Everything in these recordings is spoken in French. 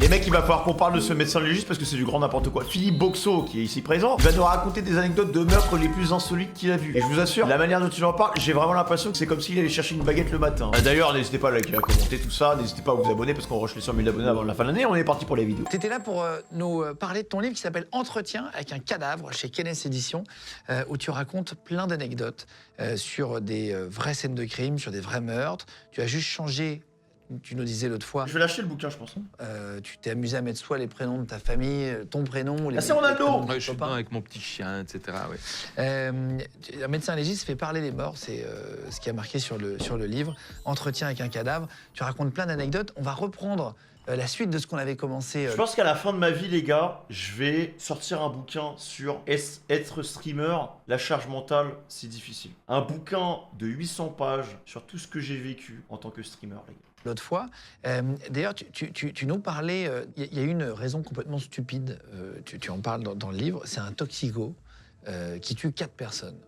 Les mecs, il va falloir qu'on parle de ce médecin légiste parce que c'est du grand n'importe quoi. Philippe Boxo, qui est ici présent, va nous raconter des anecdotes de meurtres les plus insolites qu'il a vues. Et je vous assure, la manière dont il en parle, j'ai vraiment l'impression que c'est comme s'il allait chercher une baguette le matin. D'ailleurs, n'hésitez pas à liker, à commenter tout ça, n'hésitez pas à vous abonner parce qu'on rush les 100 000 abonnés avant la fin de l'année. On est parti pour les vidéos. T'étais là pour nous parler de ton livre qui s'appelle Entretien avec un cadavre chez Kenneth Éditions, où tu racontes plein d'anecdotes sur des vraies scènes de crime, sur des vrais meurtres. Tu as juste changé. Tu nous disais l'autre fois. Je vais lâcher le bouquin, je pense. Tu t'es amusé à mettre soit les prénoms de ta famille, ton prénom, les. Ah, c'est Ronaldo. Ouais, je suis dedans avec mon petit chien, etc. Ouais. Un médecin légiste fait parler les morts, c'est ce qui a marqué sur le livre. Entretien avec un cadavre. Tu racontes plein d'anecdotes. On va reprendre la suite de ce qu'on avait commencé. Je pense qu'à la fin de ma vie, les gars, je vais sortir un bouquin sur être streamer, la charge mentale, c'est difficile. Un bouquin de 800 pages sur tout ce que j'ai vécu en tant que streamer, les gars. L'autre fois. D'ailleurs, tu nous parlais, il y a une raison complètement stupide, tu en parles dans le livre, c'est un toxico qui tue 4 personnes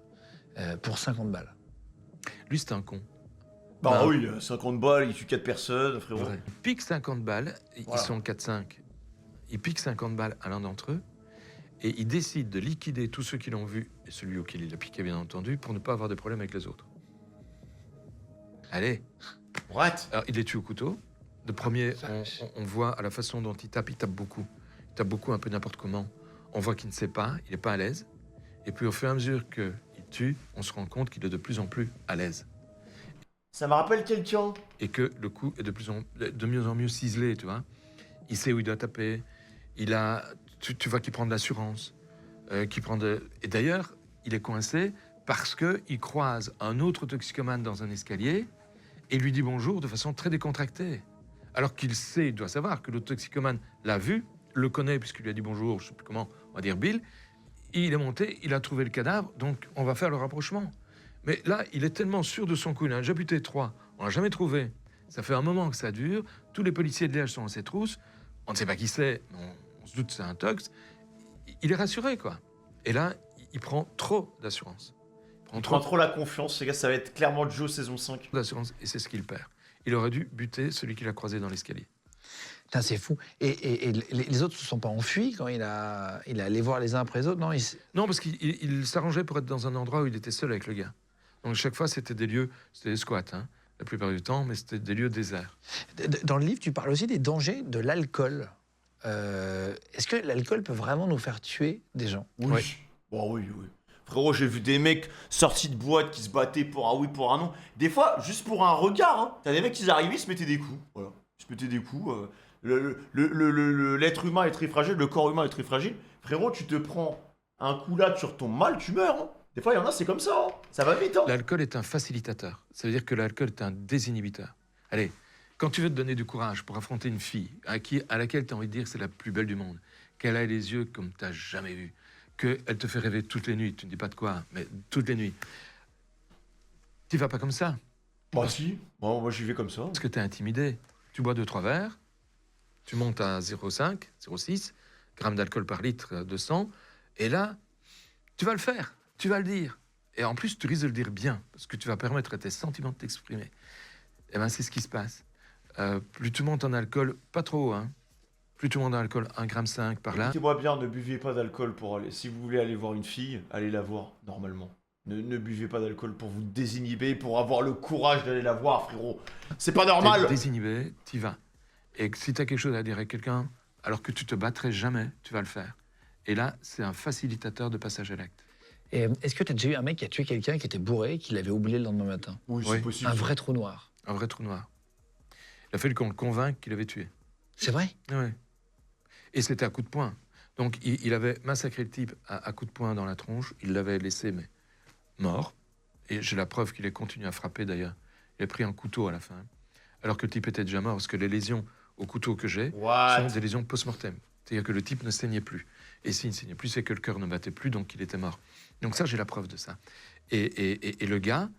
pour 50 balles. Lui, c'est un con. Bah oui, 50 balles, il tue 4 personnes, frérot. Ouais. Il pique 50 balles, Voilà. ils sont 4-5. Il pique 50 balles à l'un d'entre eux et il décide de liquider tous ceux qui l'ont vu, et celui auquel il a piqué, bien entendu, pour ne pas avoir de problème avec les autres. Allez. What? Alors, il les tue au couteau. De premier, on voit à la façon dont il tape beaucoup. Il tape beaucoup, un peu n'importe comment. On voit qu'il ne sait pas, il n'est pas à l'aise. Et puis, au fur et à mesure qu'il tue, on se rend compte qu'il est de plus en plus à l'aise. Ça me rappelle quelqu'un. Et que le coup est de mieux en mieux ciselé, tu vois. Il sait où il doit taper. Tu vois qu'il prend de l'assurance. Et d'ailleurs, il est coincé parce qu'il croise un autre toxicomane dans un escalier et lui dit bonjour de façon très décontractée. Alors qu'il sait, il doit savoir que le toxicomane l'a vu, le connaît puisqu'il lui a dit bonjour, je ne sais plus comment, on va dire Bill. Il est monté, il a trouvé le cadavre, donc on va faire le rapprochement. Mais là, il est tellement sûr de son coup, il a déjà buté 3, on l'a jamais trouvé. Ça fait un moment que ça dure, tous les policiers de Liège sont dans ses trousses, on ne sait pas qui c'est, mais on se doute que c'est un tox. Il est rassuré, quoi. Et là, il prend trop d'assurance. On prend trop la confiance, les gars, ça va être clairement Joe saison 5. D'assurance, et c'est ce qu'il perd. Il aurait dû buter celui qu'il a croisé dans l'escalier. Putain, c'est fou. Et les autres ne se sont pas enfuis quand il est allé voir les uns après les autres, non? Non, parce qu'il s'arrangeait pour être dans un endroit où il était seul avec le gars. Donc chaque fois, c'était des squats, hein, la plupart du temps, mais c'était des lieux déserts. Dans le livre, tu parles aussi des dangers de l'alcool. Est-ce que l'alcool peut vraiment nous faire tuer des gens? Oui. Ouais. Bon, oui. Frérot, j'ai vu des mecs sortis de boîte qui se battaient pour un oui, pour un non. Des fois, juste pour un regard, hein. T'as des mecs qui arrivaient, ils se mettaient des coups. Voilà. Ils se mettaient des coups. L'être humain est très fragile, le corps humain est très fragile. Frérot, tu te prends un coup là sur ton mal, tu meurs. Hein. Des fois, il y en a, c'est comme ça. Hein. Ça va vite. Hein. L'alcool est un facilitateur. Ça veut dire que l'alcool est un désinhibiteur. Allez, quand tu veux te donner du courage pour affronter une fille à laquelle tu as envie de dire que c'est la plus belle du monde, qu'elle a les yeux comme tu n'as jamais vu, qu'elle te fait rêver toutes les nuits, tu ne dis pas de quoi, mais toutes les nuits, tu vas pas comme ça. Bah si, bon, moi j'y vais comme ça. Parce que tu es intimidé. Tu bois 2-3 verres, tu montes à 0,5, 0,6 grammes d'alcool par litre de sang, et là, tu vas le faire, tu vas le dire. Et en plus, tu risques de le dire bien, parce que tu vas permettre à tes sentiments de t'exprimer. Et bien, c'est ce qui se passe. Plus tu montes en alcool, pas trop, hein. Plus tu montes en alcool, 1,5 gramme par là. Écoutez-moi bien, ne buvez pas d'alcool pour aller. Si vous voulez aller voir une fille, allez la voir normalement. Ne buvez pas d'alcool pour vous désinhiber, pour avoir le courage d'aller la voir, frérot. C'est pas normal. T'es désinhibé, t'y vas. Et si t'as quelque chose à dire à quelqu'un, alors que tu te battrais jamais, tu vas le faire. Et là, c'est un facilitateur de passage à l'acte. Et est-ce que tu as déjà eu un mec qui a tué quelqu'un qui était bourré, qui l'avait oublié le lendemain matin? Oui, Oui. c'est possible. Un vrai trou noir. Un vrai trou noir. Il a fallu qu'on le convainque qu'il avait tué. C'est vrai? Ouais. Et c'était à coup de poing. Donc, il avait massacré le type à coup de poing dans la tronche. Il l'avait laissé, mais mort. Et j'ai la preuve qu'il a continué à frapper, d'ailleurs. Il a pris un couteau à la fin. Alors que le type était déjà mort, parce que les lésions au couteau que j'ai sont des lésions post-mortem. C'est-à-dire que le type ne saignait plus. Et s'il ne saignait plus, c'est que le cœur ne battait plus, donc il était mort. Donc ça, j'ai la preuve de ça. Et le gars,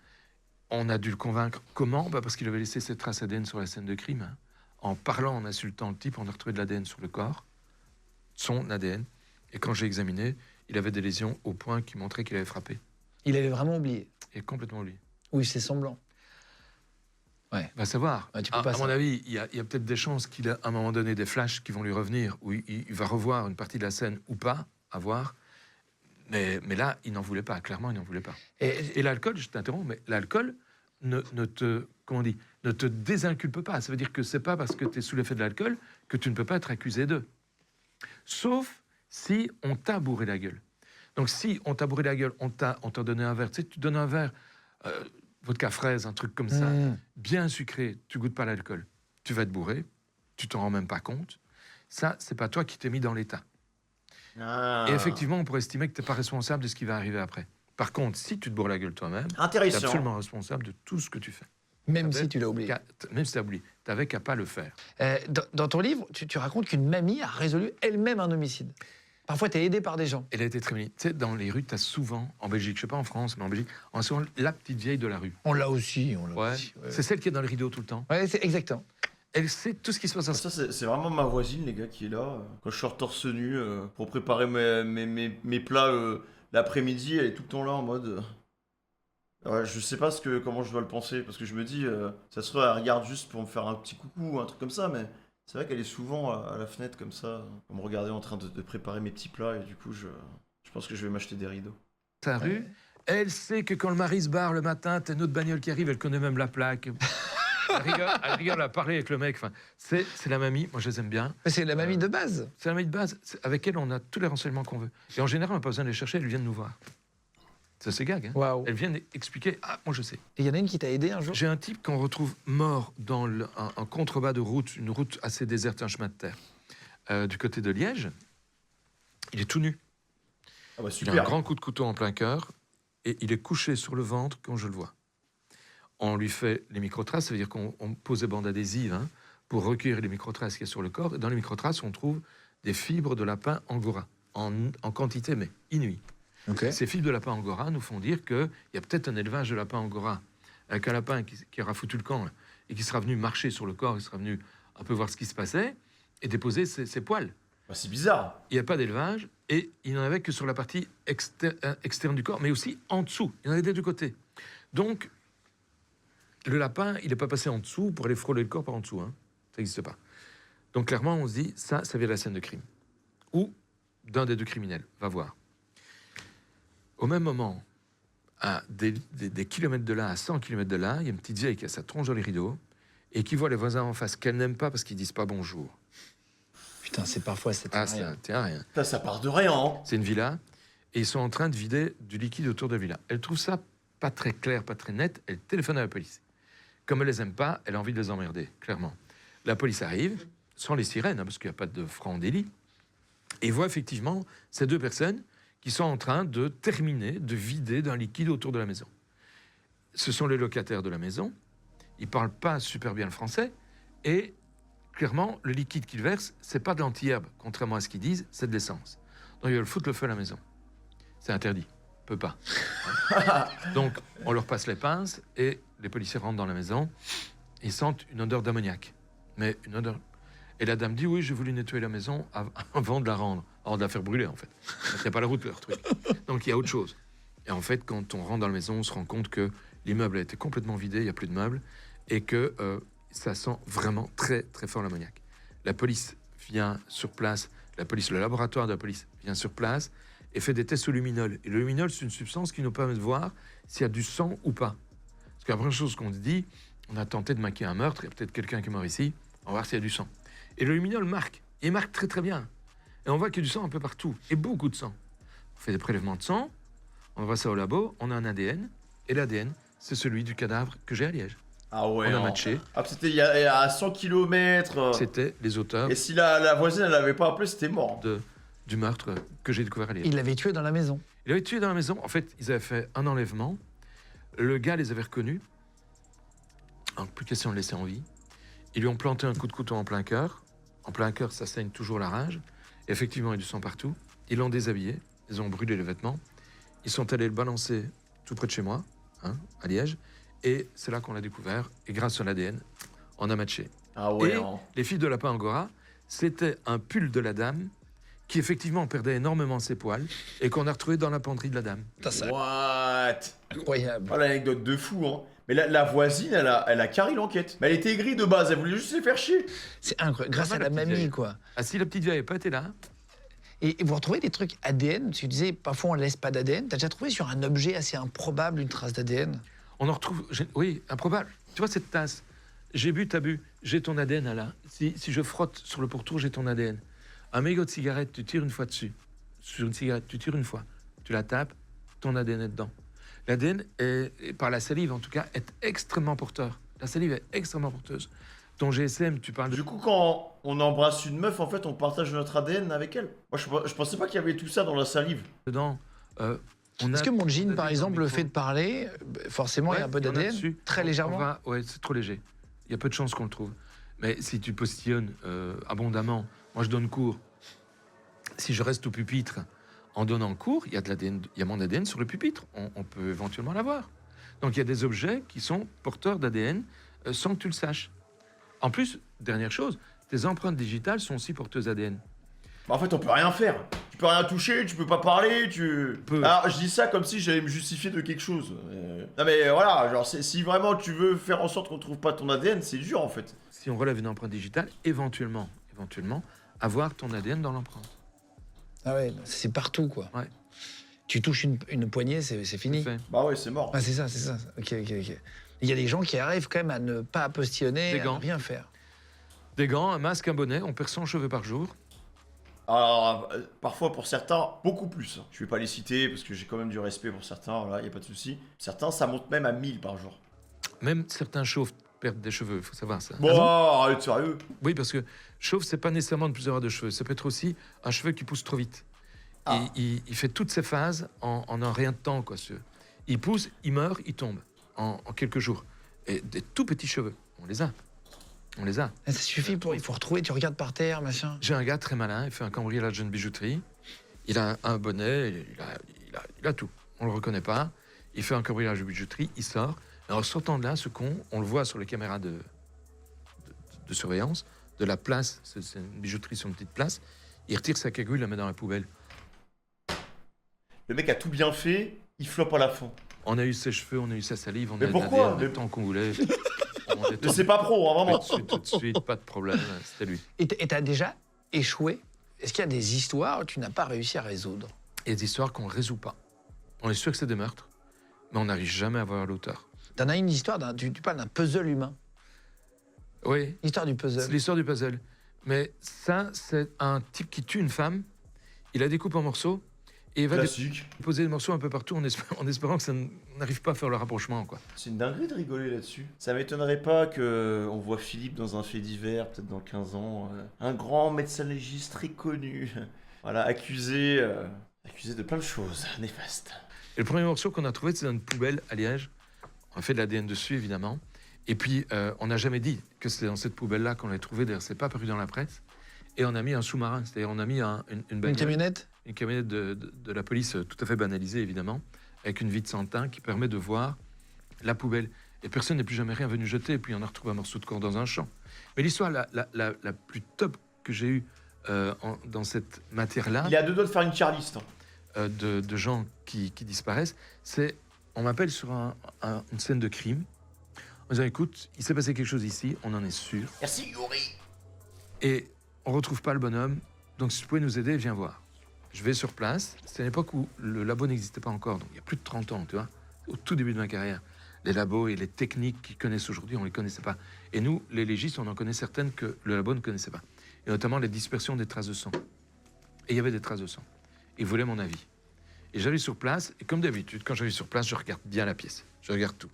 on a dû le convaincre. Comment? Parce qu'il avait laissé cette trace ADN sur la scène de crime. Hein. En parlant, en insultant le type, on a retrouvé de l'ADN sur le corps. Son ADN. Et quand j'ai examiné, il avait des lésions au point qui montraient qu'il avait frappé. Il avait vraiment oublié. Et complètement oublié. Oui, c'est semblant. Ouais. Va savoir. Ouais, tu peux À pas mon ça. avis, il y a peut-être des chances qu'il a à un moment donné des flashs qui vont lui revenir, où il va revoir une partie de la scène ou pas, à voir. Mais là, il n'en voulait pas. Clairement, il n'en voulait pas. Et l'alcool, je t'interromps, mais l'alcool ne te, comment on dit, ne te désinculpe pas. Ça veut dire que c'est pas parce que tu es sous l'effet de l'alcool que tu ne peux pas être accusé d'eux. Sauf si on t'a bourré la gueule. Donc si on t'a bourré la gueule, on t'a donné un verre. Tu sais, tu donnes un verre, vodka fraise, un truc comme ça, bien sucré, tu goûtes pas l'alcool. Tu vas te bourrer, tu t'en rends même pas compte. Ça, c'est pas toi qui t'es mis dans l'état. Ah. Et effectivement, on pourrait estimer que tu n'es pas responsable de ce qui va arriver après. Par contre, si tu te bourres la gueule toi-même, tu es Intéressant. absolument responsable de tout ce que tu fais. Même si tu l'as oublié. Même si tu l'as oublié. Tu n'avais qu'à pas le faire. Dans ton livre, tu racontes qu'une mamie a résolu elle-même un homicide. Parfois, tu es aidé par des gens. Elle a été très mignonne. Tu sais, dans les rues, tu as souvent, en Belgique, je ne sais pas en France, mais en Belgique, on a souvent la petite vieille de la rue. On l'a aussi. On l'a Ouais. aussi. Ouais. C'est celle qui est dans le rideau tout le temps. Ouais, c'est exactement. Elle sait tout ce qui se passe. Ça, c'est vraiment ma voisine, les gars, qui est là. Quand je sors torse nu pour préparer mes plats l'après-midi, elle est tout le temps là en mode. Ouais, je sais pas comment je dois le penser, parce que je me dis, ça se trouve, elle regarde juste pour me faire un petit coucou ou un truc comme ça, mais c'est vrai qu'elle est souvent à la fenêtre comme ça, pour me regarder en train de préparer mes petits plats, et du coup, je pense que je vais m'acheter des rideaux. Sa rue, elle sait que quand le mari se barre le matin, t'as une autre bagnole qui arrive, elle connaît même la plaque. Elle rigole, elle a parlé avec le mec. Enfin, c'est la mamie, moi je les aime bien. Mais c'est la mamie de base. C'est la mamie de base. Avec elle, on a tous les renseignements qu'on veut. Et en général, on n'a pas besoin de les chercher, elles viennent nous voir. Ça, c'est gag. Hein. Waouh. Elles viennent expliquer. Ah, moi je sais. Et il y en a une qui t'a aidé un jour. J'ai un type qu'on retrouve mort dans un contrebas de route, une route assez déserte, un chemin de terre, du côté de Liège. Il est tout nu. Ah bah Il super. a un grand coup de couteau en plein cœur et il est couché sur le ventre quand je le vois. On lui fait les microtraces, ça veut dire qu'on pose des bandes adhésives pour recueillir les microtraces qu'il y a sur le corps. Et dans les microtraces, on trouve des fibres de lapin angora, en quantité mais inouïe. Ok. Ces fibres de lapin angora nous font dire qu'il y a peut-être un élevage de lapin angora, avec un lapin qui aura foutu le camp là, et qui sera venu marcher sur le corps, il sera venu un peu voir ce qui se passait, et déposer ses poils. Bah, c'est bizarre. Il n'y a pas d'élevage, et il n'en avait que sur la partie externe du corps, mais aussi en dessous. Il y en avait des deux côtés. Donc, le lapin, il n'est pas passé en dessous pour aller frôler le corps par en dessous. Hein. Ça n'existe pas. Donc, clairement, on se dit, ça vient de la scène de crime. Ou d'un des deux criminels. Va voir. Au même moment, à des kilomètres de là, à 100 kilomètres de là, il y a une petite vieille qui a sa tronche dans les rideaux et qui voit les voisins en face qu'elle n'aime pas parce qu'ils disent pas bonjour. Putain, c'est parfois c'est Ah, rien. c'est rien. Putain, ça part de rien, hein. C'est une villa et ils sont en train de vider du liquide autour de la villa. Elle trouve ça pas très clair, pas très net. Elle téléphone à la police. Comme elle les aime pas, elle a envie de les emmerder, clairement. La police arrive, sans les sirènes, parce qu'il n'y a pas de franc délit, et voit effectivement ces deux personnes qui sont en train de terminer, de vider d'un liquide autour de la maison. Ce sont les locataires de la maison. Ils parlent pas super bien le français. Et clairement, le liquide qu'ils versent, c'est pas de l'anti-herbe, contrairement à ce qu'ils disent, c'est de l'essence. Donc ils veulent foutre le feu à la maison. C'est interdit. On peut pas. Donc on leur passe les pinces et les policiers rentrent dans la maison. Ils sentent une odeur d'ammoniac. Mais une odeur... Et la dame dit, oui, j'ai voulu nettoyer la maison avant de la rendre. Avant de la faire brûler, en fait. Il n'y a pas la route, leur truc. Donc, il y a autre chose. Et en fait, quand on rentre dans la maison, on se rend compte que l'immeuble a été complètement vidé, il n'y a plus de meubles, et que ça sent vraiment très, très fort l'ammoniac. La police vient sur place, le laboratoire de la police vient sur place et fait des tests au luminol. Et le luminol, c'est une substance qui nous permet de voir s'il y a du sang ou pas. Parce que la première chose qu'on se dit, on a tenté de maquiller un meurtre, il y a peut-être quelqu'un qui est mort ici, on va voir s'il y a du sang. Et le luminol marque. Et il marque très très bien. Et on voit qu'il y a du sang un peu partout. Et beaucoup de sang. On fait des prélèvements de sang. On envoie ça au labo. On a un ADN. Et l'ADN, c'est celui du cadavre que j'ai à Liège. Ah ouais. On a matché. Ah, c'était il y a 100 km. C'était les auteurs Et si la voisine, elle l'avait pas appelé, c'était mort. du meurtre que j'ai découvert à Liège. Il l'avait tué dans la maison. Il l'avait tué dans la maison. En fait, ils avaient fait un enlèvement. Le gars les avait reconnus. Alors, plus question de le laisser en vie. Ils lui ont planté un coup de couteau en plein cœur. En plein cœur, ça saigne toujours la rage. Et effectivement, il y a du sang partout. Ils l'ont déshabillé. Ils ont brûlé les vêtements. Ils sont allés le balancer tout près de chez moi, à Liège. Et c'est là qu'on l'a découvert. Et grâce à l'ADN, on a matché. Ah ouais. Et les fibres de lapin angora, c'était un pull de la dame qui effectivement perdait énormément ses poils et qu'on a retrouvé dans la penderie de la dame. Putain, c'est What? incroyable. Oh, l'anecdote de fou, hein. Mais la voisine, elle a carré l'enquête. Mais elle était aigrie de base, elle voulait juste les faire chier. C'est incroyable. Grâce Ah, à la la petite mamie, vieille. quoi. Ah, si la petite vieille n'avait pas été là, Et vous retrouvez des trucs ADN, parce que tu disais, parfois on ne laisse pas d'ADN. T'as déjà trouvé sur un objet assez improbable une trace d'ADN? on en retrouve. Oui, improbable. Tu vois cette tasse? J'ai bu, t'as bu, j'ai ton ADN là. Si je frotte sur le pourtour, j'ai ton ADN. Un mégot de cigarette, tu tires une fois dessus. Sur une cigarette, tu tires une fois. Tu la tapes, ton ADN est dedans. L'ADN, par la salive en tout cas, est extrêmement porteur. La salive est extrêmement porteuse. Ton GSM, tu parles de... Du coup, quand on embrasse une meuf, en fait, on partage notre ADN avec elle. Moi, je pensais pas qu'il y avait tout ça dans la salive. dedans. Est-ce que mon jean, par exemple, le fait de parler, forcément, il y a un peu d'ADN? Très légèrement? Ouais, c'est trop léger. Il y a peu de chances qu'on le trouve. Mais si tu postillonnes abondamment, moi je donne cours. Si je reste au pupitre en donnant cours, il y a de l'ADN, il y a mon ADN sur le pupitre. On peut éventuellement l'avoir. Donc il y a des objets qui sont porteurs d'ADN sans que tu le saches. En plus, dernière chose, tes empreintes digitales sont aussi porteuses d'ADN. Bah, en fait, on peut rien faire. Tu peux rien toucher, tu peux pas parler, tu... Peu. Alors, je dis ça comme si j'allais me justifier de quelque chose. Non mais voilà, genre, si vraiment tu veux faire en sorte qu'on trouve pas ton ADN, c'est dur en fait. Si on relève une empreinte digitale, éventuellement, avoir ton ADN dans l'empreinte. Ah ouais, c'est partout, quoi. Ouais. Tu touches une poignée, c'est fini. Fait. Bah ouais, c'est mort. Ah, c'est ça, c'est ça. Ok. Il y a des gens qui arrivent quand même à ne pas postillonner, Des à gants. ne rien faire. Des gants, un masque, un bonnet, on perd 100 cheveux par jour. Alors, parfois pour certains, beaucoup plus. Je vais pas les citer parce que j'ai quand même du respect pour certains, là, y a pas de souci. Certains, ça monte même à 1000 par jour. Même certains chauves perdent des cheveux, il faut savoir ça. Bon, arrête, sérieux. Oui, parce que chauve, c'est pas nécessairement de plusieurs heures de cheveux. Ça peut être aussi un cheveu qui pousse trop vite. Ah. Il fait toutes ces phases en un rien de temps, quoi. Il pousse, il meurt, il tombe en quelques jours. Et des tout petits cheveux, on les a. Ça suffit il faut retrouver, tu regardes par terre, machin. J'ai un gars très malin, il fait un cambriolage d'une bijouterie. Il a un bonnet, il a tout. On le reconnaît pas. Il fait un cambriolage de bijouterie, il sort. Et en sortant de là, ce con, on le voit sur les caméras de surveillance de la place. C'est une bijouterie sur une petite place. Il retire sa cagoule, il la met dans la poubelle. Le mec a tout bien fait, il floppe à la fin. On a eu ses cheveux, on a eu sa salive, on Mais a eu pourquoi l'ADN, le temps qu'on voulait. Mais c'est pas pro, hein, vraiment. Tout de suite, pas de problème, c'était lui. Et t'as déjà échoué? Est-ce qu'il y a des histoires que tu n'as pas réussi à résoudre? Il y a des histoires qu'on ne résout pas. On est sûr que c'est des meurtres, mais on n'arrive jamais à voir l'auteur. T'en as une histoire, tu parles d'un puzzle humain. Oui, L'histoire du c'est puzzle. l'histoire du puzzle. Mais ça, c'est un type qui tue une femme, il la découpe en morceaux, et il va Classique. déposer les morceaux un peu partout en espérant que ça n'arrive pas à faire le rapprochement, quoi. C'est une dinguerie de rigoler là-dessus. Ça m'étonnerait pas que on voit Philippe dans un fait divers, peut-être dans 15 ans. Un grand médecin légiste très connu. Voilà, accusé de plein de choses néfastes. Et le premier morceau qu'on a trouvé, c'est dans une poubelle à Liège. On a fait de l'ADN dessus, évidemment. Et puis, on n'a jamais dit que c'était dans cette poubelle-là qu'on l'avait trouvé. D'ailleurs, c'est pas paru dans la presse. Et on a mis un sous-marin, c'est-à-dire on a mis une bagnole, camionnette? une camionnette de la police, tout à fait banalisée, évidemment, avec une vitre sans teint qui permet de voir la poubelle. Et personne n'est plus jamais rien venu jeter. Et puis, on a retrouvé un morceau de corps dans un champ. Mais l'histoire la plus top que j'ai eue dans cette matière-là, Il est à deux doigts de faire une charliste. de gens qui disparaissent, c'est on m'appelle sur une scène de crime en disant écoute, il s'est passé quelque chose ici, on en est sûr, Merci Yuri. et on retrouve pas le bonhomme, donc si tu pouvais nous aider, viens voir. Je vais sur place, c'est à l'époque où le labo n'existait pas encore, donc il y a plus de 30 ans, tu vois, au tout début de ma carrière. Les labos et les techniques qu'ils connaissent aujourd'hui, on les connaissait pas. Et nous, les légistes, on en connaît certaines que le labo ne connaissait pas. Et notamment les dispersions des traces de sang. Et il y avait des traces de sang. Ils voulaient mon avis. Et j'arrive sur place, et comme d'habitude, quand j'arrive sur place, je regarde bien la pièce. Je regarde tout.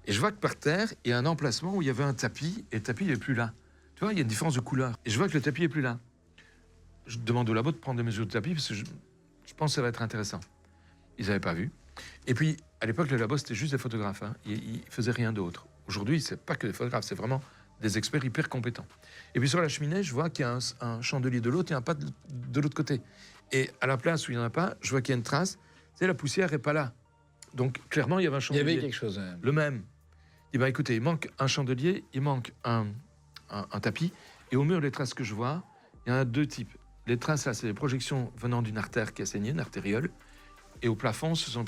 Et je vois que par terre, il y a un emplacement où il y avait un tapis, et le tapis n'est plus là. Tu vois, il y a une différence de couleur. Et je vois que le tapis n'est plus là. Je demande au labo de prendre des mesures de tapis, parce que je pense que ça va être intéressant. Ils n'avaient pas vu. Et puis, à l'époque, le labo, c'était juste des photographes. Hein. Ils ne faisaient rien d'autre. Aujourd'hui, c'est pas que des photographes, c'est vraiment des experts hyper compétents. Et puis sur la cheminée, je vois qu'il y a un chandelier de l'autre et un pas de l'autre côté. Et à la place où il n'y en a pas, je vois qu'il y a une trace. Tu sais, la poussière n'est pas là. Donc, clairement, il y avait un Il y chandelier. avait quelque chose. Ouais. Le même. Il dit, bah, écoutez, il manque un chandelier, il manque un tapis. Et au mur, les traces que je vois, il y en a deux types. Les traces, là, c'est les projections venant d'une artère qui a saigné, une artériole. Et au plafond, ce sont les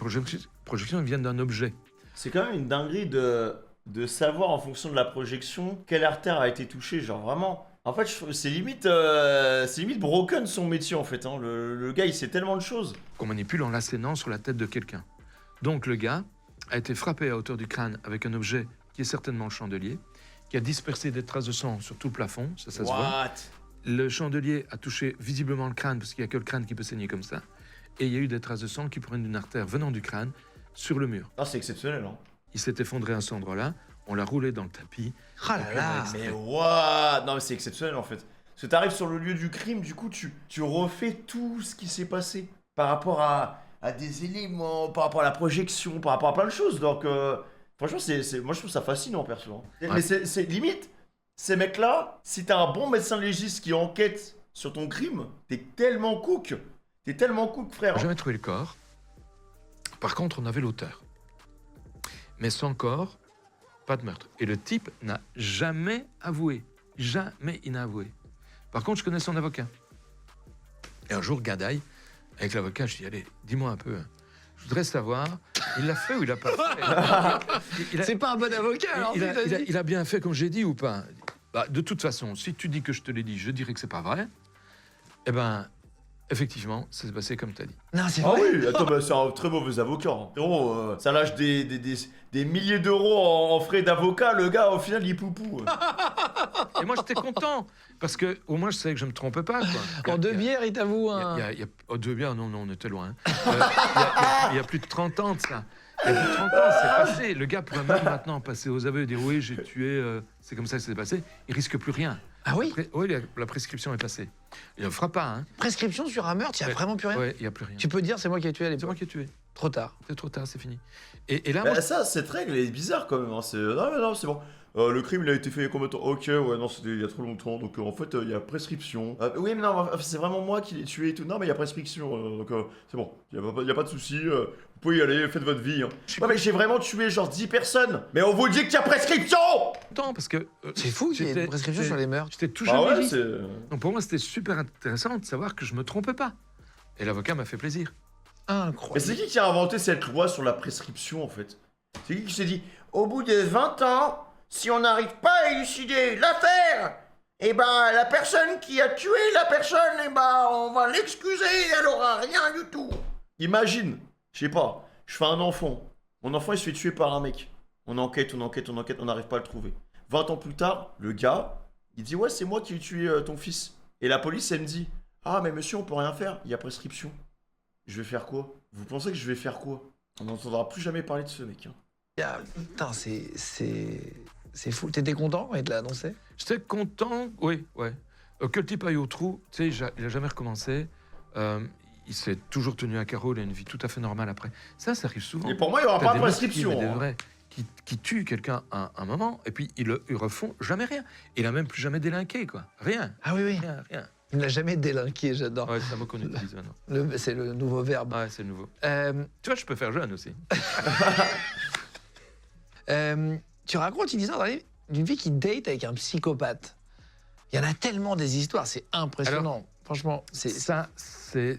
projections qui viennent d'un objet. C'est quand même une dinguerie de savoir en fonction de la projection quelle artère a été touchée. Genre vraiment. En fait, c'est limite broken son métier en fait. Hein. Le gars, il sait tellement de choses. Qu'on manipule en l'assénant sur la tête de quelqu'un. Donc le gars a été frappé à hauteur du crâne avec un objet qui est certainement le chandelier, qui a dispersé des traces de sang sur tout le plafond, ça se voit. Le chandelier a touché visiblement le crâne, parce qu'il n'y a que le crâne qui peut saigner comme ça. Et il y a eu des traces de sang qui proviennent d'une artère venant du crâne sur le mur. Ah, c'est exceptionnel, hein. Il s'est effondré à cet endroit-là, on l'a roulé dans le tapis. Ah là là. Mais what? Non, mais c'est exceptionnel en fait. Parce que t'arrives sur le lieu du crime, du coup, tu refais tout ce qui s'est passé par rapport à des éléments, par rapport à la projection, par rapport à plein de choses. Donc, franchement, moi je trouve ça fascinant, perso. Hein. Ouais. Mais c'est limite, ces mecs-là, si t'as un bon médecin légiste qui enquête sur ton crime, t'es tellement cook. T'es tellement cook, frère. On n'a jamais trouvé le corps. Par contre, on avait l'auteur. Mais sans corps, pas de meurtre. Et le type n'a jamais avoué. Jamais il n'a avoué. Par contre, je connais son avocat. Et un jour, Gadaï, avec l'avocat, je dis, allez, dis-moi un peu. Je voudrais savoir, il l'a fait ou il l'a pas fait? C'est pas un bon avocat, alors. Il a bien fait comme j'ai dit ou pas? Bah, de toute façon, si tu dis que je te l'ai dit, je dirais que c'est pas vrai. Eh ben, effectivement, ça s'est passé comme tu as dit. Non, c'est Ah vrai. oui, attends, bah, c'est un très mauvais avocat. Hein. Frérot, ça lâche des milliers d'euros en frais d'avocat, le gars, au final, il poupou. Et moi, j'étais content, parce que au moins, je savais que je me trompais pas. Quoi. En 2 bières, il t'avoue un... Oh, 2 bières, non, on était loin. Il y a plus de 30 ans de ça. Il y a plus de 30 ans, c'est passé. Le gars pourrait même maintenant passer aux aveux et dire oui, j'ai tué, c'est comme ça que ça s'est passé. Il risque plus rien. Ah oui? Oui, la prescription est passée. Il ne le fera pas. Hein. Prescription sur un meurtre, il n'y a vraiment plus rien? Oui, il n'y a plus rien. Tu peux dire c'est moi qui ai tué à C'est l'époque? moi qui ai tué. Trop tard. C'est trop tard, c'est fini. Et là, Bah, moi, ça, cette règle, elle est bizarre quand même. Hein. Non, mais non, c'est bon. Le crime, il a été fait il y a combien de temps? Ok, ouais, non, c'était il y a trop longtemps. Donc, en fait, il y a prescription. Oui, mais non, c'est vraiment moi qui l'ai tué et tout. Non, mais il y a prescription. Donc, c'est bon. Il n'y a pas de souci. Vous pouvez y aller, faites votre vie. Hein. Ouais, mais j'ai vraiment tué genre 10 personnes. Mais on vous dit qu'il y a prescription! content parce que. C'est fou qu'il y ait une prescription sur les meurtres. J'étais tout Ah jeune ouais, légiste. c'est... Donc pour moi, c'était super intéressant de savoir que je me trompais pas. Et l'avocat m'a fait plaisir. Mais Incroyable. c'est qui a inventé cette loi sur la prescription en fait? C'est qui s'est dit, au bout de 20 ans, si on n'arrive pas à élucider l'affaire, eh ben la personne qui a tué la personne, eh ben on va l'excuser, elle aura rien du tout. Imagine, je sais pas, je fais un enfant. Mon enfant il se fait tuer par un mec. On enquête, on n'arrive pas à le trouver. 20 ans plus tard, le gars, il dit ouais c'est moi qui ai tué ton fils. Et la police elle me dit, ah mais monsieur on peut rien faire, il y a prescription. Je vais faire quoi? Vous pensez que je vais faire quoi? On n'entendra plus jamais parler de ce mec. Hein. Putain, c'est fou. T'étais content quand il te l'a annoncé? J'étais content, oui, ouais. Que le type aille au trou, tu sais, il a jamais recommencé. Il s'est toujours tenu à carreau, il a une vie tout à fait normale après. Ça arrive souvent. Et pour moi, il n'y aura T'as pas des de meurtriers, prescription. mais des Hein. vrais, qui tuent quelqu'un à un moment, et puis ils refont jamais rien. Il a même plus jamais délinqué, quoi. Rien. Ah oui, oui. Rien. Il n'a jamais délinqué, j'adore. Ouais, c'est un mot qu'on utilise maintenant. C'est le nouveau verbe. Ouais, c'est le nouveau. Euh, Tu vois, je peux faire jeune aussi. tu racontes une histoire dans le livre d'une fille qui date avec un psychopathe. Il y en a tellement des histoires, c'est impressionnant. Alors, franchement, c'est... Ça, c'est...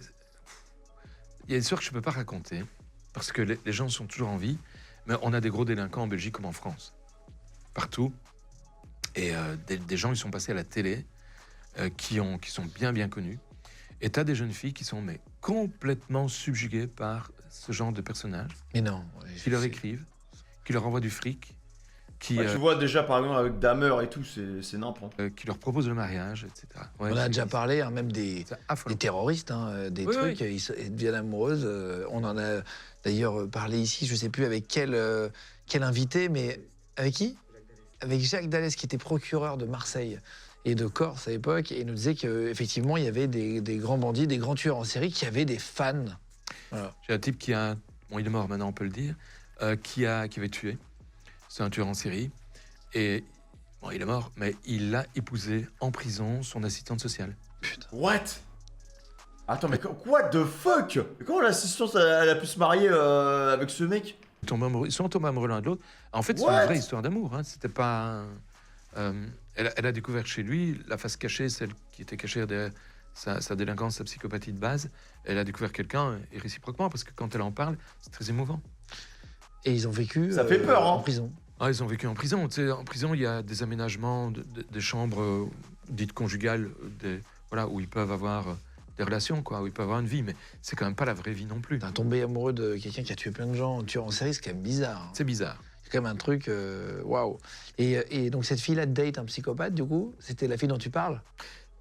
Il y a des histoires que je ne peux pas raconter, parce que les gens sont toujours en vie, mais on a des gros délinquants en Belgique comme en France. Partout. Et des gens, ils sont passés à la télé, qui sont bien connus. Et tu as des jeunes filles qui sont mais, complètement subjuguées par ce genre de personnages, Mais non. qui leur écrivent, qui leur envoient du fric, qui, Tu vois déjà par exemple avec Dahmer et tout, c'est n'importe. qui leur proposent le mariage, etc. Ouais, On a c'est- déjà parlé, hein, même des c'est affolant. terroristes, hein, des Oui, trucs, oui. ils deviennent amoureuses. On en a d'ailleurs parlé ici, je sais plus avec quel invité, mais avec qui? Avec Jacques Dallès, qui était procureur de Marseille et de Corse à l'époque, et il nous disait qu'effectivement, il y avait des grands bandits, des grands tueurs en série qui avaient des fans. Voilà. J'ai un type qui a, bon, il est mort maintenant, on peut le dire, qui avait tué. C'est un tueur en série. Et bon, il est mort, mais il a épousé en prison son assistante sociale. Putain. What? Attends, mais what the fuck? Comment l'assistante elle a pu se marier avec ce mec? Ils sont tombés amoureux l'un de l'autre. En fait, c'est une What? vraie histoire d'amour. Hein. C'était pas. Elle a découvert chez lui la face cachée, celle qui était cachée derrière sa délinquance, sa psychopathie de base. Elle a découvert quelqu'un, et réciproquement, parce que quand elle en parle, c'est très émouvant. Et ils ont vécu Ça fait peur, hein. en prison. Ah, ils ont vécu en prison. Tu sais, en prison, il y a des aménagements, des chambres dites conjugales, voilà, où ils peuvent avoir des relations, quoi, où ils peuvent avoir une vie. Mais c'est quand même pas la vraie vie non plus. T'as tombé amoureux de quelqu'un qui a tué plein de gens, tueur en série, c'est quand même bizarre. Hein. C'est bizarre. C'est quand même un truc, waouh. Et donc cette fille-là date un psychopathe, du coup, c'était la fille dont tu parles?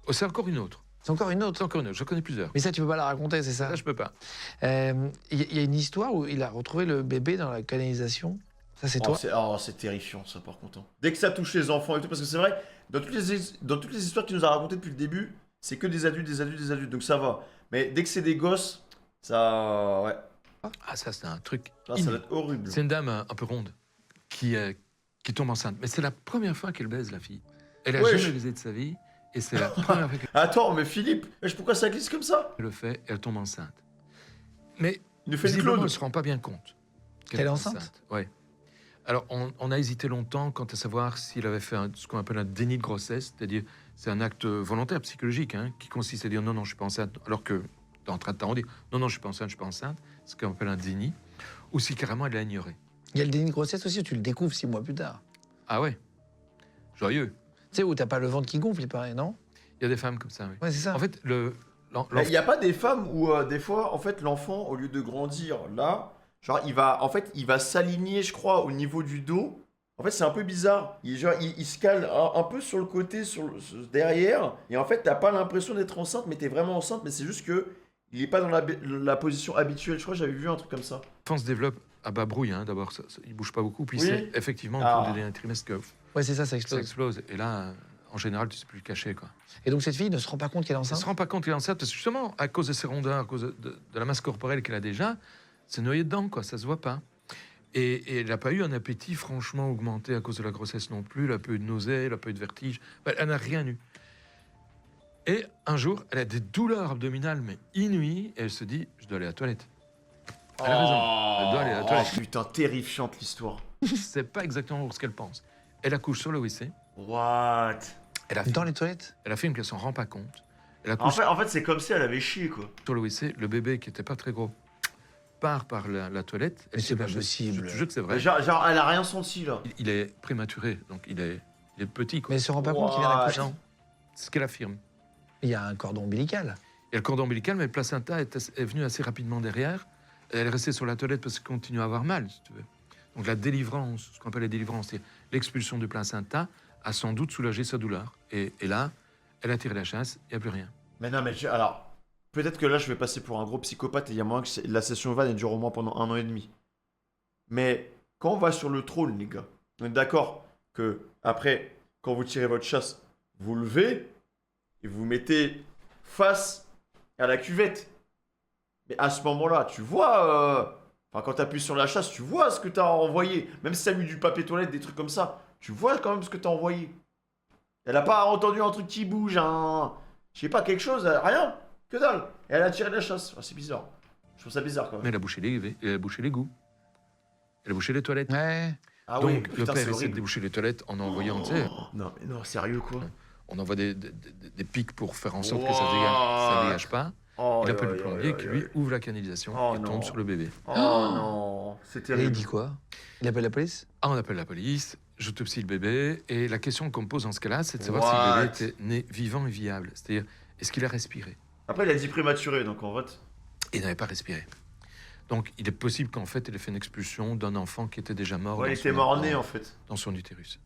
Oh, c'est encore une autre. C'est encore une autre. C'est encore une autre. Je connais plusieurs. Mais ça, tu peux pas la raconter, c'est ça? Là, je peux pas. Il y a une histoire où il a retrouvé le bébé dans la canalisation. Ça, c'est toi? C'est terrifiant, ça, par contre. Hein. Dès que ça touche les enfants et tout, parce que c'est vrai, dans toutes les histoires que tu nous as racontées depuis le début, c'est que des adultes, des adultes, des adultes, donc ça va. Mais dès que c'est des gosses, ça... Ouais. Ah, ça, c'est un truc. Là, ça va être horrible. C'est une dame un peu ronde qui tombe enceinte. Mais c'est la première fois qu'elle baise, la fille. Elle a Ouais, jamais baisé de sa vie. Et c'est la première fois qu'elle Attends, mais Philippe, pourquoi ça glisse comme ça? le fait. Elle tombe enceinte. Mais Il nous fait une visiblement, elle Claude. ne se rend pas bien compte Qu'elle est enceinte. Ouais. Alors, on a hésité longtemps quant à savoir s'il avait fait ce qu'on appelle un déni de grossesse, c'est-à-dire c'est un acte volontaire, psychologique, hein, qui consiste à dire non, non, je suis pas enceinte, alors que t'es en train de t'arrondir. Non, non, je suis pas enceinte, je suis pas enceinte. Ce qu'on appelle un déni. Ou si carrément elle l'a ignoré. Il y a le déni de grossesse aussi, où tu le découvres 6 mois plus tard. Ah ouais. Joyeux. Tu sais, où t'as pas le ventre qui gonfle, il paraît, non? Il y a des femmes comme ça, oui. Ouais, c'est ça. En fait, Il n'y a pas des femmes où, des fois, en fait, l'enfant, au lieu de grandir là, genre, il va s'aligner, je crois, au niveau du dos. En fait, c'est un peu bizarre. Il se cale un peu sur le côté, derrière. Et en fait, t'as pas l'impression d'être enceinte, mais t'es vraiment enceinte. Mais c'est juste que il est pas dans la position habituelle. Je crois que j'avais vu un truc comme ça. l'enfant se développe à bas bruit, hein, d'abord, il bouge pas beaucoup, puis Oui. c'est effectivement Ah. au cours des derniers trimestres que Ouais, c'est ça, ça ça explose. explose. Et là, en général, tu sais plus le cacher, quoi. Et donc cette fille ne se rend pas compte qu'elle est Elle enceinte? se rend pas compte qu'elle est enceinte, parce que justement, à cause de ses rondeurs, à cause de la masse corporelle qu'elle a déjà, c'est noyé dedans, quoi, ça se voit pas. Et elle n'a pas eu un appétit franchement augmenté à cause de la grossesse non plus, elle a pas eu de nausée, elle a pas eu de vertige, elle n'a rien eu. Et un jour, elle a des douleurs abdominales, mais inouïes, et elle se dit, je dois aller à la toilette. Elle a raison, elle doit aller à la toilette. Oh, putain, terrifiante l'histoire. C'est pas exactement ce qu'elle pense. Elle accouche sur le WC, What? elle Dans les toilettes? affirme qu'elle s'en rend pas compte. Elle En accouche fait, c'est comme si elle avait chié, quoi. sur le WC, le bébé qui était pas très gros part par la toilette. Mais c'est pas je- possible. Je te jure que c'est vrai. Genre, elle a rien senti, là. Il est prématuré, donc il est petit, quoi. Mais elle se rend pas compte qu'il vient d'accoucher. Non, c'est ce qu'elle affirme. Il y a un cordon ombilical. Il y a le cordon ombilical, mais le placenta est venu assez rapidement derrière. Elle est restée sur la toilette parce qu'elle continue à avoir mal, si tu veux. Donc la délivrance, ce qu'on appelle la délivrance, c'est l'expulsion du placenta, a sans doute soulagé sa douleur. Et là, elle a tiré la chasse, il n'y a plus rien. Mais non, mais alors, peut-être que là, je vais passer pour un gros psychopathe et il y a moyen que la session van elle dure au moins pendant 1 an et demi. Mais quand on va sur le trône, les gars, on est d'accord que après, quand vous tirez votre chasse, vous levez et vous mettez face à la cuvette. Mais à ce moment-là, tu vois, enfin, quand tu appuies sur la chasse, tu vois ce que tu as envoyé. Même si ça a mis du papier toilette, des trucs comme ça, tu vois quand même ce que tu as envoyé. Elle a pas entendu un truc qui bouge, je sais pas, quelque chose, rien, que dalle. Et elle a tiré la chasse. Ah, c'est bizarre. Je trouve ça bizarre quand Mais même. elle a bouché l'égout. Elle a bouché les toilettes. Ouais. Ah Donc oui, le putain, père c'est essaie de horrible. déboucher les toilettes en envoyant, tu sais, Non, mais non, sérieux quoi. on envoie des pics pour faire en sorte que ça Wow. dégage pas. Oh, Il appelle le aïe, plombier aïe, qui aïe, lui aïe. ouvre la canalisation Oh et non. tombe sur le bébé. Oh non, c'est Et il terrible. dit quoi? Il appelle la police? Ah, on appelle la police, j'autopsie le bébé, et la question qu'on me pose dans ce cas-là, c'est de savoir What? si le bébé était né vivant et viable. C'est-à-dire, est-ce qu'il a respiré? Après, il a dit prématuré, donc en fait. Il n'avait pas respiré. Donc, il est possible qu'en fait, il ait fait une expulsion d'un enfant qui était déjà mort, Ouais, il dans était son- mort-né en fait. dans son utérus.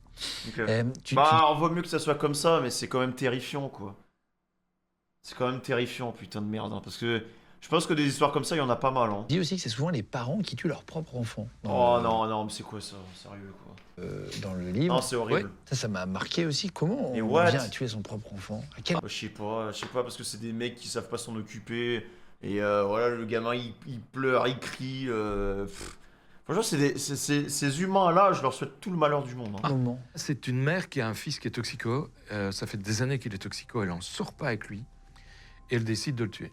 Donc, Tu- bah, on vaut mieux que ça soit comme ça, mais c'est quand même terrifiant quoi. C'est quand même terrifiant, putain de merde. Parce que je pense que des histoires comme ça, il y en a pas mal. Hein. dis aussi que c'est souvent les parents qui tuent leur propre enfant. Oh non, non, mais c'est quoi ça? Sérieux quoi. Dans le livre. Non, c'est horrible. Ça m'a marqué aussi. Comment Mais on what? vient à tuer son propre enfant? À quel... Bah, je sais pas, parce que c'est des mecs qui savent pas s'en occuper. Et voilà, le gamin il pleure, il crie. Franchement, ces humains-là, je leur souhaite tout le malheur du monde. Hein. moment? C'est une mère qui a un fils qui est toxico. Ça fait des années qu'il est toxico. Elle en sort pas avec lui. Et elle décide de le tuer.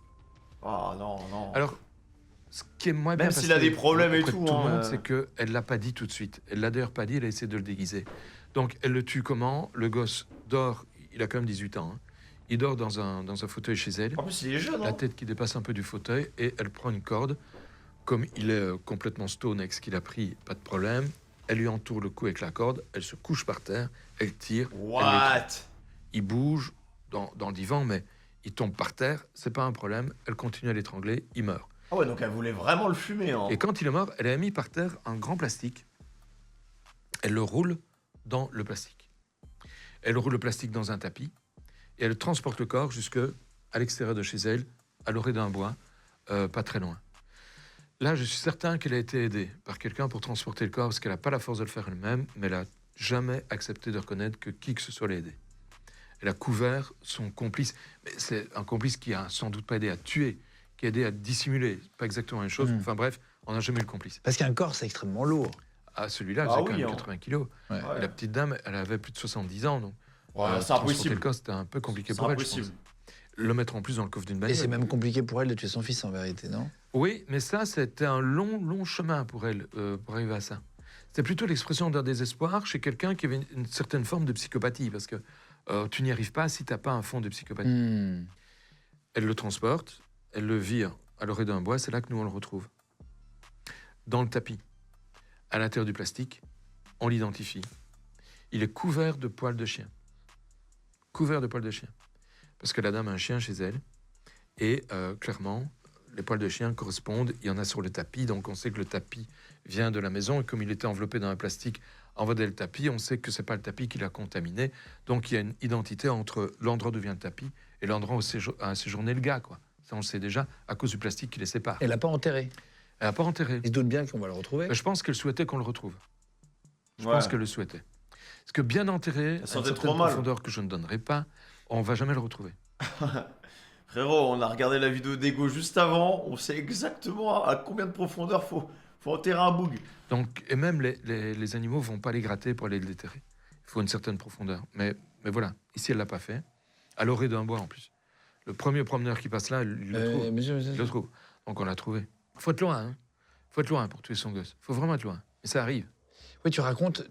Ah non, non. Alors, ce qui est moins Même bien s'il passé a des problèmes et auprès de tout, tout le hein, monde, c'est qu'elle l'a pas dit tout de suite. Elle l'a d'ailleurs pas dit, elle a essayé de le déguiser. Donc, elle le tue comment? Le gosse dort, il a quand même 18 ans. Hein. Il dort dans un fauteuil chez elle. En plus, il est jeune, La hein. tête qui dépasse un peu du fauteuil et elle prend une corde. Comme il est complètement stone avec ce qu'il a pris, pas de problème. Elle lui entoure le cou avec la corde, elle se couche par terre, elle tire. What? Il bouge dans le divan, mais il tombe par terre, c'est pas un problème. Elle continue à l'étrangler, il meurt. Ah ouais, donc elle voulait vraiment le fumer, hein. Et quand il est mort, elle a mis par terre un grand plastique. Elle le roule dans le plastique. Elle roule le plastique dans un tapis et elle transporte le corps jusqu'à l'extérieur de chez elle, à l'orée d'un bois, pas très loin. Là, je suis certain qu'elle a été aidée par quelqu'un pour transporter le corps parce qu'elle n'a pas la force de le faire elle-même, mais elle n'a jamais accepté de reconnaître que qui que ce soit l'a aidée. Elle a couvert son complice. Mais c'est un complice qui a sans doute pas aidé à tuer, qui a aidé à dissimuler. Pas exactement la même chose. Enfin bref, on n'a jamais eu le complice. Parce qu'un corps, c'est extrêmement lourd. Ah, celui-là, Ah c'est oui, quand même hein. 80 kilos. Ouais. Et la petite dame, elle avait plus de 70 ans. Donc, Ouais, c'est transporter impossible. le corps, c'était un peu compliqué C'est pour elle, je impossible. pense. Le mettre en plus dans le coffre d'une Et bagnole. c'est même compliqué pour elle de tuer son fils, en vérité, non? Oui, mais ça, c'était un long chemin pour elle, pour arriver à ça. C'était plutôt l'expression d'un désespoir chez quelqu'un qui avait une certaine forme de psychopathie, parce que tu n'y arrives pas si tu n'as pas un fond de psychopathie. Elle le transporte, elle le vire à l'orée d'un bois, c'est là que nous on le retrouve. Dans le tapis, à l'intérieur du plastique, on l'identifie. Il est couvert de poils de chien. Couvert de poils de chien. Parce que la dame a un chien chez elle, et clairement, les poils de chien correspondent, il y en a sur le tapis, donc on sait que le tapis vient de la maison, et comme il était enveloppé dans un plastique, envoyé le tapis, on sait que c'est pas le tapis qui l'a contaminé, donc il y a une identité entre l'endroit d'où vient le tapis et l'endroit où a séjourné le gars, quoi. Ça, on le sait déjà, à cause du plastique qui les sépare. Elle l'a pas enterré. Elle n'a pas enterré. Il se doute bien qu'on va le retrouver. Mais je pense qu'elle souhaitait qu'on le retrouve. Je Ouais. pense qu'elle le souhaitait. Parce que bien enterré, à une sentait certaine trop mal. profondeur que je ne donnerai pas, on va jamais le retrouver. Frérot, on a regardé la vidéo d'Ego juste avant, on sait exactement à combien de profondeur faut enterrer un boug. Donc, et même les animaux vont pas les gratter pour aller le déterrer. Il faut une certaine profondeur. Mais voilà, ici, elle l'a pas fait. À l'orée d'un bois, en plus. Le premier promeneur qui passe là, il le trouve. monsieur, Il le trouve. Donc, on l'a trouvé. Faut être loin, hein. Faut être loin pour tuer son gosse. Faut vraiment être loin. Mais ça arrive. Oui, tu racontes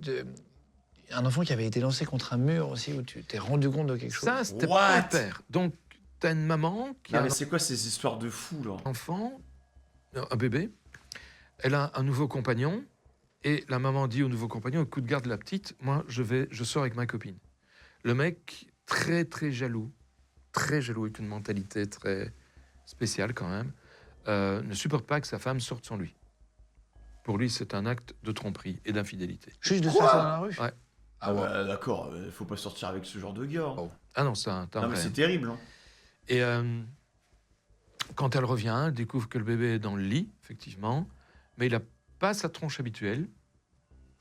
un enfant qui avait été lancé contre un mur aussi, où tu t'es rendu compte de quelque chose. Ça, c'était What? pas un père. Donc, t'as une maman qui Non a mais un c'est quoi ces histoires de fous là? enfant, un bébé. Elle a un nouveau compagnon. Et la maman dit au nouveau compagnon, écoute, garde la petite, moi, je sors avec ma copine. Le mec, très jaloux, avec une mentalité très spéciale quand même, ne supporte pas que sa femme sorte sans lui. Pour lui, c'est un acte de tromperie et d'infidélité. Juste de Quoi ça dans la rue. Ouais. Ah ouais, d'accord, faut pas sortir avec ce genre de gars. Oh. Ah non, c'est un Non mais vrai. c'est terrible. Hein. Et quand elle revient, elle découvre que le bébé est dans le lit, effectivement, mais il n'a pas sa tronche habituelle.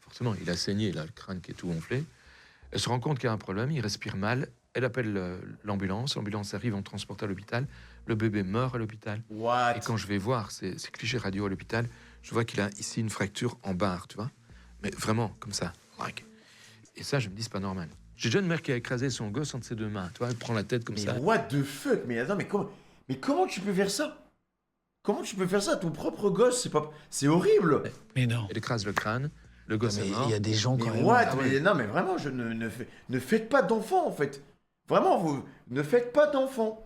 Forcément, il a saigné, il a le crâne qui est tout gonflé. Elle se rend compte qu'il y a un problème, il respire mal. Elle appelle l'ambulance. L'ambulance arrive, on le transporte à l'hôpital. Le bébé meurt à l'hôpital. What? Et quand je vais voir ces clichés radio à l'hôpital, je vois qu'il a ici une fracture en barre, tu vois. Mais vraiment, comme ça. Et ça, je me dis, c'est pas normal. J'ai déjà une mère qui a écrasé son gosse entre ses deux mains. Tu vois, elle prend la tête comme Mais ça. what the fuck? Mais attends, mais comment tu peux faire ça? Comment tu peux faire ça à ton propre gosse? C'est horrible. Mais non. Elle écrase le crâne, le gosse Mais est mort. il y a des gens quand Mais même. what? Ah ouais. Mais non, mais vraiment, ne faites pas d'enfants en fait. Vraiment, vous ne faites pas d'enfants.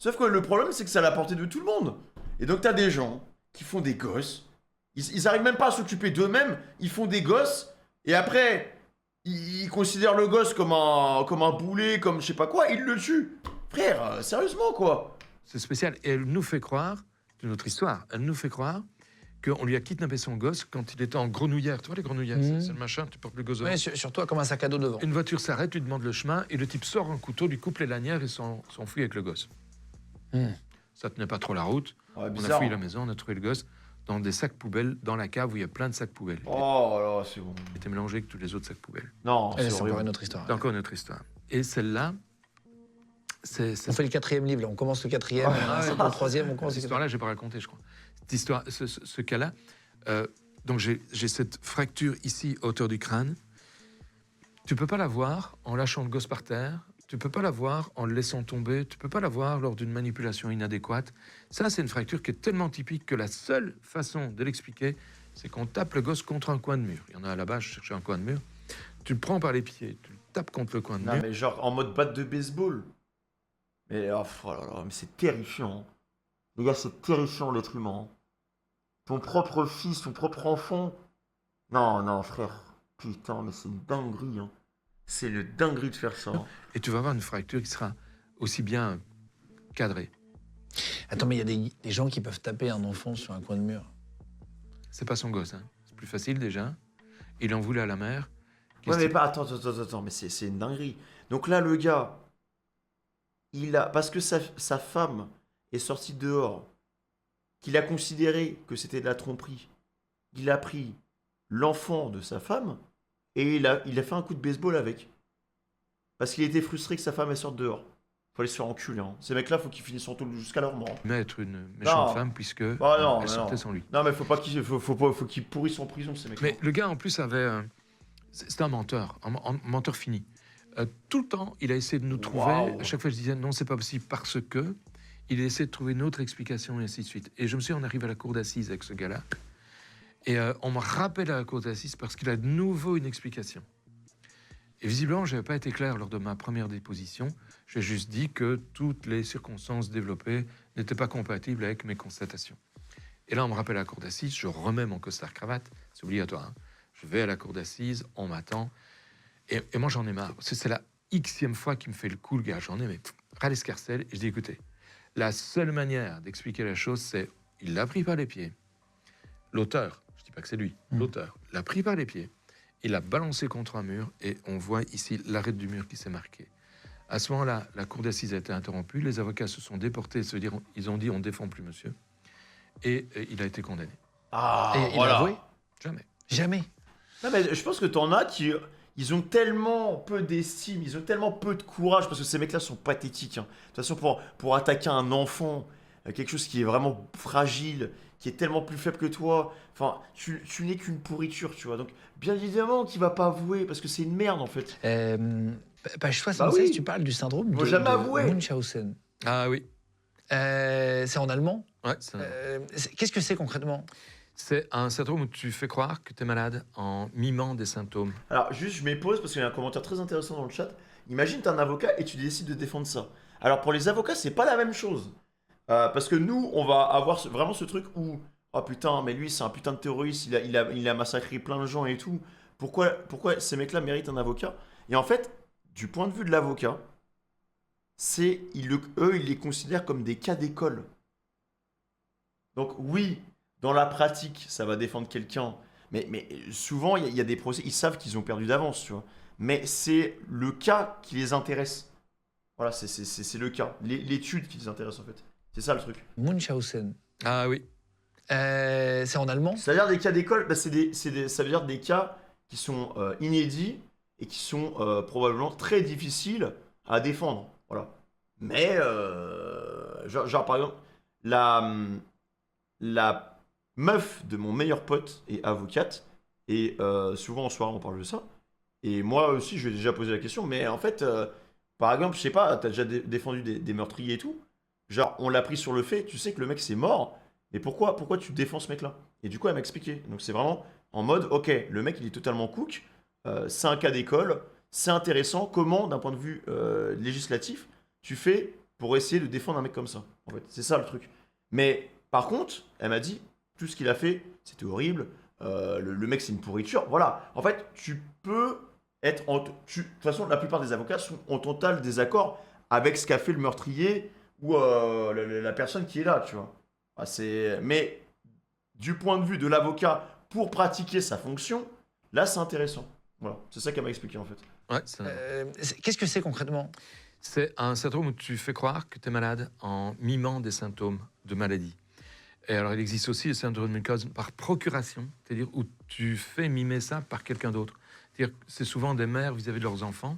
Sauf que le problème, c'est que c'est à la portée de tout le monde. Et donc, t'as des gens qui font des gosses. Ils arrivent même pas à s'occuper d'eux-mêmes. Ils font des gosses. Et après, ils considèrent le gosse comme un boulet, comme je sais pas quoi. Ils le tuent. Frère, sérieusement quoi. C'est spécial. Et elle nous fait croire, c'est notre histoire, elle nous fait croire qu'on lui a kidnappé son gosse quand il était en grenouillère. Tu vois les grenouillères, c'est le machin, tu portes le gosse devant. Ouais, sur toi, comme un sac à dos devant. Une voiture s'arrête, tu demandes le chemin, et le type sort un couteau, lui coupe les lanières et s'enfuit avec le gosse. Ça tenait pas trop la route. Ouais, On a bizarre. fouillé la maison, on a trouvé le gosse dans des sacs poubelles, dans la cave où il y a plein de sacs poubelles. Oh là, c'est bon. Il était mélangé avec tous les autres sacs poubelles. Non, C'est c'est encore horrible. une autre histoire. C'est encore une autre histoire. Et celle-là, c'est On fait le 4e livre, là. On commence le 4e, c'est pour le 3e, on commence cette le histoire-là, j'ai pas raconté, je crois. Cette histoire, ce cas-là, donc j'ai cette fracture ici, à hauteur du crâne. Tu peux pas la voir en lâchant le gosse par terre. Tu peux pas la voir en le laissant tomber. Tu peux pas la voir lors d'une manipulation inadéquate. Ça, c'est une fracture qui est tellement typique que la seule façon de l'expliquer, c'est qu'on tape le gosse contre un coin de mur. Il y en a là-bas, je cherchais un coin de mur. Tu le prends par les pieds, tu le tapes contre le coin de Non, mur. mais genre en mode batte de baseball. Mais, oh là là, mais c'est terrifiant. Les gars, c'est terrifiant l'être humain. Ton propre fils, ton propre enfant. Non, non, frère. Putain, mais c'est une dinguerie. Hein. C'est une dinguerie de faire ça. Hein. Et tu vas avoir une fracture qui sera aussi bien cadrée. Attends, mais il y a des gens qui peuvent taper un enfant sur un coin de mur. C'est pas son gosse, hein. C'est plus facile déjà. Il en voulait à la mère. Ouais, mais pas. Attends, mais c'est une dinguerie. Donc là, le gars, parce que sa femme est sortie dehors, qu'il a considéré que c'était de la tromperie, il a pris l'enfant de sa femme et il a fait un coup de baseball avec. Parce qu'il était frustré que sa femme elle sorte dehors. Fallait se faire enculer. Hein. Ces mecs-là, faut qu'ils finissent en taule jusqu'à leur mort. Mettre une méchante Non. femme puisque Bah non, elle mais sortait non. sans lui. Non, mais faut qu'ils pourrissent en prison, ces mecs-là. Mais le gars, en plus, c'était un menteur, un menteur fini. Tout le temps, il a essayé de nous trouver. Waouh. À chaque fois, je disais non, c'est pas possible parce que. Il a essayé de trouver une autre explication et ainsi de suite. Et je me suis dit, on arrive à la cour d'assises avec ce gars-là. Et on me rappelle à la cour d'assises parce qu'il a de nouveau une explication. Et visiblement, je n'avais pas été clair lors de ma première déposition. J'ai juste dit que toutes les circonstances développées n'étaient pas compatibles avec mes constatations. Et là, on me rappelle à la cour d'assises, je remets mon costard-cravate, c'est obligatoire. Hein. Je vais à la cour d'assises, on m'attend. Et moi, j'en ai marre. C'est la xème fois qu'il me fait le coup, le gars. J'en ai, mais ras l'escarcelle. Et je dis, écoutez, la seule manière d'expliquer la chose, c'est il l'a pris par les pieds. L'auteur, je ne dis pas que c'est lui, l'auteur l'a pris par les pieds. Il l'a balancé contre un mur et on voit ici l'arête du mur qui s'est marqué. À ce moment-là, la cour d'assises a été interrompue. Les avocats se sont déportés, ils ont dit on ne défend plus monsieur. Et il a été condamné. Ah, Et il a voilà. avoué? Jamais. Jamais. Non, mais je pense que t'en as qui. Ils ont tellement peu d'estime, ils ont tellement peu de courage, parce que ces mecs-là sont pathétiques. Hein. De toute façon, pour attaquer un enfant, quelque chose qui est vraiment fragile, qui est tellement plus faible que toi, enfin, tu n'es qu'une pourriture, tu vois. Donc, bien évidemment qu'il va pas avouer, parce que c'est une merde, en fait. Page 76, oui. tu parles du syndrome Ils vont de jamais avouer. Munchausen. Ah oui. C'est en allemand. Ouais, Qu'est-ce que c'est concrètement? c'est un syndrome où tu fais croire que tu es malade en mimant des symptômes. Alors, juste, je m'épose, parce qu'il y a un commentaire très intéressant dans le chat. Imagine, t'es un avocat et tu décides de défendre ça. Alors, pour les avocats, c'est pas la même chose. Parce que nous, on va avoir vraiment ce truc où, oh putain, mais lui, c'est un putain de terroriste, il a massacré plein de gens et tout. Pourquoi ces mecs-là méritent un avocat? Et en fait, du point de vue de l'avocat, eux, ils les considèrent comme des cas d'école. Donc, oui, dans la pratique, ça va défendre quelqu'un. Mais souvent, il y a des procès, ils savent qu'ils ont perdu d'avance, tu vois. Mais c'est le cas qui les intéresse. Voilà, c'est le cas. L'étude qui les intéresse, en fait. C'est ça le truc. Munchausen. Ah oui. C'est en allemand. C'est-à-dire des cas d'école, bah, ça veut dire des cas qui sont inédits et qui sont probablement très difficiles à défendre. Voilà. Mais, genre par exemple, la meuf de mon meilleur pote est avocate et souvent en soirée on parle de ça. Et moi aussi, je lui ai déjà posé la question, mais en fait, par exemple, je sais pas, t'as déjà défendu des meurtriers et tout. Genre, on l'a pris sur le fait, tu sais que le mec c'est mort, mais pourquoi tu défends ce mec-là? Et du coup, elle m'a expliqué. Donc c'est vraiment en mode, ok, le mec il est totalement cook, c'est un cas d'école, c'est intéressant. Comment, d'un point de vue législatif, tu fais pour essayer de défendre un mec comme ça? En fait, c'est ça le truc. Mais par contre, elle m'a dit, tout ce qu'il a fait, c'était horrible. Le mec c'est une pourriture. Voilà. En fait, tu peux être de toute façon, la plupart des avocats sont en total désaccord avec ce qu'a fait le meurtrier ou la personne qui est là, tu vois. Ah, mais du point de vue de l'avocat pour pratiquer sa fonction, là c'est intéressant. Voilà, c'est ça qu'elle m'a expliqué en fait. Ouais, Qu'est-ce que c'est concrètement? c'est un syndrome où tu fais croire que tu es malade en mimant des symptômes de maladie. Et alors, il existe aussi le syndrome de Munchausen par procuration, c'est-à-dire où tu fais mimer ça par quelqu'un d'autre. C'est-à-dire que c'est souvent des mères vis-à-vis de leurs enfants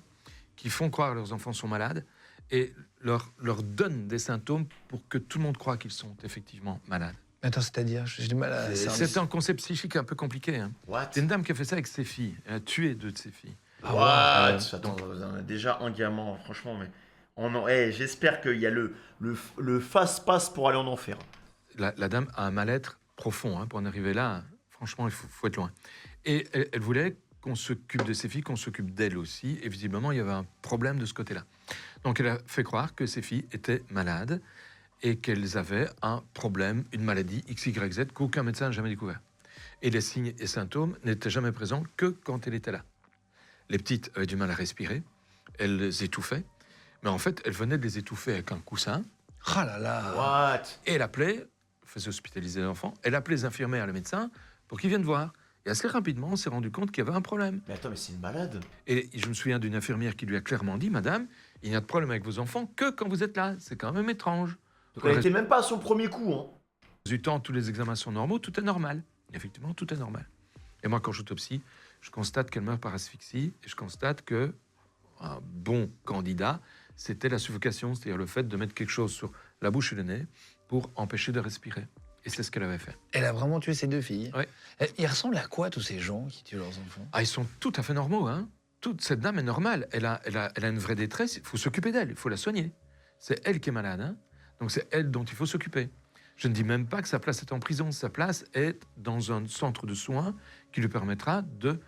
qui font croire que leurs enfants sont malades et leur donnent des symptômes pour que tout le monde croit qu'ils sont effectivement malades. Attends, c'est-à-dire, j'ai du mal à... C'est un concept psychique un peu compliqué. Hein. What? C'est une dame qui a fait ça avec ses filles. Elle a tué 2 de ses filles. What? Attends, on a déjà un gamin, franchement, mais j'espère qu'il y a le fast-pass pour aller en enfer. La dame a un mal-être profond. Hein, pour en arriver là, franchement, il faut être loin. Et elle voulait qu'on s'occupe de ses filles, qu'on s'occupe d'elles aussi. Et visiblement, il y avait un problème de ce côté-là. Donc, elle a fait croire que ses filles étaient malades et qu'elles avaient un problème, une maladie XYZ qu'aucun médecin n'a jamais découvert. Et les signes et symptômes n'étaient jamais présents que quand elle était là. Les petites avaient du mal à respirer, elles étouffaient, mais en fait, elles venaient de les étouffer avec un coussin. Ah là là. What? Et elle appelait, faisait hospitaliser l'enfant, elle appelait les infirmières et le médecin pour qu'ils viennent voir. Et assez rapidement, on s'est rendu compte qu'il y avait un problème. Mais attends, mais c'est une malade. Et je me souviens d'une infirmière qui lui a clairement dit, Madame, il n'y a de problème avec vos enfants que quand vous êtes là. C'est quand même étrange. Donc elle était même pas à son premier coup, hein. Du temps, tous les examens sont normaux, tout est normal. Effectivement, tout est normal. Et moi, quand j'autopsie, je constate qu'elle meurt par asphyxie et je constate que un bon candidat, c'était la suffocation, c'est-à-dire le fait de mettre quelque chose sur la bouche et le nez pour empêcher de respirer. Et c'est ce qu'elle avait fait. Elle a vraiment tué ses 2 filles. Ouais. Ils ressemblent à quoi, tous ces gens qui tuent leurs enfants? Ah, ils sont tout à fait normaux, hein. Toute cette dame est normale. Elle a une vraie détresse. Il faut s'occuper d'elle. Il faut la soigner. C'est elle qui est malade, hein. Donc c'est elle dont il faut s'occuper. Je ne dis même pas que sa place est en prison. Sa place est dans un centre de soins qui lui permettra de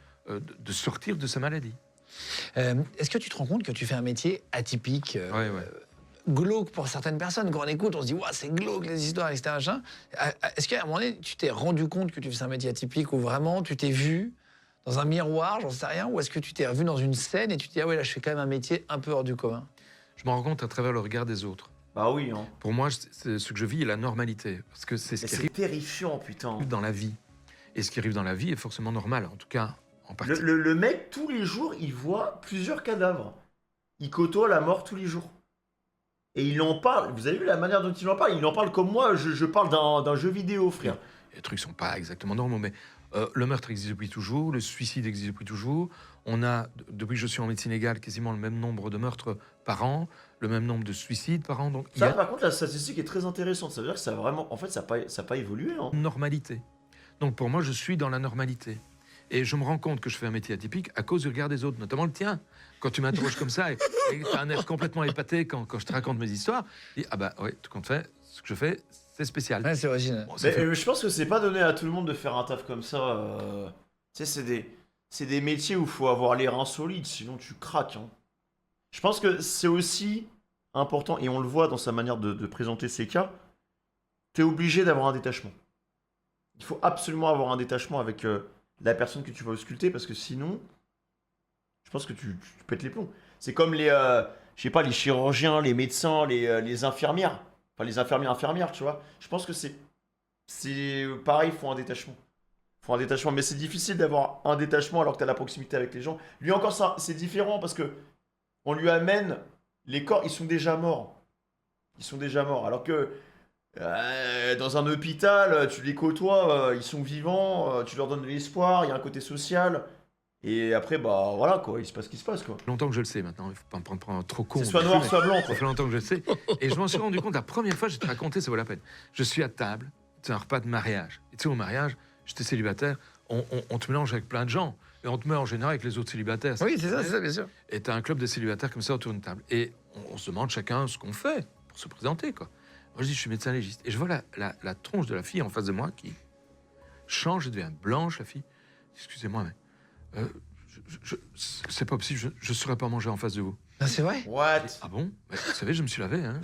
sortir de sa maladie. Est-ce que tu te rends compte que tu fais un métier atypique, Ouais. glauque pour certaines personnes? Quand on écoute, on se dit « c'est glauque les histoires, etc. machin. » Est-ce qu'à un moment donné, tu t'es rendu compte que tu faisais un métier atypique ou vraiment tu t'es vu dans un miroir, j'en sais rien, ou est-ce que tu t'es revu dans une scène et tu te dis « ah ouais, là, je fais quand même un métier un peu hors du commun ». Je me rends compte à travers le regard des autres. Bah oui, hein. Pour moi, ce que je vis est la normalité. Parce que c'est ce Mais qui c'est arrive terrifiant, putain. dans la vie. Et ce qui arrive dans la vie est forcément normal, en tout cas, en partie. Le mec, tous les jours, il voit plusieurs cadavres. Il côtoie la mort tous les jours. Et il en parle. Vous avez vu la manière dont il en parle? Il en parle comme moi, je parle d'un jeu vidéo, frère. Les trucs sont pas exactement normaux, mais le meurtre existe depuis toujours, le suicide existe depuis toujours. On a, depuis que je suis en médecine légale, quasiment le même nombre de meurtres par an, le même nombre de suicides par an. Donc il y Ça, a par contre, la statistique est très intéressante. Ça veut dire que ça a vraiment. En fait, ça n'a pas évolué, hein. une normalité. Donc pour moi, je suis dans la normalité. Et je me rends compte que je fais un métier atypique à cause du regard des autres, notamment le tien. Quand tu m'interroges comme ça et tu as un air complètement épaté quand je te raconte mes histoires, tu dis, ah bah oui, tout compte fait, ce que je fais, c'est spécial. Ouais, c'est original. Bon, ça Mais, fait- je pense que c'est pas donné à tout le monde de faire un taf comme ça. Tu sais, c'est des métiers où il faut avoir les reins solides, sinon tu craques, hein. Je pense que c'est aussi important, et on le voit dans sa manière de présenter ces cas, tu es obligé d'avoir un détachement. Il faut absolument avoir un détachement avec la personne que tu vas ausculter, parce que sinon, je pense que tu pètes les plombs. C'est comme je sais pas, les chirurgiens, les médecins, les infirmières. Enfin, les infirmières, tu vois. Je pense que c'est pareil, il faut un détachement. Faut un détachement, mais c'est difficile d'avoir un détachement alors que tu as la proximité avec les gens. Lui encore, ça, c'est différent parce que on lui amène les corps, ils sont déjà morts. Ils sont déjà morts. Alors que dans un hôpital, tu les côtoies, ils sont vivants, tu leur donnes de l'espoir, il y a un côté social. Et après, bah voilà quoi, il se passe ce qui se passe quoi. longtemps que je le sais maintenant, il faut pas me prendre pour un trop con. C'est soit noir, soit blanc Ça quoi. fait longtemps que je le sais. Et je m'en suis rendu compte la première fois, je vais te raconter, ça vaut la peine. Je suis à table, c'est un repas de mariage. Et tu sais, au mariage, j'étais célibataire, on te mélange avec plein de gens. Et on te met en général avec les autres célibataires. Oui, c'est ça, bien sûr. Et tu as un club de célibataires comme ça autour d'une table. Et on se demande chacun ce qu'on fait pour se présenter, quoi. Moi, je dis, je suis médecin légiste. Et je vois la tronche de la fille en face de moi qui change, elle devient blanche, la fille. Excusez-moi, mais c'est pas possible, je ne saurais pas manger en face de vous. Ah, c'est vrai. What? Ah bon? Bah, vous savez, je me suis lavé, hein.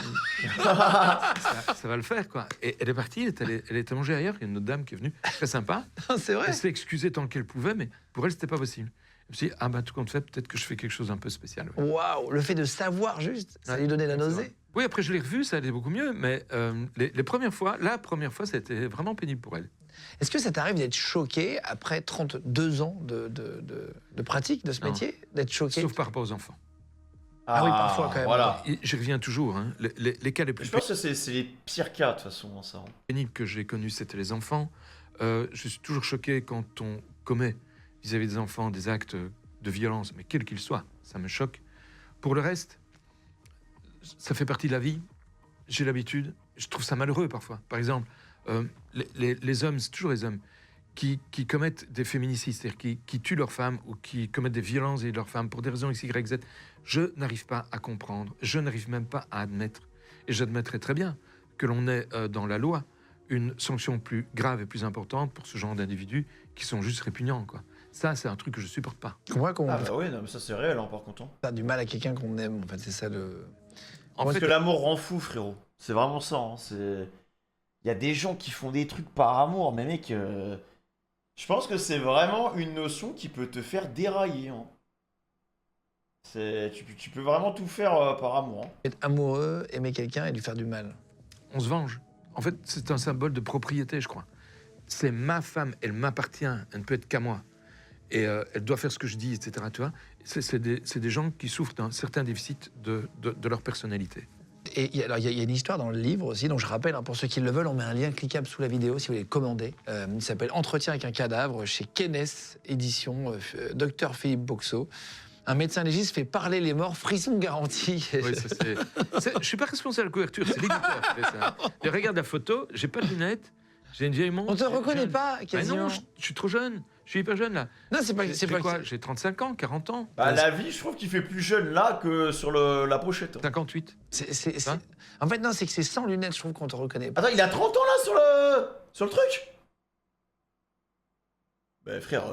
Ça va le faire, quoi. Et elle est partie, elle était manger ailleurs. Il y a une autre dame qui est venue, très sympa. C'est vrai. Elle s'est excusée tant qu'elle pouvait, mais pour elle, c'était pas possible. Je me suis dit, ah ben, tout compte fait, peut-être que je fais quelque chose un peu spécial. Ouais. Waouh, le fait de savoir juste, ça Ouais, lui donnait la c'est nausée. vrai. Oui, après, je l'ai revue, ça allait beaucoup mieux, mais les premières fois, la première fois, c'était vraiment pénible pour elle. Est-ce que ça t'arrive d'être choqué après 32 ans de pratique de ce Non. métier? D'être choqué? Sauf par rapport aux enfants. Ah oui, parfois, quand même. Voilà. Et j'y reviens toujours, hein. Les cas les plus Je pense que c'est les pires cas de toute façon, hein, ça. pénibles que j'ai connus, c'était les enfants. Je suis toujours choqué quand on commet vis-à-vis des enfants des actes de violence, mais quels qu'ils soient, ça me choque. Pour le reste, ça fait partie de la vie. J'ai l'habitude. Je trouve ça malheureux parfois. Par exemple, les hommes, c'est toujours les hommes qui commettent des féminicides, c'est-à-dire qui tuent leurs femmes ou qui commettent des violences et leurs femmes pour des raisons X, Y, Z. Je n'arrive pas à comprendre. Je n'arrive même pas à admettre. Et j'admettrais très bien que l'on ait dans la loi une sanction plus grave et plus importante pour ce genre d'individus qui sont juste répugnants, quoi. Ça, c'est un truc que je supporte pas. Tu comprends comment Ah on peut bah oui, non, mais ça c'est réel, hein, par contre. Hein. faire du mal à quelqu'un qu'on aime, en fait, c'est ça le... En Parce fait, que l'amour rend fou, frérot. C'est vraiment ça. Hein. C'est... Il y a des gens qui font des trucs par amour, mais mec, je pense que c'est vraiment une notion qui peut te faire dérailler. Hein. Tu peux vraiment tout faire par amour. Hein. Être amoureux, aimer quelqu'un et lui faire du mal. on se venge. En fait, c'est un symbole de propriété, je crois. C'est ma femme, elle m'appartient, elle ne peut être qu'à moi. Et elle doit faire ce que je dis, etc. Tu vois, c'est des gens qui souffrent d'un certain déficit de leur personnalité. Et il y a une histoire dans le livre aussi, donc je rappelle, hein, pour ceux qui le veulent, on met un lien cliquable sous la vidéo si vous voulez le commander. Il s'appelle Entretien avec un cadavre chez Kenes Édition, Dr Philippe Boxeau. Un médecin légiste fait parler les morts, frisson garanti. Oui, je suis pas responsable de la couverture, c'est l'éditeur qui fait ça. Et regarde la photo, j'ai pas de lunettes, j'ai une vieille montre. On te reconnaît jeune. pas, Ben quasiment. non, je suis trop jeune, je suis hyper jeune là. Non, c'est pas quoi J'ai 35 ans, 40 ans. Bah, la vie, je trouve qu'il fait plus jeune là que sur la pochette. Hein. 58. Hein En fait, non, c'est que c'est sans lunettes, je trouve qu'on te reconnaît pas. Attends, il a 30 ans là sur le truc. Bah frère,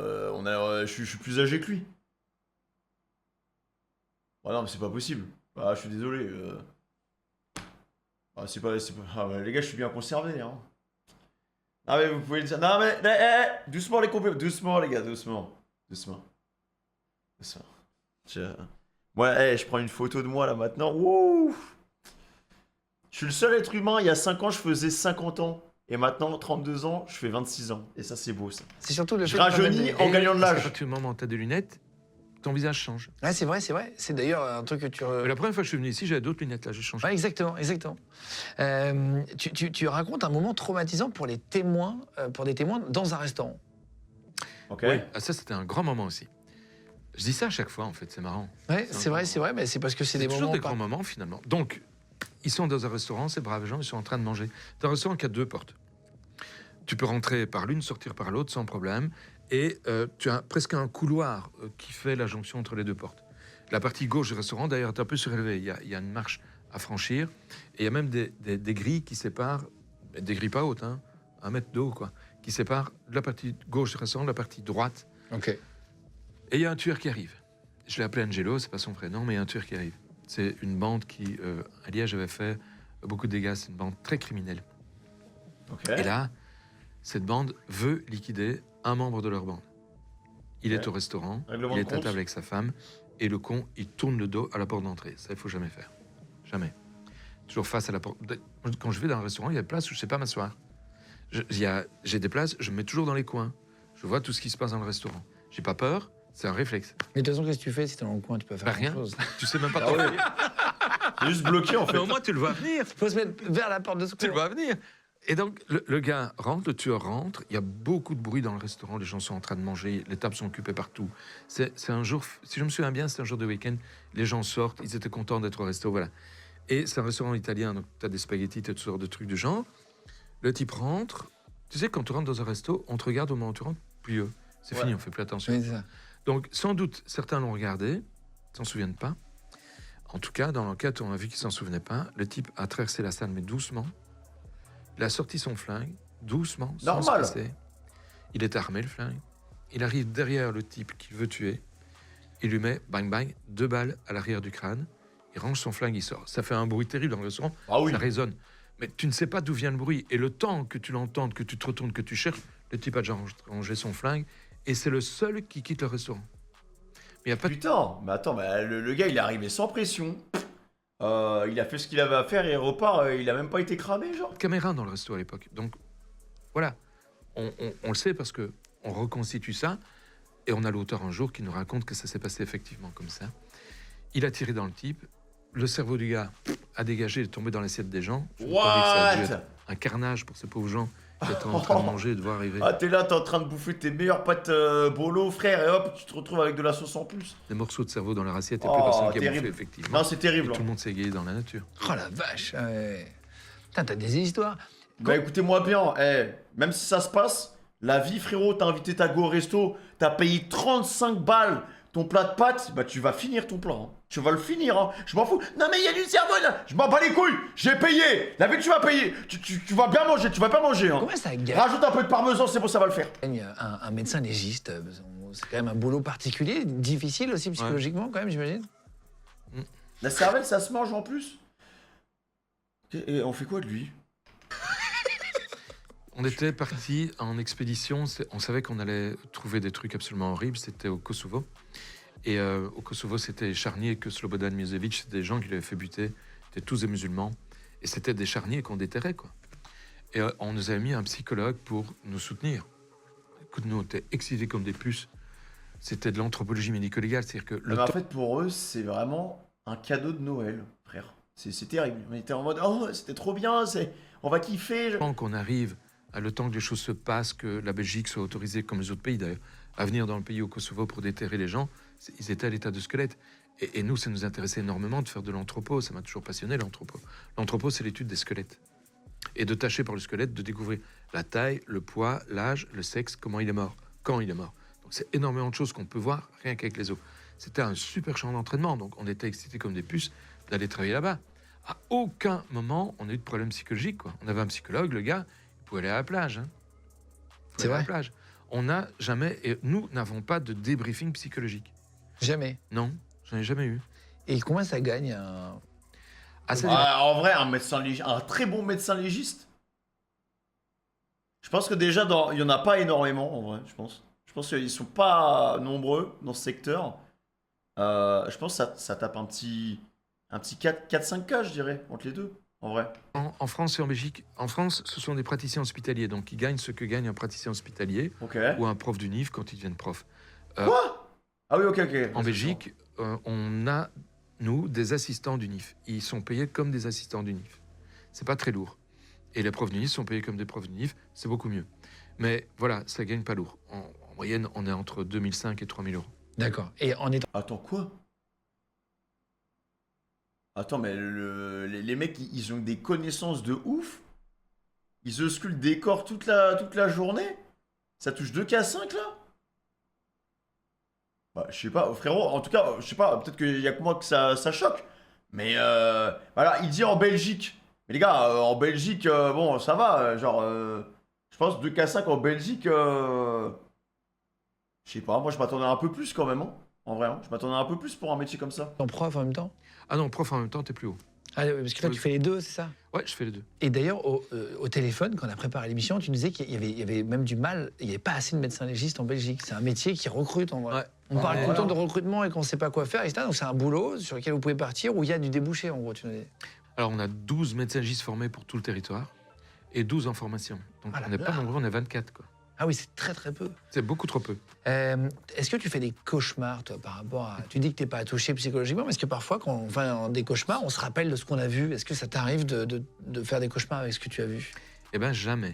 je suis plus âgé que lui. Ah non, mais c'est pas possible. Ah, je suis désolé. Ah, c'est pas... Ah, bah, les gars, je suis bien conservé. Hein. Ah, mais vous pouvez le dire. Non, mais. Doucement, les compères. Doucement, les gars, doucement. Doucement. Ouais, je prends une photo de moi là maintenant. Wouh! Je suis le seul être humain. Il y a 5 ans, je faisais 50 ans. Et maintenant, 32 ans, je fais 26 ans. Et ça, c'est beau, ça. C'est surtout le Je fait de pas rajeunis mettre des- en gagnant de Parce qu'à l'âge. partir du moment où tu as des lunettes, ton visage change. Ouais, c'est vrai, c'est vrai. C'est d'ailleurs un truc que tu... La première fois que je suis venu ici, j'avais d'autres lunettes, là, j'ai changé. Ouais, exactement, exactement. Tu racontes un moment traumatisant pour les témoins, pour des témoins dans un restaurant. Ok. Oui, ah, ça c'était un grand moment aussi. Je dis ça à chaque fois en fait, c'est marrant. Ouais, c'est vrai, mais c'est parce que c'est des toujours moments... des pas- grands moments finalement. Donc, ils sont dans un restaurant, ces braves gens, ils sont en train de manger. C'est un restaurant qui a 2 portes. Tu peux rentrer par l'une, sortir par l'autre sans problème. Et tu as presque un couloir qui fait la jonction entre les 2 portes. La partie gauche du restaurant, d'ailleurs, est un peu surélevée. Il y a une marche à franchir. Et il y a même des grilles qui séparent, des grilles pas hautes, hein, 1 mètre d'eau, quoi, qui séparent la partie gauche du restaurant de la partie droite. Ok. Et il y a un tueur qui arrive. Je l'ai appelé Angelo, c'est pas son vrai nom, mais il y a un tueur qui arrive. C'est une bande qui, à Liège, avait fait beaucoup de dégâts. C'est une bande très criminelle. Ok. Et là, cette bande veut liquider un membre de leur bande. Il est au restaurant, Règlement il de est à compte. table avec sa femme, et le con, il tourne le dos à la porte d'entrée. Ça, il faut jamais faire. Jamais. Toujours face à la porte. Quand je vais dans un restaurant, il y a des places où je sais pas m'asseoir. J'ai des places, je me mets toujours dans les coins. Je vois tout ce qui se passe dans le restaurant. J'ai pas peur, c'est un réflexe. Mais de toute façon, qu'est-ce que tu fais si t'es dans le coin? Tu peux faire Bah, rien. grand-chose. Tu sais même pas Ah t'en ouais. faire. C'est juste bloqué en fait. Mais au moins, tu le vois venir. Faut se mettre vers la porte de Tu le secours. vois venir. Et donc, le gars rentre, le tueur rentre. Il y a beaucoup de bruit dans le restaurant. Les gens sont en train de manger. Les tables sont occupées partout. C'est un jour, si je me souviens bien, c'est un jour de week-end. Les gens sortent. Ils étaient contents d'être au resto. Voilà. Et c'est un restaurant italien. Donc, tu as des spaghettis, tu as toutes sortes de trucs du genre. Le type rentre. Tu sais, quand tu rentres dans un resto, on te regarde au moment où tu rentres. Puis c'est Ouais. fini, on fait plus attention. Oui, c'est ça. Donc, sans doute, certains l'ont regardé. S'en souviennent pas. En tout cas, dans l'enquête, on a vu qu'il s'en souvenait pas. Le type a traversé la salle, mais doucement. Il a sorti son flingue, doucement, sans se Normal. presser. Il est armé, le flingue. Il arrive derrière le type qu'il veut tuer. Il lui met, bang bang, 2 balles à l'arrière du crâne. Il range son flingue, il sort. Ça fait un bruit terrible dans le restaurant. Ah oui. Ça résonne. Mais tu ne sais pas d'où vient le bruit. Et le temps que tu l'entendes, que tu te retournes, que tu cherches, le type a déjà rangé son flingue. Et c'est le seul qui quitte le restaurant. Mais il n'y a pas de... Putain, mais attends, bah, le gars il est arrivé sans pression. Il a fait ce qu'il avait à faire et il repart. Il a même pas été cramé, genre. caméra dans le resto à l'époque. Donc, voilà. On le sait parce que on reconstitue ça. Et on a l'auteur un jour qui nous raconte que ça s'est passé effectivement comme ça. Il a tiré dans le type. Le cerveau du gars a dégagé, il est tombé dans l'assiette des gens. Je ne veux pas dire que ça a dû What? être un carnage pour ces pauvres gens qui étaient en train de manger et de voir arriver Ah, t'es là, t'es en train de bouffer tes meilleures pâtes bolo, frère, et hop, tu te retrouves avec de la sauce en plus. des morceaux de cerveau dans leur assiette et Oh, plus personne qui a terrible. bouffé, effectivement. Non, c'est Et terrible. tout le monde s'est égayé dans la nature. Oh la vache. Ouais. Putain, t'as des histoires. Bah écoutez-moi bien, même si ça se passe, la vie, frérot, t'as invité ta go au resto, t'as payé 35 balles ton plat de pâtes, bah tu vas finir ton plat. Hein. Tu vas le finir, hein. Je m'en fous. Non mais il y a du cerveau là. Je m'en bats les couilles. J'ai payé. La vie, tu vas payer. Tu vas bien manger, tu vas pas manger. Hein. Comment ça gagne Rajoute un peu de parmesan, c'est bon, ça va le faire. un médecin légiste c'est quand même un boulot particulier, difficile aussi psychologiquement quand même, j'imagine. La cervelle, ça se mange en plus. Et on fait quoi de lui? On était parti en expédition, on savait qu'on allait trouver des trucs absolument horribles, c'était au Kosovo. Et au Kosovo, c'était les charniers que Slobodan Milosevic, c'était des gens qui l'avaient fait buter, c'était tous des musulmans. Et c'était des charniers qu'on déterrait, quoi. Et on nous avait mis un psychologue pour nous soutenir. Écoute, nous, on était excités comme des puces. C'était de l'anthropologie médico-légale, c'est-à-dire que... En fait, pour eux, c'est vraiment un cadeau de Noël, frère. C'est terrible. On était en mode, oh, c'était trop bien, on va kiffer. Le temps qu'on arrive, le temps que les choses se passent, que la Belgique soit autorisée, comme les autres pays d'ailleurs, à venir dans le pays au Kosovo pour déterrer les gens, ils étaient à l'état de squelette. Et nous, ça nous intéressait énormément de faire de l'anthropo. Ça m'a toujours passionné, l'anthropo. L'anthropo, c'est l'étude des squelettes. Et de tâcher par le squelette de découvrir la taille, le poids, l'âge, le sexe, comment il est mort, quand il est mort. Donc c'est énormément de choses qu'on peut voir rien qu'avec les os. C'était un super champ d'entraînement, donc on était excités comme des puces d'aller travailler là-bas. À aucun moment, on a eu de problème psychologique, quoi. On avait un psychologue, le gars, il pouvait aller à la plage. Hein. C'est vrai. À la plage. On n'a jamais, et nous n'avons pas de débriefing psychologique. Jamais. Non, j'en ai jamais eu. Et combien ça gagne En vrai, un très bon médecin légiste. Je pense que déjà, il y en a pas énormément, en vrai, je pense. Je pense qu'ils sont pas nombreux dans ce secteur. Je pense que ça tape un petit 4-5K, je dirais, entre les deux, en vrai. En France et en Belgique, en France, ce sont des praticiens hospitaliers, donc ils gagnent ce que gagne un praticien hospitalier ou un prof d'UNIF quand ils deviennent prof. Quoi? Ah oui, ok. En Belgique, on a, nous, des assistants d'UNIF. Ils sont payés comme des assistants d'UNIF. C'est pas très lourd. Et les profs d'UNIF sont payés comme des profs d'UNIF, c'est beaucoup mieux. Mais voilà, ça gagne pas lourd. En moyenne, on est entre 2005 et 3000 euros. D'accord. Et en étant... Attends, quoi? Attends, mais les mecs, ils ont des connaissances de ouf. Ils auscultent des corps toute la journée. Ça touche 2K5 là? Bah, je sais pas, frérot, en tout cas, je sais pas, peut-être qu'il y a que moi que ça choque. Mais voilà, il dit en Belgique. Mais les gars, en Belgique, bon, ça va, genre, je pense 2K5 en Belgique, je sais pas, moi je m'attendais un peu plus quand même, hein, en vrai, hein. Je m'attendais un peu plus pour un métier comme ça. En prof en même temps? Ah non, prof en même temps, t'es plus haut. Ah oui, parce que toi, tu fais les deux, c'est ça? Ouais, je fais les deux. Et d'ailleurs, au téléphone, quand on a préparé l'émission, tu nous disais qu'il y avait même du mal, il n'y avait pas assez de médecins légistes en Belgique. C'est un métier qui recrute en vrai. Ouais. On parle tout le temps de recrutement et qu'on ne sait pas quoi faire, etc. Donc c'est un boulot sur lequel vous pouvez partir où il y a du débouché, en gros, tu nous dis. Alors, on a 12 médecins légistes formés pour tout le territoire et 12 en formation. Donc, on n'est pas nombreux, on est 24, quoi. Ah oui, c'est très très peu. C'est beaucoup trop peu. Est-ce que tu fais des cauchemars, toi, par rapport à... Tu dis que tu n'es pas touché psychologiquement, mais est-ce que parfois, quand on fait des cauchemars, on se rappelle de ce qu'on a vu? Est-ce que ça t'arrive de faire des cauchemars avec ce que tu as vu? Eh ben, jamais.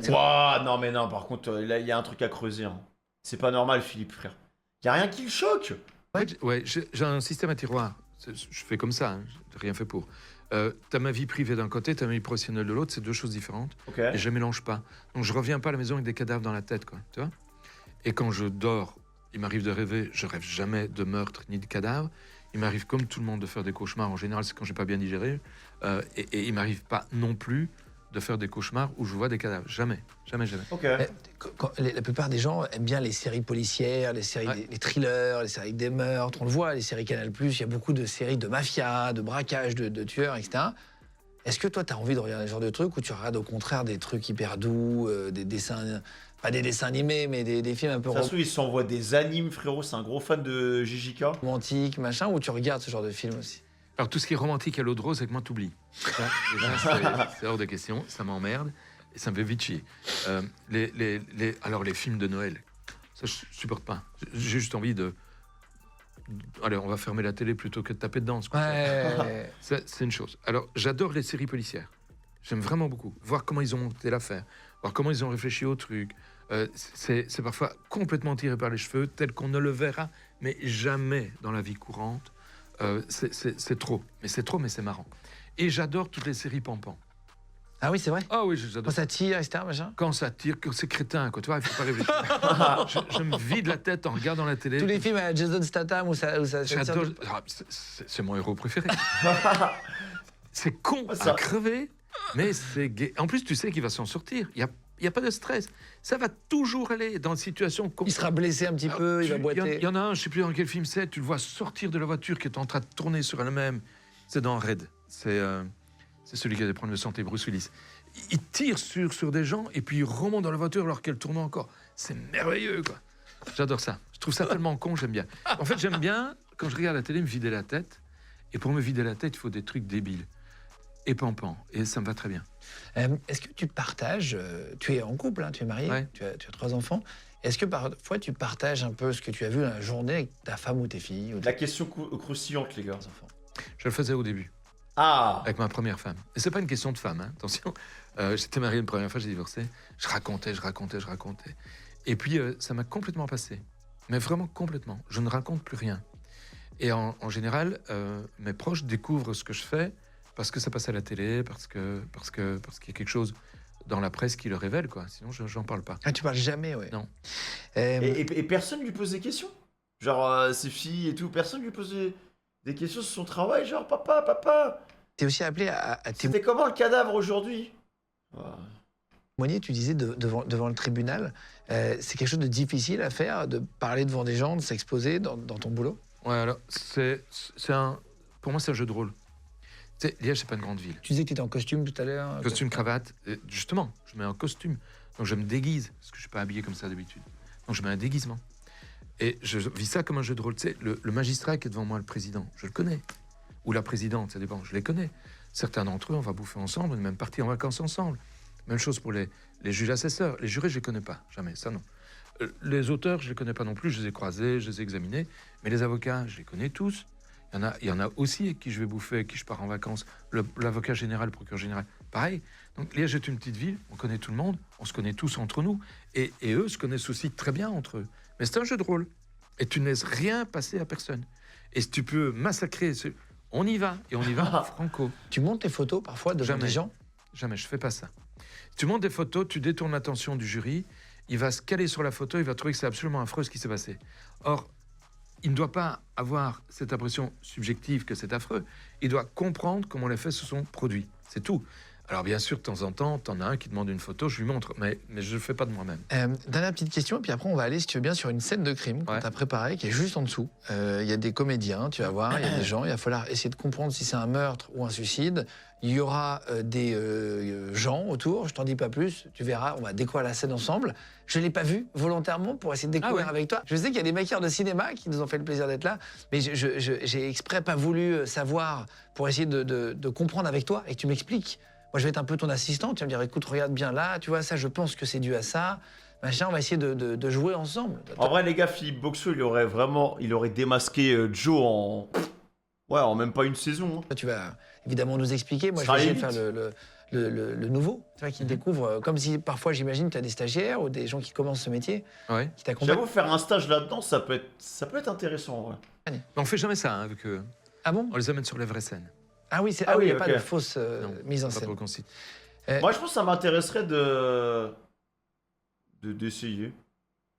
Ouah, non, mais non, par contre, là, il y a un truc à creuser. Hein. C'est pas normal, Philippe, frère. Il y a rien qui le choque. Ouais, j'ai un système à tiroir. Je fais comme ça, hein, j'ai rien fait pour. T'as ma vie privée d'un côté, t'as ma vie professionnelle de l'autre, c'est deux choses différentes. Okay. Et je mélange pas. Donc je reviens pas à la maison avec des cadavres dans la tête, quoi. Tu vois? Et quand je dors, il m'arrive de rêver, je rêve jamais de meurtre ni de cadavre. Il m'arrive comme tout le monde de faire des cauchemars. En général, c'est quand j'ai pas bien digéré. Et il m'arrive pas non plus de faire des cauchemars où je vois des cadavres. Jamais. Jamais. Ok. La plupart des gens aiment bien les séries policières, les séries, les thrillers, les séries avec des meurtres. On le voit, les séries Canal+, il y a beaucoup de séries de mafia, de braquage, de tueurs, etc. Est-ce que toi, tu as envie de regarder ce genre de trucs ou tu regardes au contraire des trucs hyper doux, des dessins, pas des dessins animés, mais des films un peu De toute façon, il s'envoie des animes, frérot. C'est un gros fan de JJK. romantiques, machin, ou tu regardes ce genre de films aussi? Alors tout ce qui est romantique à l'eau de rose, c'est que moi t'oublies. Ça, déjà, c'est hors de question, ça m'emmerde et ça me fait vite chier. Alors les films de Noël, ça je supporte pas. J'ai juste envie de... Allez, on va fermer la télé plutôt que de taper dedans. Ouais. C'est une chose. Alors j'adore les séries policières. J'aime vraiment beaucoup. Voir comment ils ont monté l'affaire, voir comment ils ont réfléchi au truc. C'est parfois complètement tiré par les cheveux, tel qu'on ne le verra, mais jamais dans la vie courante. C'est trop. Mais c'est trop, mais c'est marrant. Et j'adore toutes les séries Pampan. Ah oui, c'est vrai? Ah oui, j'adore. Quand ça tire, etc., machin? Quand ça tire, quand c'est crétin, quoi. Tu vois, il faut pas réfléchir. je me vide la tête en regardant la télé. Tous les films à Jason Statham où ça J'adore. C'est mon héros préféré. C'est con à crever, mais c'est gay. En plus, tu sais qu'il va s'en sortir. Il Il n'y a pas de stress. Ça va toujours aller dans une situation... Il sera blessé un petit peu, il va boiter. Il y en a un, je ne sais plus dans quel film c'est, tu le vois sortir de la voiture qui est en train de tourner sur elle-même. C'est dans Red. C'est celui qui a des problèmes de santé, Bruce Willis. Il tire sur des gens et puis il remonte dans la voiture alors qu'elle tourne encore. C'est merveilleux, quoi. J'adore ça. Je trouve ça tellement con, j'aime bien. En fait, j'aime bien, quand je regarde la télé, me vider la tête. Et pour me vider la tête, il faut des trucs débiles. Et pampant. Et ça me va très bien. Est-ce que tu partages, tu es en couple, hein, tu es marié, Ouais. tu as 3 enfants. Est-ce que parfois tu partages un peu ce que tu as vu dans la journée avec ta femme ou tes filles ou La question croustillante, les gars. tes enfants? Je le faisais au début, Ah, avec ma première femme. Et c'est pas une question de femme, hein, attention. J'étais marié une première fois, j'ai divorcé. Je racontais. Et puis, ça m'a complètement passé. Mais vraiment complètement. Je ne raconte plus rien. Et en général, mes proches découvrent ce que je fais parce que ça passe à la télé, parce qu'il y a quelque chose dans la presse qui le révèle, quoi. Sinon, j'en parle pas. Ah, tu parles jamais, ouais. Non. et personne lui pose des questions? Genre, ses filles et tout, personne lui pose des questions sur son travail? Genre, papa, Tu es aussi appelé à c'était comment le cadavre aujourd'hui? témoigner, tu disais, devant le tribunal. C'est quelque chose de difficile à faire, de parler devant des gens, de s'exposer dans ton boulot? Ouais, alors, pour moi, c'est un jeu de rôle. Tu sais, Liège, c'est pas une grande ville. Tu disais que tu étais en costume tout à l'heure. Costume, cravate. Et justement, je mets un costume. Donc, je me déguise, parce que je suis pas habillé comme ça d'habitude. Donc, je mets un déguisement. Et je vis ça comme un jeu de rôle. Tu sais, le magistrat qui est devant moi, le président, je le connais. Ou la présidente, ça dépend, je les connais. Certains d'entre eux, on va bouffer ensemble, on est même partis en vacances ensemble. Même chose pour les juges assesseurs. Les jurés, je les connais pas, jamais, ça non. Les auteurs, je les connais pas non plus, je les ai croisés, je les ai examinés. Mais les avocats, je les connais tous. Il y en a aussi avec qui je vais bouffer, avec qui je pars en vacances. L'avocat général, le procureur général, pareil. Donc Liège est une petite ville, on connaît tout le monde, on se connaît tous entre nous. Et eux se connaissent aussi très bien entre eux. Mais c'est un jeu de rôle. Et tu ne laisses rien passer à personne. Et si tu peux massacrer... On y va, et on y va franco. Tu montes tes photos parfois devant Jamais. des gens? Jamais, je fais pas ça. Tu montes des photos, tu détournes l'attention du jury, il va se caler sur la photo, il va trouver que c'est absolument affreux ce qui s'est passé. Or, il ne doit pas avoir cette impression subjective que c'est affreux, il doit comprendre comment les faits se sont produits. C'est tout. Alors bien sûr, de temps en temps, t'en as un qui demande une photo, je lui montre, mais je ne le fais pas de moi-même. Dernière petite question, et puis après on va aller, si tu veux bien, sur une scène de crime qu'on t'a préparée, qui est juste en dessous. Il y a des comédiens, tu vas voir, il y a des gens, il va falloir essayer de comprendre si c'est un meurtre ou un suicide. Il y aura des gens autour, je t'en dis pas plus, tu verras, on va découvrir la scène ensemble. Je ne l'ai pas vue volontairement pour essayer de découvrir avec toi. Je sais qu'il y a des maquilleurs de cinéma qui nous ont fait le plaisir d'être là, mais j'ai exprès pas voulu savoir pour essayer de comprendre avec toi et que tu m'expliques. Moi, je vais être un peu ton assistant. Tu vas me dire, écoute, regarde bien là, tu vois, ça, je pense que c'est dû à ça. Machin, on va essayer de jouer ensemble. En vrai, les gars, Philippe Boxo, il aurait démasqué Joe en même pas une saison. Tu vas évidemment nous expliquer. Moi, je vais essayer de faire le nouveau, tu vois, qui découvre. Comme si parfois, j'imagine, tu as des stagiaires ou des gens qui commencent ce métier, qui t'accompagnent. J'avoue, faire un stage là-dedans, ça peut être intéressant, en vrai. Mais on fait jamais ça, hein, vu que Ah bon? on les amène sur les vraies scènes. Ah oui, il n'y a pas de fausse mise en Pas scène. trop qu'on cite. Moi, je pense que ça m'intéresserait d'essayer.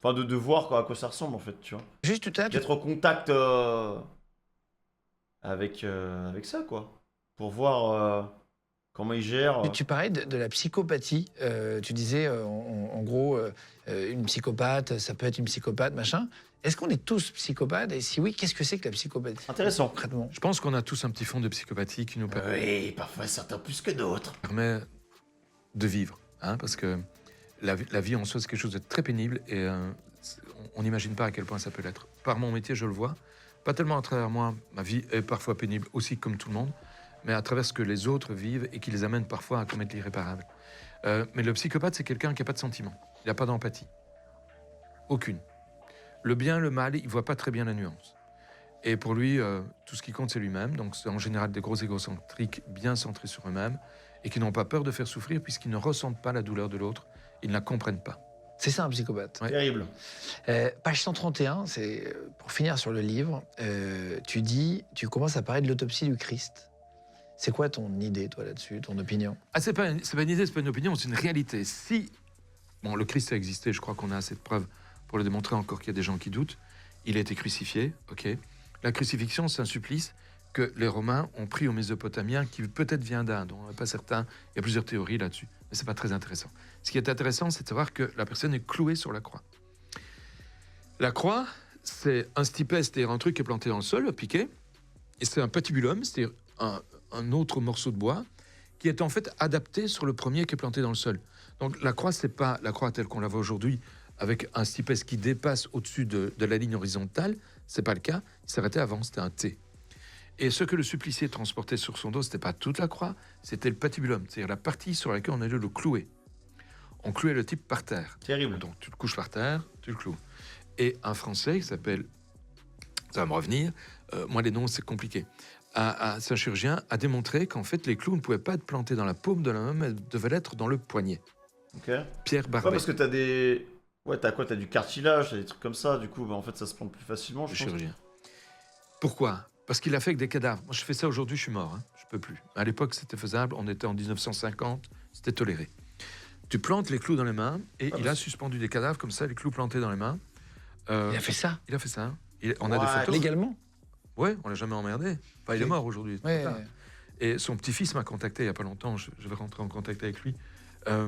Enfin, de voir à quoi ça ressemble, en fait, tu vois. Juste tout à l'heure, D'être en contact avec ça, quoi. Pour voir comment ils gèrent. tu parlais de la psychopathie. Tu disais, en gros, une psychopathe, ça peut être une psychopathe, machin. Est-ce qu'on est tous psychopathes? Et si oui, qu'est-ce que c'est que la psychopathie? Intéressant. Concrètement. Je pense qu'on a tous un petit fond de psychopathie qui nous Oui, parfois certains plus que d'autres. permet de vivre. Hein, parce que la vie en soi, c'est quelque chose de très pénible et on n'imagine pas à quel point ça peut l'être. Par mon métier, je le vois. Pas tellement à travers moi, ma vie est parfois pénible aussi comme tout le monde, mais à travers ce que les autres vivent et qui les amène parfois à commettre l'irréparable. Mais le psychopathe, c'est quelqu'un qui n'a pas de sentiments. Il n'a pas d'empathie. Aucune. Le bien, le mal, il ne voit pas très bien la nuance. Et pour lui, tout ce qui compte, c'est lui-même. Donc c'est en général des gros égocentriques bien centrés sur eux-mêmes et qui n'ont pas peur de faire souffrir puisqu'ils ne ressentent pas la douleur de l'autre. Ils ne la comprennent pas. C'est ça un psychopathe. Ouais. Terrible. Page 131, c'est pour finir sur le livre. Tu commences à parler de l'autopsie du Christ. C'est quoi ton idée, toi, là-dessus, ton opinion? Ah, c'est pas une idée, c'est pas une opinion, c'est une réalité. Si le Christ a existé, je crois qu'on a assez de preuves pour le démontrer, encore qu'il y a des gens qui doutent. Il a été crucifié, ok. La crucifixion, c'est un supplice que les Romains ont pris aux Mésopotamiens, qui peut-être vient d'Inde, on n'est pas certain, il y a plusieurs théories là-dessus, mais ce n'est pas très intéressant. Ce qui est intéressant, c'est de savoir que la personne est clouée sur la croix. La croix, c'est un stipès, c'est-à-dire un truc qui est planté dans le sol, piqué, et c'est un patibulum, c'est-à-dire un autre morceau de bois, qui est en fait adapté sur le premier qui est planté dans le sol. Donc la croix, c'est pas la croix telle qu'on la voit aujourd'hui, avec un stipès qui dépasse au-dessus de la ligne horizontale, c'est pas le cas, il s'arrêtait avant, c'était un T. Et ce que le supplicié transportait sur son dos, c'était pas toute la croix, c'était le patibulum, c'est-à-dire la partie sur laquelle on allait le clouer. On clouait le type par terre. Terrible. Donc tu le couches par terre, tu le cloues. Et un Français qui s'appelle, ça va me revenir, moi les noms c'est compliqué, c'est un chirurgien, a démontré qu'en fait les clous ne pouvaient pas être plantés dans la paume de la main, mais devaient l'être dans le poignet. Ok. Pierre Barbet. Ouais, parce que t'as des... Ouais, t'as quoi? T'as du cartilage, t'as des trucs comme ça, du coup, bah, en fait, ça se plante plus facilement, je Le pense. chirurgien. Pourquoi? Parce qu'il a fait avec des cadavres. Moi, je fais ça aujourd'hui, je suis mort. Je peux plus. À l'époque, c'était faisable. On était en 1950. C'était toléré. Tu plantes les clous dans les mains et il a suspendu des cadavres comme ça, les clous plantés dans les mains. Il a fait ça Il a fait ça. On a des photos. légalement. Ouais, on l'a jamais emmerdé. Enfin, il est mort aujourd'hui. Ouais. Et son petit-fils m'a contacté il y a pas longtemps. Je vais rentrer en contact avec lui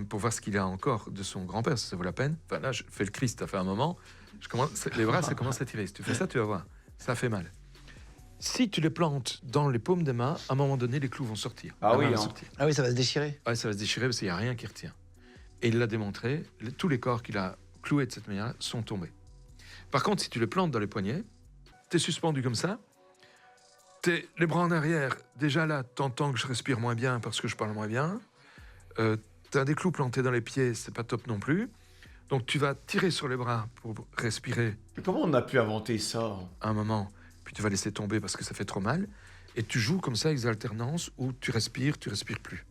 pour voir ce qu'il a encore de son grand-père. Ça vaut la peine. Enfin, là, je fais le Christ. Ça fait un moment. Les bras, ça commence à tirer. Si tu fais ça, tu vas voir. Ça fait mal. Si tu les plantes dans les paumes des mains, à un moment donné, les clous vont sortir. Ah La oui, main va hein. sortir. Ah oui, ça va se déchirer. Ouais, ça va se déchirer parce qu'il n'y a rien qui retient. Et il l'a démontré, tous les corps qu'il a cloués de cette manière sont tombés. Par contre, si tu les plantes dans les poignets, tu es suspendu comme ça, les bras en arrière, déjà là, t'entends que je respire moins bien parce que je parle moins bien. Tu as des clous plantés dans les pieds, c'est pas top non plus. Donc tu vas tirer sur les bras pour respirer Mais comment on a pu inventer ça? à un moment, puis tu vas laisser tomber parce que ça fait trop mal. Et tu joues comme ça avec des alternances où tu respires plus.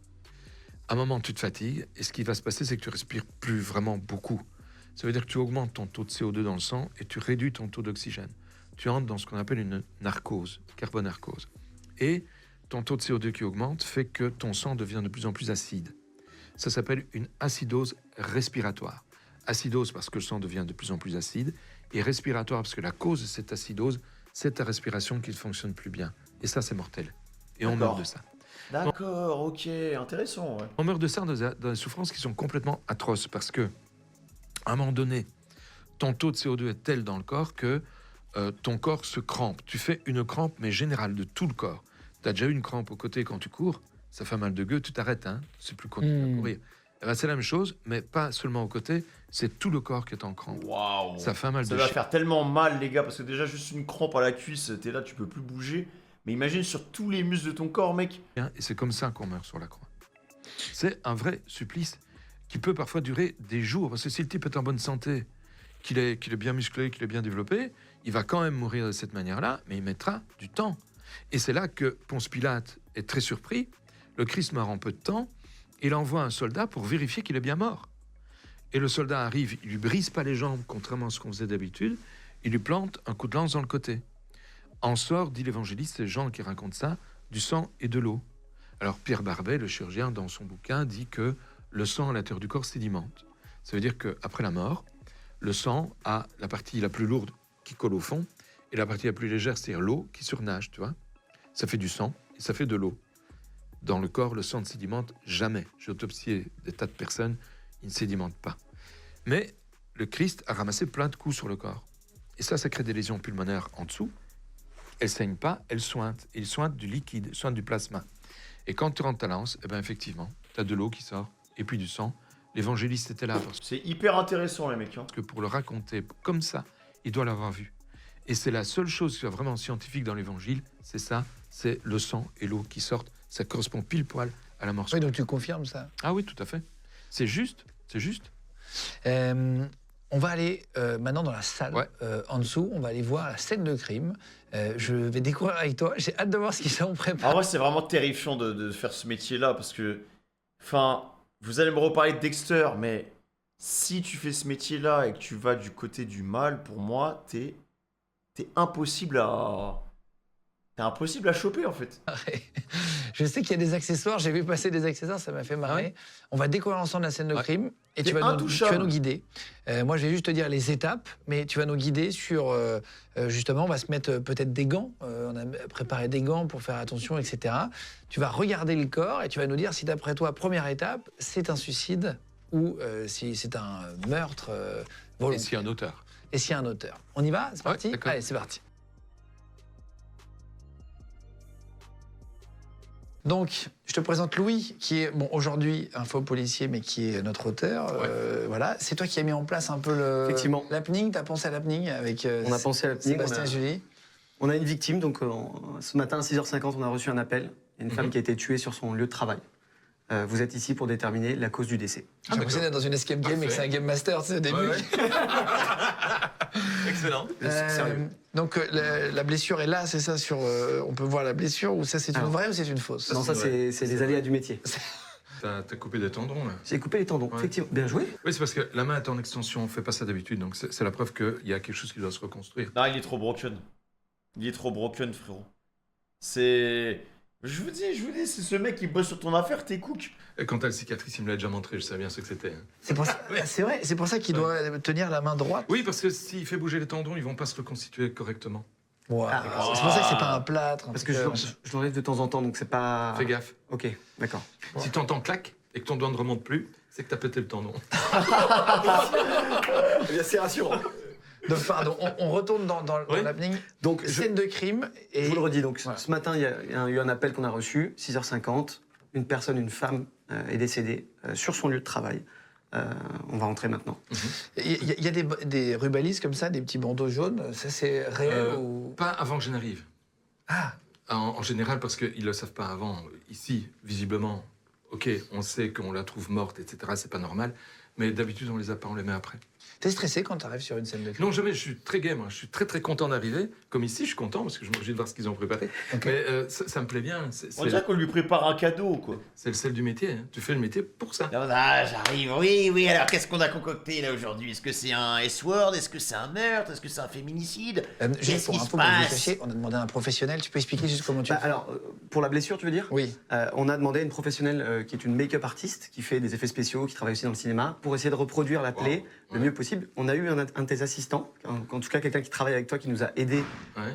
À un moment, tu te fatigues, et ce qui va se passer, c'est que tu respires plus vraiment beaucoup. Ça veut dire que tu augmentes ton taux de CO2 dans le sang et tu réduis ton taux d'oxygène. Tu entres dans ce qu'on appelle une narcose, carbonarcose. Et ton taux de CO2 qui augmente fait que ton sang devient de plus en plus acide. Ça s'appelle une acidose respiratoire. Acidose parce que le sang devient de plus en plus acide, et respiratoire parce que la cause de cette acidose, c'est ta respiration qui ne fonctionne plus bien. Et ça, c'est mortel. Et on meurt de ça. D'accord, ok, intéressant, ouais. On meurt de ça dans des souffrances qui sont complètement atroces parce que, à un moment donné, ton taux de CO2 est tel dans le corps que ton corps se crampe. Tu fais une crampe, mais générale, de tout le corps. Tu as déjà eu une crampe au côté quand tu cours, ça fait mal de gueule, tu t'arrêtes, hein, c'est plus continuer à courir. Eh ben, c'est la même chose, mais pas seulement au côté, c'est tout le corps qui est en crampe. Waouh. Ça fait mal Ça de va chier. faire tellement mal, les gars, parce que déjà, juste une crampe à la cuisse, t'es là, tu peux plus bouger. Mais imagine sur tous les muscles de ton corps, mec. Et c'est comme ça qu'on meurt sur la croix. C'est un vrai supplice qui peut parfois durer des jours. Parce que si le type est en bonne santé, qu'il est bien musclé, qu'il est bien développé, il va quand même mourir de cette manière-là, mais il mettra du temps. Et c'est là que Ponce Pilate est très surpris. Le Christ meurt en peu de temps. Il envoie un soldat pour vérifier qu'il est bien mort. Et le soldat arrive, il lui brise pas les jambes, contrairement à ce qu'on faisait d'habitude. Il lui plante un coup de lance dans le côté. En sort, dit l'évangéliste, c'est Jean qui raconte ça, du sang et de l'eau. Alors Pierre Barbet, le chirurgien, dans son bouquin, dit que le sang à l'intérieur du corps sédimente. Ça veut dire qu'après la mort, le sang a la partie la plus lourde qui colle au fond et la partie la plus légère, c'est-à-dire l'eau qui surnage, tu vois. Ça fait du sang et ça fait de l'eau. Dans le corps, le sang ne sédimente jamais. J'ai autopsié des tas de personnes, il ne sédimente pas. Mais le Christ a ramassé plein de coups sur le corps. Et ça crée des lésions pulmonaires en dessous. Elle saigne pas, elle sointe. Et il sointe du liquide, sointe du plasma. Et quand tu rentres ta lance, eh ben effectivement, tu as de l'eau qui sort et puis du sang. L'évangéliste était là parce C'est hyper intéressant, les mecs. Hein. que pour le raconter comme ça, il doit l'avoir vu. Et c'est la seule chose qui soit vraiment scientifique dans l'évangile, c'est ça, c'est le sang et l'eau qui sortent. Ça correspond pile poil à la mort. Oui, donc tu confirmes ça. Ah oui, tout à fait. C'est juste, c'est juste. On va aller maintenant dans la salle en dessous. On va aller voir la scène de crime. Je vais découvrir avec toi. J'ai hâte de voir ce qu'ils sont préparés. En vrai, c'est vraiment terrifiant de faire ce métier-là parce que, enfin, vous allez me reparler de Dexter, mais si tu fais ce métier-là et que tu vas du côté du mal, pour moi, t'es impossible C'est impossible à choper en fait. Je sais qu'il y a des accessoires, j'ai vu passer des accessoires, ça m'a fait marrer. On va découvrir ensemble la scène de crime et tu vas nous guider. Moi, je vais juste te dire les étapes, mais tu vas nous guider sur, justement, on va se mettre peut-être des gants. On a préparé des gants pour faire attention, etc. Tu vas regarder le corps et tu vas nous dire si d'après toi, première étape, c'est un suicide ou si c'est un meurtre volontaire. Et s'il y a un auteur. Et s'il y a un auteur. On y va? C'est parti? Ouais, allez, c'est parti. Donc, je te présente Louis, qui est aujourd'hui un faux policier, mais qui est notre auteur. Voilà, c'est toi qui as mis en place un peu l'happening. T'as pensé à l'happening avec on a pensé à l'happening, Sébastien et Julie. On a une victime, donc ce matin à 6h50, on a reçu un appel. Il y a une femme qui a été tuée sur son lieu de travail. Vous êtes ici pour déterminer la cause du décès. J'ai l'impression d'être dans une escape game et que c'est un game master, tu sais, au début. Excellent. Donc la blessure est là, c'est ça sur. On peut voir la blessure ou ça c'est une vraie ou c'est une fausse? Non, ça c'est les aléas du métier. T'as coupé des tendons là. J'ai coupé les tendons, effectivement. Bien joué. Oui, c'est parce que la main est en extension, on fait pas ça d'habitude, donc c'est la preuve qu'il y a quelque chose qui doit se reconstruire. Non, il est trop broken. Il est trop broken, frérot. C'est... Je vous dis, c'est ce mec qui bosse sur ton affaire, t'es cook. Et quand t'as le cicatrice, il me l'a déjà montré, je savais bien ce que c'était. C'est pour ça, c'est vrai, c'est pour ça qu'il doit tenir la main droite. Oui, parce que s'il fait bouger les tendons, ils vont pas se reconstituer correctement. Wow. C'est pour ça que c'est pas un plâtre. Parce que je l'enlève de temps en temps, donc c'est pas... Fais gaffe. Ok, d'accord. Si t'entends clac et que ton doigt ne remonte plus, c'est que t'as pété le tendon. C'est rassurant. Donc, pardon, on retourne dans l'happening. Donc, scène de crime. Et... Je vous le redis, donc ce matin, il y a eu un appel qu'on a reçu, 6h50. Une personne, une femme, est décédée sur son lieu de travail. On va rentrer maintenant. Il y a des rubalises comme ça, des petits bandeaux jaunes, ça c'est réel ou... Pas avant que je n'arrive. Ah. En général, parce qu'ils ne le savent pas avant. Ici, visiblement, ok, on sait qu'on la trouve morte, etc., c'est pas normal. Mais d'habitude, on les a pas, on les met après. T'es stressé quand t'arrives sur une scène de crime? Non, jamais, je suis très gai, moi. Je suis très, très content d'arriver. Comme ici, je suis content parce que je suis obligé de voir ce qu'ils ont préparé. Okay. Mais ça me plaît bien. On dirait qu'on lui prépare un cadeau, quoi. C'est le sel du métier, hein. Tu fais le métier pour ça. Ah, j'arrive, oui, alors qu'est-ce qu'on a concocté là aujourd'hui? Est-ce que c'est un S-word? Est-ce que c'est un meurtre? Est-ce que c'est un féminicide? Juste pour info, on a demandé à un professionnel, tu peux expliquer juste comment tu... Alors, pour la blessure, tu veux dire? Oui. On a demandé à une professionnelle qui est une make-up artiste, qui fait des effets spéciaux, qui travaille aussi dans le cinéma, pour essayer de reproduire la plaie le mieux possible. On a eu un de tes assistants, en tout cas quelqu'un qui travaille avec toi, qui nous a aidés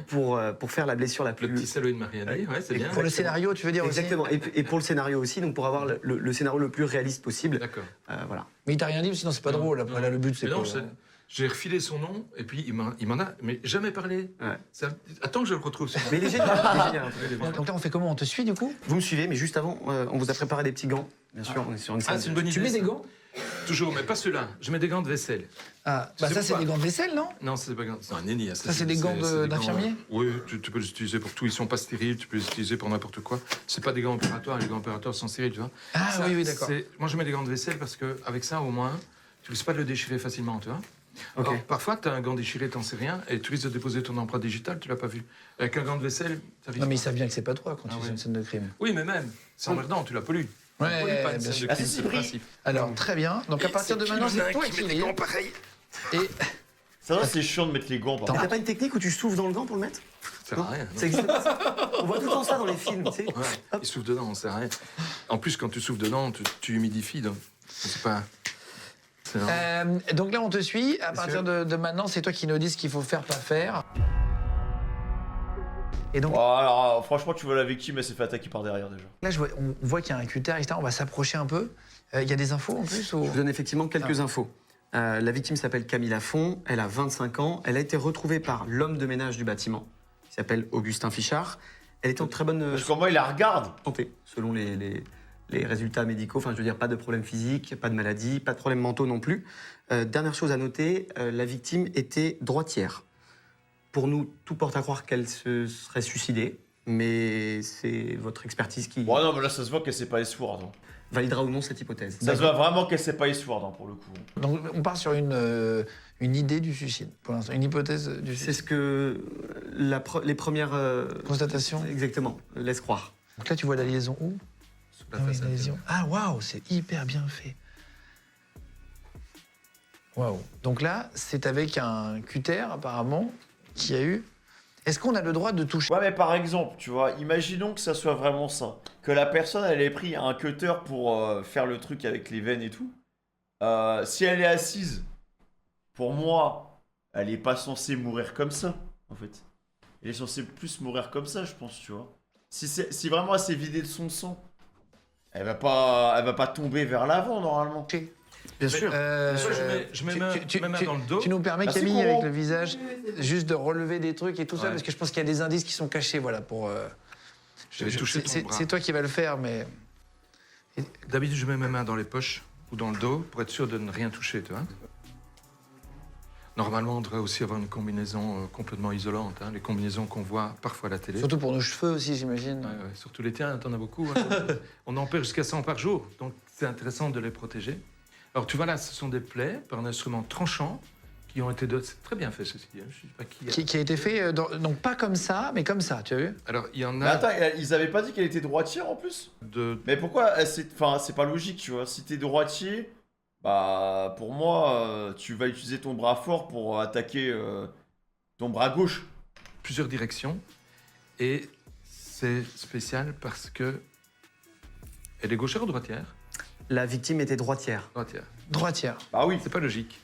pour faire la blessure la plus... Le petit salaud de Marianne, ouais, c'est bien. Pour le scénario, tu veux dire exactement. aussi? Et pour le scénario aussi, donc pour avoir le scénario le plus réaliste possible. D'accord. Voilà. Mais il t'a rien dit, sinon c'est pas drôle. Après, là, le but, c'est non, quoi? j'ai refilé son nom, et puis il m'en a mais jamais parlé. Ça, attends que je le retrouve. Mais il est génial. Donc là, on fait comment? On te suit, du coup? Vous me suivez, mais juste avant, on vous a préparé des petits gants. Bien sûr, on est sur une scène. Ah, c'est une bonne idée. Tu mets des gants? Toujours, mais pas ceux-là. Je mets des gants de vaisselle. Ah, bah ça, c'est des gants de vaisselle, non? Non, c'est pas gants. C'est un nenni. Ça, c'est des gants d'infirmier? Oui, tu peux les utiliser pour tout. Ils sont pas stériles, tu peux les utiliser pour n'importe quoi. C'est pas des gants opératoires, les gants opératoires sont stériles, tu vois. Ah ça, oui, d'accord. Moi, je mets des gants de vaisselle parce qu'avec ça, au moins, tu risques pas de le déchirer facilement, tu vois. Okay. Alors, parfois, tu as un gant déchiré, t'en sais rien, et tu risques de déposer ton empreinte digitale, tu l'as pas vu. Avec un gant de vaisselle, ça risque. Non, mais ils savent bien que c'est pas toi quand tu fais une scène de crime. Oui, mais même, c'est emmerdant, tu la pollues. Ouais, pas une scène de crime, c'est le principe. Alors, très bien. Donc, à partir de maintenant, c'est toi qui lis. Et... Ça va, c'est chiant de mettre les gants. T'as pas une technique où tu souffles dans le gant pour le mettre? Ça sert à rien. Ça existe pas, ça. On voit tout le temps ça dans les films, tu sais. Ouais, il souffle dedans, ça sert à rien. En plus, quand tu souffles dedans, tu humidifies, donc c'est pas... donc là, on te suit. À partir de maintenant, c'est toi qui nous dis ce qu'il faut faire, pas faire. Et donc, alors, franchement, tu vois la victime, elle s'est fait attaquer par derrière déjà. Là, on voit qu'il y a un cutter, etc. On va s'approcher un peu. Il y a des infos en plus ou... Je vous donne effectivement quelques infos. La victime s'appelle Camille Lafont, elle a 25 ans. Elle a été retrouvée par l'homme de ménage du bâtiment, qui s'appelle Augustin Fichard. Elle est en très bonne Parce qu'en moi, il la regarde. santé, selon les résultats médicaux. Enfin, je veux dire, pas de problème physique, pas de maladie, pas de problèmes mentaux non plus. Dernière chose à noter, la victime était droitière. Pour nous, tout porte à croire qu'elle se serait suicidée, mais c'est votre expertise qui Bon, non, mais là, ça se voit qu'elle sait pas S-word. Hein. validera ou non cette hypothèse. Ça se voit vraiment qu'elle sait pas S-word, hein, pour le coup. Donc, on part sur une idée du suicide, pour l'instant, une hypothèse du suicide. C'est ce que les premières Constatations. exactement laissent croire. Donc là, tu vois la liaison où? Sous la façade. La liaison. Ah, waouh, c'est hyper bien fait. Waouh. Donc là, c'est avec un cutter, apparemment, qui a eu... Est-ce qu'on a le droit de toucher? Ouais, mais par exemple, tu vois, imaginons que ça soit vraiment ça. Que la personne, elle ait pris un cutter pour faire le truc avec les veines et tout. Si elle est assise, pour moi, elle est pas censée mourir comme ça, en fait. Elle est censée plus mourir comme ça, je pense, tu vois. Si vraiment elle s'est vidée de son sang, elle va pas tomber vers l'avant, normalement. Bien sûr. Je mets ma main dans le dos. Tu nous permets, Merci, Camille, Coron. avec le visage, juste de relever des trucs et tout ça, Ouais. parce que je pense qu'il y a des indices qui sont cachés, voilà, pour... Je vais toucher ton bras. C'est toi qui vas le faire, mais... D'habitude, je mets mes mains dans les poches ou dans le dos pour être sûr de ne rien toucher, tu vois. Normalement, on devrait aussi avoir une combinaison complètement isolante, hein, les combinaisons qu'on voit parfois à la télé. Surtout pour nos cheveux aussi, j'imagine. Ouais, ouais, surtout les tiens, t'en as beaucoup. Hein. On en perd jusqu'à 100 par jour, donc c'est intéressant de les protéger. Alors tu vois là, ce sont des plaies par un instrument tranchant qui ont été... C'est très bien fait, ceci dit. Hein. Je sais pas qui... Qui a été fait, donc pas comme ça, mais comme ça, tu as vu? Alors, il y en Mais a attends, ils avaient pas dit qu'elle était droitière en plus? de... Mais pourquoi enfin, c'est pas logique, tu vois. Si t'es droitier, bah, pour moi, tu vas utiliser ton bras fort pour attaquer ton bras gauche. plusieurs directions. Et c'est spécial parce que... Elle est gauchère ou droitière? La victime était droitière. Droitière. Droitière. Bah oui. C'est pas logique.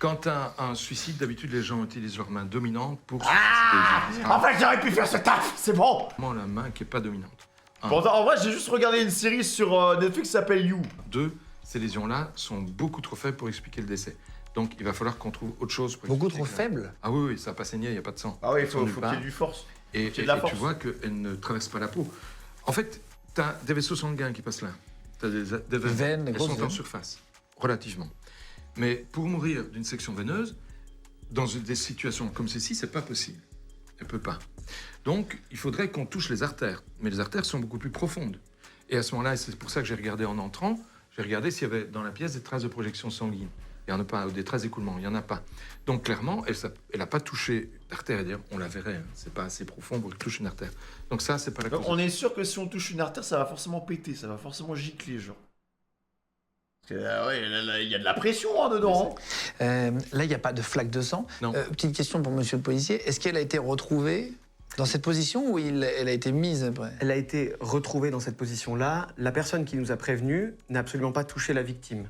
Quand un suicide, d'habitude, les gens utilisent leur main dominante pour... En fait, j'aurais pu faire ce taf, c'est bon. Vraiment la main qui est pas dominante. Un. Bon, en vrai, j'ai juste regardé une série sur Netflix qui s'appelle You. Deux, ces lésions-là sont beaucoup trop faibles pour expliquer le décès. Donc, il va falloir qu'on trouve autre chose pour Beaucoup expliquer trop que- faible. Ah oui, oui, ça n'a pas saigné, il n'y a pas de sang. Ah oui, Ils sont faut nulle qu'il y ait part. du force. Et, qu'il y ait de la et force. tu vois qu'elle ne traverse pas la peau. En fait, tu as des vaisseaux sanguins qui passent là. Tu as des veines, des Elles grosses sont en veines. surface, relativement. Mais pour mourir d'une section veineuse, dans des situations comme ceci, c'est pas possible. Elle peut pas. Donc, il faudrait qu'on touche les artères. Mais les artères sont beaucoup plus profondes. Et à ce moment-là, et c'est pour ça que j'ai regardé en entrant, j'ai regardé s'il y avait dans la pièce des traces de projection sanguine. Il n'y en a pas, ou des traces d'écoulement, il n'y en a pas. Donc clairement, elle n'a pas touché l'artère. Et d'ailleurs, on la verrait, hein. C'est pas assez profond pour toucher une artère. Donc ça, c'est pas la Donc, cause. on est sûr que si on touche une artère, ça va forcément péter, ça va forcément gicler, genre. Parce que, ouais, là, il y a de la pression hein, dedans. Là, il n'y a pas de flaque de sang. Non. Petite question pour monsieur le policier. Est-ce qu'elle a été retrouvée dans cette position ou elle a été mise après? Elle a été retrouvée dans cette position-là. La personne qui nous a prévenus n'a absolument pas touché la victime.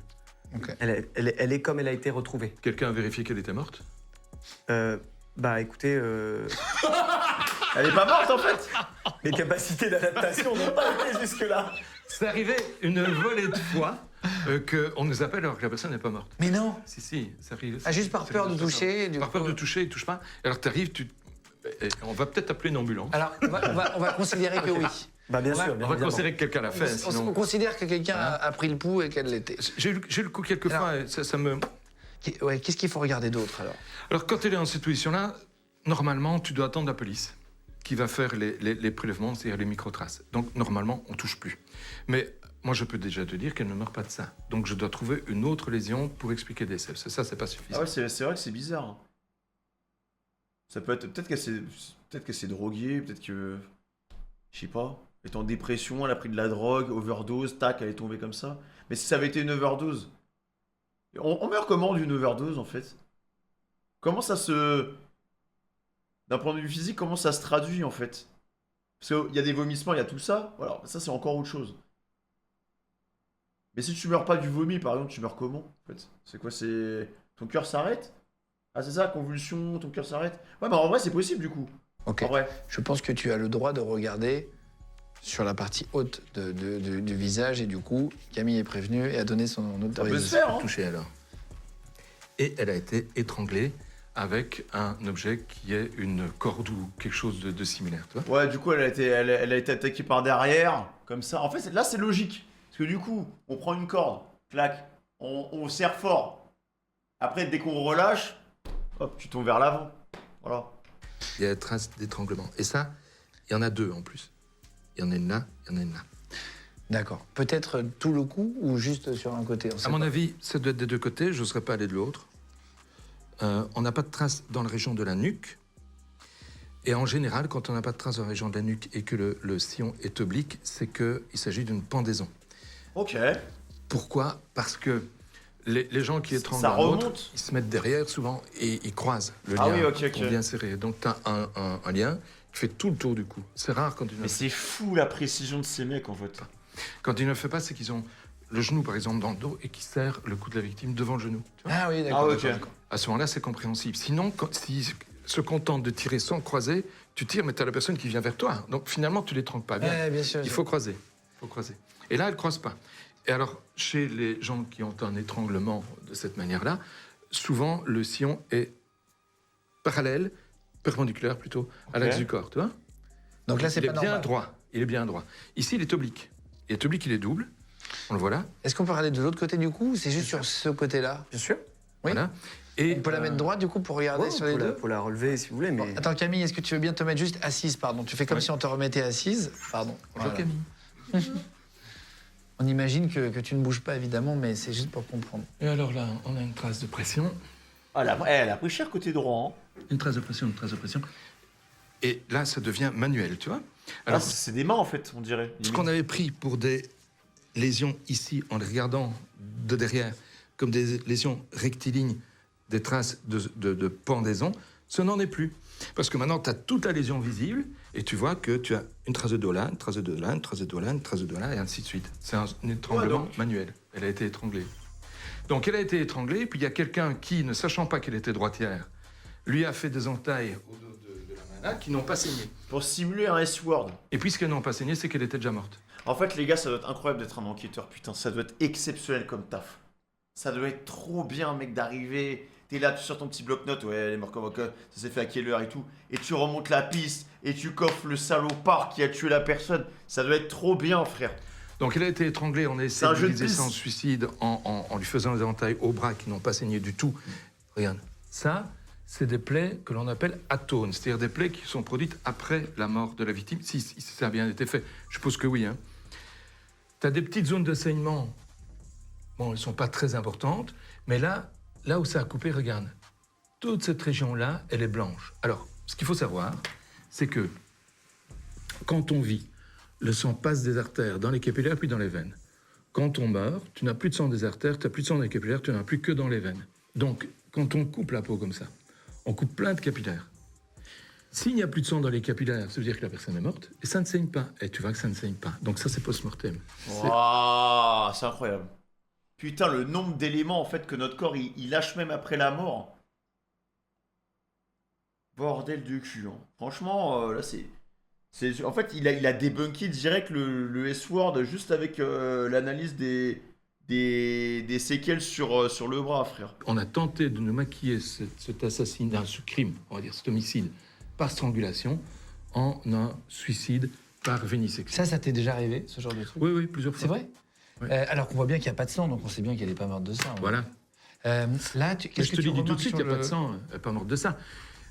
Ok. Elle est comme elle a été retrouvée. Quelqu'un a vérifié qu'elle était morte? Bah écoutez, Elle est pas morte en fait. mes capacités d'adaptation n'ont pas été jusque-là. C'est arrivé une volée de fois qu'on nous appelle alors que la personne n'est pas morte. Mais non. Si, si, ça arrive. Ah, juste par Ça peur arrive de toucher, du Par coup. peur de toucher, il touche pas. Alors t'arrives, on va peut-être appeler une ambulance. Alors, on va considérer que oui. Bah bien On va- sûr, on bien va évidemment. considérer que quelqu'un l'a fait, On sinon... considère que quelqu'un a pris le pouls et qu'elle l'était. J'ai eu le coup quelques Alors- fois et ça me... Ouais, qu'est-ce qu'il faut regarder d'autre alors? Alors, quand elle est dans cette position-là, normalement, tu dois attendre la police qui va faire les prélèvements, c'est-à-dire les microtraces. Donc, normalement, on touche plus. Mais moi, je peux déjà te dire qu'elle ne meurt pas de ça. Donc, je dois trouver une autre lésion pour expliquer des décès. Ça, c'est pas suffisant. Ah ouais, c'est vrai que c'est bizarre. hein. Ça peut être. Peut-être qu'elle s'est droguée, peut-être que. Je sais pas. Elle est en dépression, elle a pris de la drogue, overdose, tac, elle est tombée comme ça. Mais si ça avait été une overdose. On meurt comment d'une overdose en fait? Comment ça se. D'un point de vue physique, comment ça se traduit en fait? Parce qu'il y a des vomissements, il y a tout ça. Voilà, ça c'est encore autre chose. Mais si tu meurs pas du vomi, par exemple, tu meurs comment en fait? C'est quoi? C'est. Ton cœur s'arrête? Ah, c'est ça, convulsion, ton cœur s'arrête? Ouais, mais en vrai, c'est possible du coup. Ok. En vrai. Je pense que tu as le droit de regarder sur la partie haute du visage et du coup, Camille est prévenue et a donné son Ça peut se autorisation. faire, hein? Touchée alors. Et elle a été étranglée avec un objet qui est une corde ou quelque chose de similaire, tu vois. Ouais, du coup, elle a été attaquée par derrière, comme ça. En fait, là, c'est logique. Parce que du coup, on prend une corde, clac, on serre fort. Après, dès qu'on relâche, hop, tu tombes vers l'avant. Voilà. Il y a des traces d'étranglement. Et ça, il y en a deux en plus. Il y en a une là, il y en a une là. D'accord. Peut-être tout le cou ou juste sur un côté on sait À mon pas. avis, ça doit être des deux côtés. Je n'oserais pas aller de l'autre. On n'a pas de traces dans la région de la nuque. Et en général, quand on n'a pas de traces dans la région de la nuque et que le sillon est oblique, c'est qu'il s'agit d'une pendaison. Ok. Pourquoi? Parce que Les gens qui étranglent Ça un autre, remonte. ils se mettent derrière souvent et ils croisent le Ah lien oui, ok, ok. pour bien serrer. Donc tu as un lien qui fait tout le tour du cou. C'est rare quand il ne Mais le fait. c'est fou la précision de ces mecs en fait. Quand il ne le fait pas, c'est qu'ils ont le genou par exemple dans le dos et qui serrent le cou de la victime devant le genou. Tu vois. Ah oui, d'accord. Ah ouais, ok. d'accord. À ce moment-là, c'est compréhensible. Sinon, s'ils se contentent de tirer sans croiser, tu tires, mais tu as la personne qui vient vers toi. Donc finalement, tu l'étrangles pas bien. Ouais, bien sûr. Il faut croiser. Il faut croiser. Et là, elle ne croise pas. Et alors, chez les gens qui ont un étranglement de cette manière-là, souvent, le sillon est parallèle, perpendiculaire plutôt, à l'axe du corps, tu vois. Donc là, c'est il pas est bien normal. droit. Il est bien droit. Ici, il est oblique. Il est oblique, il est double. On le voit là. Est-ce qu'on peut regarder de l'autre côté du cou ou c'est juste sur ce côté-là? Bien sûr. Oui. Voilà. Et On peut la mettre droite du coup pour regarder Ouais, sur les deux? pour la relever si vous voulez, mais Attends Camille, est-ce que tu veux bien te mettre juste assise, pardon? Tu fais comme Oui. si on te remettait assise. Pardon. Bonjour Voilà. Camille. On imagine que tu ne bouges pas évidemment, mais c'est juste pour comprendre. Et alors là, on a une trace de pression. Ah, elle a pris cher côté droit. Hein. Une trace de pression, une trace de pression. Et là, ça devient manuel, tu vois. Alors, Alors, c'est des mains en fait, on dirait. ce qu'on avait pris pour des lésions ici, en les regardant de derrière, comme des lésions rectilignes, des traces de pendaison, ce n'en est plus. Parce que maintenant, tu as toute la lésion visible, et tu vois que tu as une trace de dos là, une trace de dos là, une trace de dos là, une trace de dos là, et ainsi de suite. C'est un étranglement donc. manuel. Elle a été étranglée. Donc, elle a été étranglée, puis il y a quelqu'un qui, ne sachant pas qu'elle était droitière, lui a fait des entailles au dos de la main là, qui n'ont pas saigné. Pour simuler un S-word. Et puisqu'elles n'ont pas saigné, c'est qu'elle était déjà morte. En fait, les gars, ça doit être incroyable d'être un enquêteur. Putain, ça doit être exceptionnel comme taf. Ça doit être trop bien, mec, d'arriver. T'es là, tu sors ton petit bloc-notes. Ouais, elle est morte comme ça s'est fait à quelle heure et tout. Et tu remontes la piste et tu coffres le salopard qui a tué la personne. Ça doit être trop bien, frère. Donc elle a été étranglée, on a C'est un essayé de jeu de viser piste. son suicide en lui faisant des entailles au bras qui n'ont pas saigné du tout. Regarde, ça, c'est des plaies que l'on appelle atones, c'est-à-dire des plaies qui sont produites après la mort de la victime, si ça a bien été fait. Je suppose que oui. Hein. Tu as des petites zones de saignement, bon, elles ne sont pas très importantes, mais là où ça a coupé, regarde, toute cette région-là, elle est blanche. Alors, ce qu'il faut savoir, c'est que quand on vit, le sang passe des artères dans les capillaires puis dans les veines. Quand on meurt, tu n'as plus de sang des artères, tu n'as plus de sang dans les capillaires, tu n'en as plus que dans les veines. Donc, quand on coupe la peau comme ça, on coupe plein de capillaires. S'il n'y a plus de sang dans les capillaires, ça veut dire que la personne est morte, et ça ne saigne pas. Et tu vois que ça ne saigne pas. Donc ça, c'est post-mortem. C'est- Waouh, c'est incroyable. Putain, le nombre d'éléments en fait que notre corps il lâche même après la mort. Bordel de cul. Hein. Franchement, là c'est. En fait, il a débunké direct le S-word juste avec l'analyse des séquelles sur le bras, frère. On a tenté de nous maquiller cet assassinat, ce crime, on va dire, cet homicide, par strangulation, en un suicide par vénisection. Ça t'est déjà arrivé, ce genre de truc? Oui, oui, plusieurs fois. C'est vrai? Oui. Alors qu'on voit bien qu'il n'y a pas de sang, donc on sait bien qu'elle n'est pas morte de ça. hein. Voilà. Là, Mais qu'est-ce je que te tu le dis tout de remarques suite, il sur n'y a pas de le- sang, elle n'est pas morte de ça.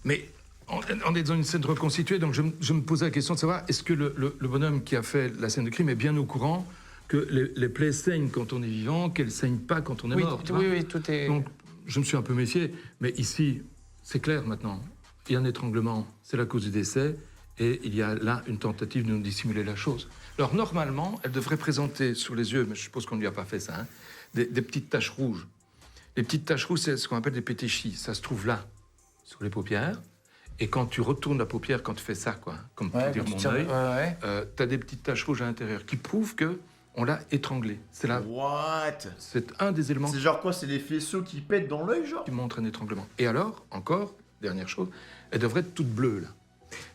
Mais on est dans une scène reconstituée, donc je me posais la question de savoir, est-ce que le bonhomme qui a fait la scène de crime est bien au courant que les plaies saignent quand on est vivant, qu'elles ne saignent pas quand on est Oui, mort tu oui, vois. oui, tout est... Donc, je me suis un peu méfié, mais ici, c'est clair maintenant. Il y a un étranglement, c'est la cause du décès, et il y a là une tentative de nous dissimuler la chose. Alors, normalement, elle devrait présenter sur les yeux, mais je suppose qu'on ne lui a pas fait ça, hein, des petites taches rouges. Les petites taches rouges, c'est ce qu'on appelle des pétéchis. Ça se trouve là, sur les paupières. Et quand tu retournes la paupière, quand tu fais ça, quoi, comme pour Ouais, dire quand tu mon tires- œil, ouais. tu as des petites taches rouges à l'intérieur qui prouvent que on l'a étranglé. C'est là, What? c'est un des éléments C'est genre quoi? C'est les faisceaux qui pètent dans l'œil, genre? qui montre un étranglement. Et alors, encore, dernière chose, elle devrait être toute bleue, là.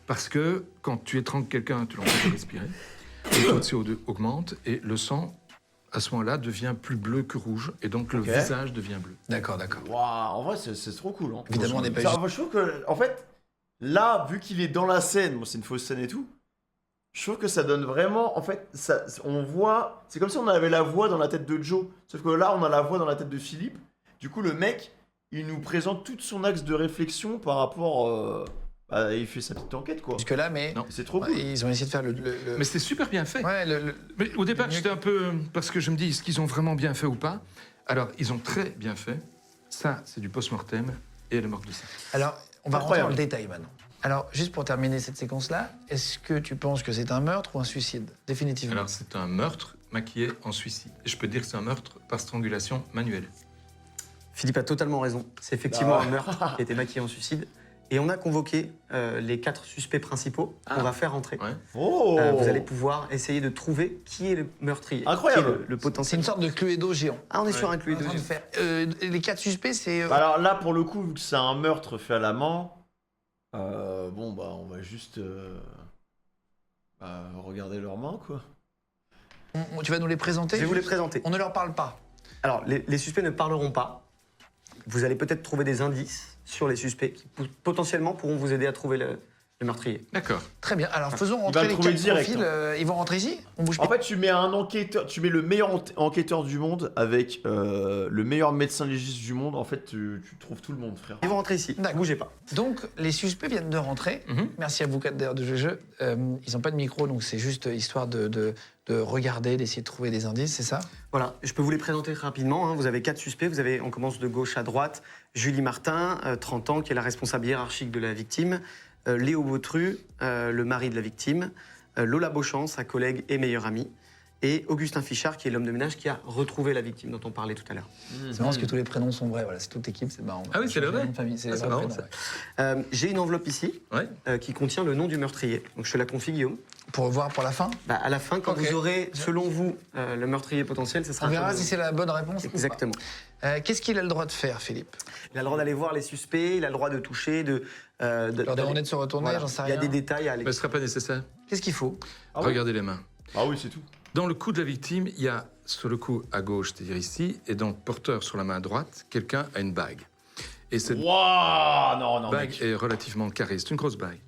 Parce que quand tu étrangles quelqu'un, tu l'empêches de respirer, le taux de CO2 augmente et le sang, à ce moment-là, devient plus bleu que rouge. Et donc, le Ok. visage devient bleu. D'accord, d'accord. Waouh, en vrai, c'est trop cool. Hein. Évidemment, on n'est pas Ça, juste- moi, je trouve que, en fait, là, vu qu'il est dans la scène, bon, c'est une fausse scène et tout, je trouve que ça donne vraiment, en fait, ça, on voit, c'est comme si on avait la voix dans la tête de Joe, sauf que là, on a la voix dans la tête de Philippe. Du coup, le mec, il nous présente tout son axe de réflexion par rapport, il fait sa petite enquête, quoi. Jusque-là, mais Non. C'est trop ouais, cool. ils ont essayé de faire le... Mais c'est super bien fait. Ouais, Mais au départ, mieux j'étais un peu... Parce que je me dis, est-ce qu'ils ont vraiment bien fait ou pas? Alors, ils ont très bien fait. Ça, c'est du post-mortem et elle est morte de ça. Alors, on va rentrer Incroyable. dans le détail maintenant. Alors, juste pour terminer cette séquence-là, est-ce que tu penses que c'est un meurtre ou un suicide? Définitivement. Alors, c'est un meurtre maquillé en suicide. Et je peux dire que c'est un meurtre par strangulation manuelle. Philippe a totalement raison. C'est effectivement un meurtre qui a été maquillé en suicide. Et on a convoqué les 4 suspects principaux qu'on va faire rentrer. Ouais. Oh Vous allez pouvoir essayer de trouver qui est le meurtrier. Incroyable. Qui est le C'est potentiel. une sorte de Cluedo géant. Ah, on est sur un Cluedo. En train de faire. Les 4 suspects, c'est. Alors là, pour le coup, vu que c'est un meurtre fait à la main, bon, bah, on va juste regarder leurs mains, quoi. Tu vas nous les présenter? Je vais vous les présenter. On ne leur parle pas. Alors, les suspects ne parleront pas. Vous allez peut-être trouver des indices sur les suspects qui potentiellement pourront vous aider à trouver le meurtrier. D'accord. Très bien. Alors faisons va rentrer le les trouver 4 direct, profils. Ils vont rentrer ici? On bouge En pas. fait, tu mets un enquêteur, tu mets le meilleur enquêteur du monde avec le meilleur médecin légiste du monde. En fait, tu trouves tout le monde, frère. Ils vont rentrer ici. D'accord. Bougez pas. Donc, les suspects viennent de rentrer. Mhm. Merci à vous 4 d'ailleurs de jouer le jeu. Ils n'ont pas de micro, donc c'est juste histoire de regarder, d'essayer de trouver des indices, c'est ça? Voilà, je peux vous les présenter rapidement. Vous avez 4 suspects. On commence de gauche à droite. Julie Martin, 30 ans, qui est la responsable hiérarchique de la victime. Léo Bautru, le mari de la victime. Lola Beauchamp, sa collègue et meilleure amie. Et Augustin Fichard, qui est l'homme de ménage qui a retrouvé la victime dont on parlait tout à l'heure. C'est marrant parce que tous les prénoms sont vrais. Voilà, c'est toute équipe, c'est marrant. Ah oui, c'est le vrai. nom de famille, c'est Ah, les c'est vrais marrant, prénoms, ça. ouais. J'ai une enveloppe ici Ouais. qui contient le nom du meurtrier. Donc je te la confie, Guillaume. Pour voir pour la fin, À la fin, quand Ok. vous aurez, selon vous, le meurtrier potentiel, ce sera on verra un si c'est la bonne réponse. ou pas. Exactement. Qu'est-ce qu'il a le droit de faire, Philippe? Il a le droit d'aller voir les suspects, il a le droit de toucher, Leur demander de se retourner, Voilà. j'en sais Il y rien. a des détails à aller. Mais ce ne sera pas nécessaire. Qu'est-ce qu'il faut? Ah oui. Regardez les mains. Ah oui, c'est tout. Dans le cou de la victime, il y a sur le cou à gauche, c'est-à-dire ici, et dans le porteur sur la main droite, quelqu'un a une bague. Et cette Waouh, non, bague mec. est relativement carrée. C'est une grosse bague.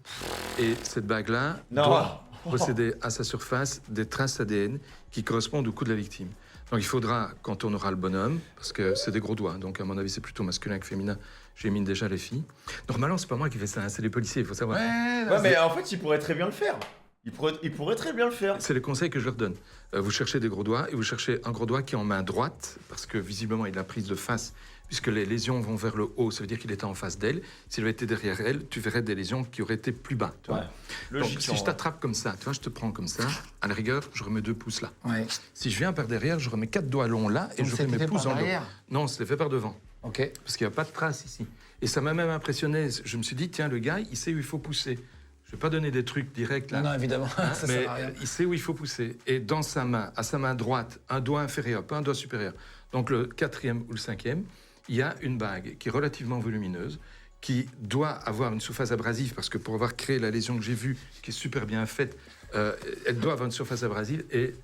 Et cette bague-là Non. doit posséder à sa surface des traces ADN qui correspondent au cou de la victime. Donc il faudra, quand on aura le bonhomme, parce que c'est des gros doigts, donc à mon avis c'est plutôt masculin que féminin, j'émine déjà les filles. Normalement c'est pas moi qui fais ça, hein, c'est les policiers, il faut savoir. Ouais, mais en fait, il pourrait très bien le faire. Il pourrait très bien le faire. C'est les conseils que je leur donne. Vous cherchez des gros doigts et vous cherchez un gros doigt qui est en main droite, parce que visiblement il a prise de face, puisque les lésions vont vers le haut, ça veut dire qu'il était en face d'elle. S'il avait été derrière elle, tu verrais des lésions qui auraient été plus bas. Tu vois. Ouais. Donc, Logique. si je t'attrape comme ça, tu vois, je te prends comme ça, à la rigueur, je remets 2 pouces là. Ouais. Si je viens par derrière, je remets 4 doigts longs là et Donc je c'était remets mes fait pouces par en haut. derrière. Non, c'était fait par devant, Ok. parce qu'il n'y a pas de traces ici. Et ça m'a même impressionné. Je me suis dit, tiens, le gars, il sait où il faut pousser. Je vais pas donner des trucs directs là. Non, non, évidemment, Hein, ça mais sert à rien. il sait où il faut pousser. Et dans sa main, à sa main droite, un doigt inférieur, pas un doigt supérieur. Donc le 4e ou le 5e, il y a une bague qui est relativement volumineuse, qui doit avoir une surface abrasive, parce que pour avoir créé la lésion que j'ai vue, qui est super bien faite, elle doit avoir une surface abrasive. Et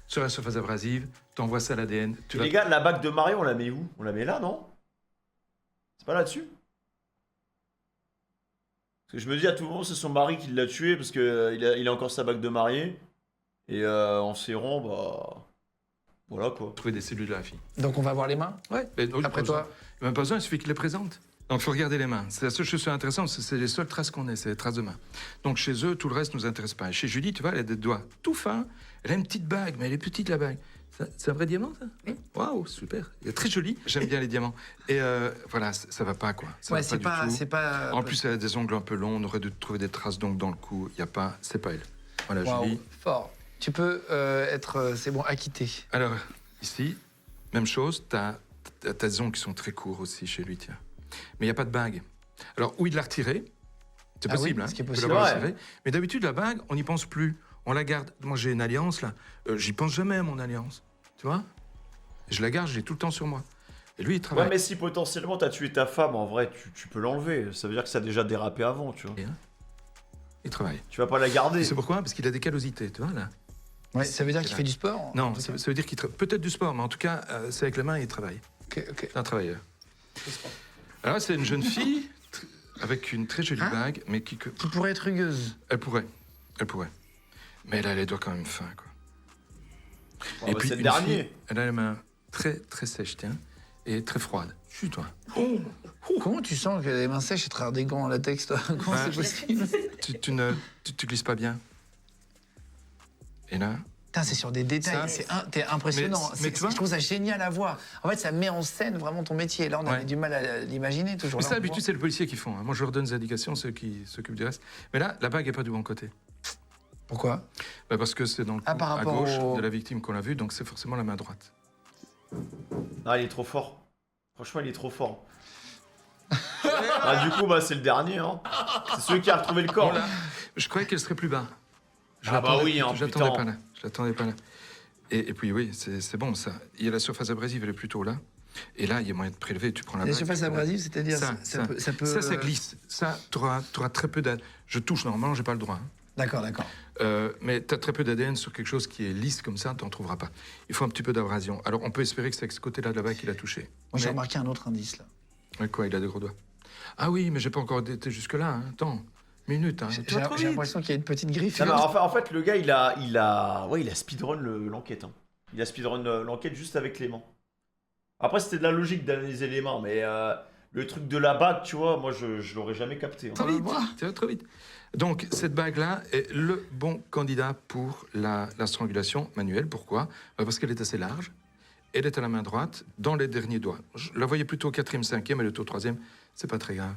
sur la surface abrasive, tu envoies ça à l'ADN. Et les gars, la bague de Mario, on la met où? On la met là, non? C'est pas là-dessus? Parce que je me dis à tout moment, c'est son mari qui l'a tué parce qu'il a encore sa bague de mariée. Et en serrant, bah. Voilà quoi. Trouver des cellules de la fille. Donc on va voir les mains. Ouais. Mais non, Après pas toi. besoin. Il n'y a même pas besoin, il suffit qu'il les présente. Donc il faut regarder les mains. C'est la seule chose intéressante, c'est les seules traces qu'on ait, c'est les traces de mains. Donc chez eux, tout le reste ne nous intéresse pas. Et chez Julie, tu vois, elle a des doigts tout fins. Elle a une petite bague, mais elle est petite la bague. C'est un vrai diamant, ça? Oui. Waouh, super. Il est très joli. J'aime bien les diamants. Et voilà, ça va pas, quoi. Ça Ouais, va c'est du pas, tout. c'est pas. En plus, elle a des ongles un peu longs. On aurait dû trouver des traces d'ongles dans le cou. Il n'y a pas. C'est pas elle. Voilà, Waouh, Julie. fort. Tu peux être, c'est bon, acquitté. Alors, ici, même chose. T'as des ongles qui sont très courts aussi chez lui, tiens. Mais il n'y a pas de bague. Alors, où il l'a retiré? C'est Ah oui, possible, hein. ce qui est il peut possible. l'avoir Ouais. retiré. Mais d'habitude, la bague, on n'y pense plus. On la garde. Moi, j'ai une alliance, là. J'y pense jamais à mon alliance. Tu vois? Je la garde, je l'ai tout le temps sur moi. Et lui, il travaille. Ouais, mais si potentiellement t'as tué ta femme, en vrai, tu peux l'enlever. Ça veut dire que ça a déjà dérapé avant, tu vois. Il travaille. Tu vas pas la garder. C'est pourquoi? Parce qu'il a des callosités, tu vois, là. Ouais, ça veut dire qu'il fait du sport? en Non, tout ça cas. veut dire qu'il travaille. Peut-être du sport, mais en tout cas, c'est avec la main et il travaille. Ok, ok. C'est un travailleur. Alors, c'est une jeune fille avec une très jolie Hein bague, mais qui. Qui pourrait être rugueuse. Elle pourrait. Elle pourrait. Mais elle a les doigts quand même fins, quoi. Ouais, bah, c'est le une dernier. fille, elle a les mains très, très sèches, tiens, et très froides. Chut, toi. Comment tu sens que les mains sèches et travers des gants en latex, toi? Comment Ouais. c'est possible? Tu glisses pas bien. Et là, Putain, c'est sur des détails. Ça, T'es impressionnant. mais tu vois Je trouve ça génial à voir. En fait, ça met en scène vraiment ton métier. Là, on avait Ouais. du mal à l'imaginer toujours. mais Là, ça, on d'habitude, voit. c'est le policier qui font. Hein. Moi, je leur donne des indications, ceux qui s'occupent du reste. Mais là, la bague est pas du bon côté. Pourquoi? Bah, parce que c'est dans le cou Ah, par à rapport gauche au- de la victime qu'on a vue, donc c'est forcément la main droite. Ah, il est trop fort. Franchement, il est trop fort. Ah, du coup, bah, c'est le dernier. Hein. C'est celui qui a retrouvé le corps. Bon, là, je croyais qu'elle serait plus bas. Ah bah oui, hein, je l'attendais putain. pas là. Je l'attendais pas là. Et puis oui, c'est bon ça. Il y a la surface abrasive, elle est plutôt là. Et là, il y a moyen de prélever. Tu prends la Les bague, surfaces tu prends- abrasives, c'est-à-dire ça peut. Ça glisse. Ça, tu auras très peu d'ADN. Je touche normalement, j'ai pas le droit. Hein. D'accord, d'accord. Mais tu as très peu d'ADN sur quelque chose qui est lisse comme ça, tu n'en trouveras pas. Il faut un petit peu d'abrasion. Alors, on peut espérer que c'est avec ce côté-là de la bague qu'il a touché. Moi, j'ai Mais- remarqué un autre indice là. Mais quoi, il a des gros doigts. Ah oui, mais j'ai pas encore été jusque-là. Hein. Attends, minute. Hein. J'ai Tu vas trop vite. l'impression qu'il y a une petite griffe. Non, mais en fait, le gars, il a speedrun l'enquête. Hein. Il a speedrun l'enquête juste avec les mains. Après, c'était de la logique d'analyser les mains, mais le truc de la bague, tu vois, moi, je l'aurais jamais capté. Hein. Trop On va vite, voir. tu vas trop vite. Donc, cette bague-là est le bon candidat pour la strangulation manuelle. Pourquoi? Parce qu'elle est assez large. Elle est à la main droite, dans les derniers doigts. Je la voyais plutôt au 4e, 5e, elle est au 3e. C'est pas très grave.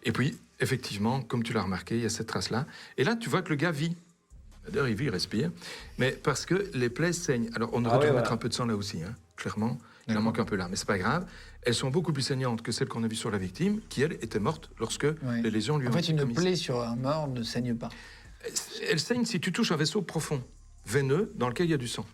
Et puis, effectivement, comme tu l'as remarqué, il y a cette trace-là. Et là, tu vois que le gars vit. D'ailleurs, il vit, il respire. Mais parce que les plaies saignent. Alors, on aurait dû remettre un peu de sang là aussi, hein, clairement. Il en manque un peu là, mais c'est pas grave. Elles sont beaucoup plus saignantes que celles qu'on a vues sur la victime, qui, elle, était morte lorsque les lésions lui En ont fait, été une commises. plaie sur un mort ne saigne pas. Elle saigne si tu touches un vaisseau profond, veineux, dans lequel il y a du sang.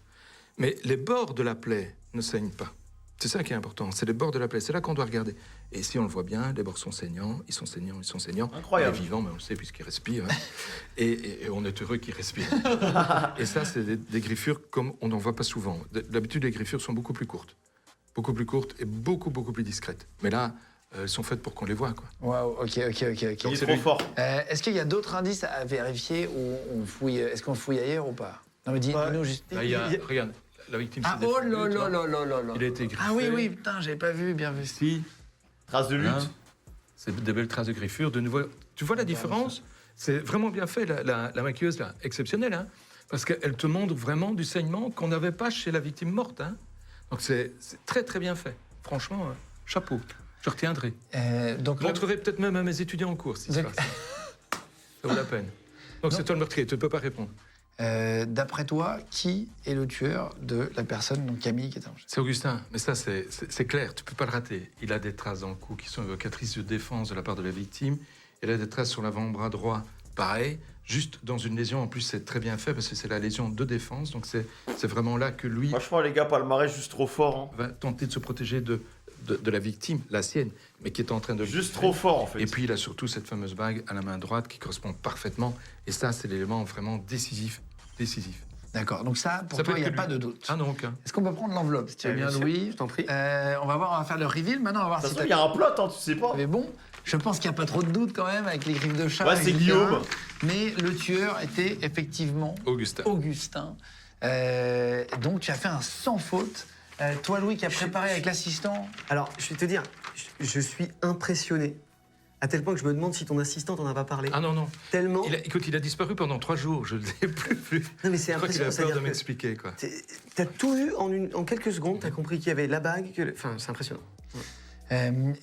Mais les bords de la plaie ne saignent pas. C'est ça qui est important, c'est les bords de la plaie, c'est là qu'on doit regarder. Et si on le voit bien, les bords sont saignants, ils sont saignants, ils sont saignants. Incroyable. Il est vivant, mais on le sait puisqu'il respire. Hein. et on est heureux qu'il respire. Et ça, c'est des griffures comme on n'en voit pas souvent. D'habitude, les griffures sont beaucoup plus courtes. Beaucoup plus courtes et beaucoup plus discrètes. Mais là, elles sont faites pour qu'on les voie, quoi. Waouh, ok. Il est c'est trop lui. fort. Est-ce qu'il y a d'autres indices à vérifier ou on fouille? Est-ce qu'on fouille ailleurs ou pas? Non, mais dis-nous juste. Là, regarde, la victime Ah, s'est oh défendue, là tu là vois. là là là là. Il a été griffé. Ah oui, oui, putain, j'avais pas vu, bien vu. Ici, Trace de lutte. hein, c'est des belles traces de griffure. De nouveau, tu vois la différence? C'est vraiment bien fait, la maquilleuse, là, exceptionnelle, hein, parce qu'elle te montre vraiment du saignement qu'on n'avait pas chez la victime morte. Hein. Donc c'est très bien fait. Franchement, chapeau. Je retiendrai. Donc, Je montrerai peut-être même à mes étudiants en cours, si c'est D'accord. ça. Ça vaut la peine. Donc c'est toi le meurtrier, tu ne peux pas répondre. d'après toi, qui est le tueur de la personne, donc Camille, qui est en jeu? C'est Augustin, mais ça c'est clair, tu peux pas le rater. Il a des traces dans le cou qui sont évocatrices de défense de la part de la victime. Il a des traces sur l'avant-bras droit, pareil, juste dans une lésion. En plus, c'est très bien fait parce que c'est la lésion de défense. Donc c'est vraiment là que lui Franchement, les gars, palmarès juste trop fort. Hein. va tenter de se protéger de la victime, la sienne, mais qui est en train de... Juste trop fort, en fait. Et puis il a surtout cette fameuse bague à la main droite qui correspond parfaitement. Et ça, c'est l'élément vraiment décisif. D'accord, donc ça, pour Ça peut toi, il n'y a être que pas lui. de doute. Ah non, aucun. Est-ce qu'on peut prendre l'enveloppe, si tu veux bien, bien sûr, Louis? je t'en prie. On va voir, on va faire le reveal maintenant, on va voir Ça si se trouve, il y t'as... a un plot, hein, tu sais pas. Mais bon, je pense qu'il n'y a pas trop de doute quand même avec les griffes de chat. Ouais, c'est etc. Guillaume. Mais le tueur était effectivement Augustin. Augustin. Donc tu as fait un sans faute. Toi, Louis, qui a préparé avec l'assistant. Alors, je vais te dire, je suis impressionné. À tel point que je me demande si ton assistante en a pas parlé. Ah non, non. Tellement. Écoute, il a disparu pendant 3 jours, je ne l'ai plus vu. Non, mais c'est Je crois qu'il a impressionnant. peur c'est-à-dire de que m'expliquer, quoi. T'as tout eu en quelques secondes. T'as compris qu'il y avait la bague. Enfin, c'est impressionnant.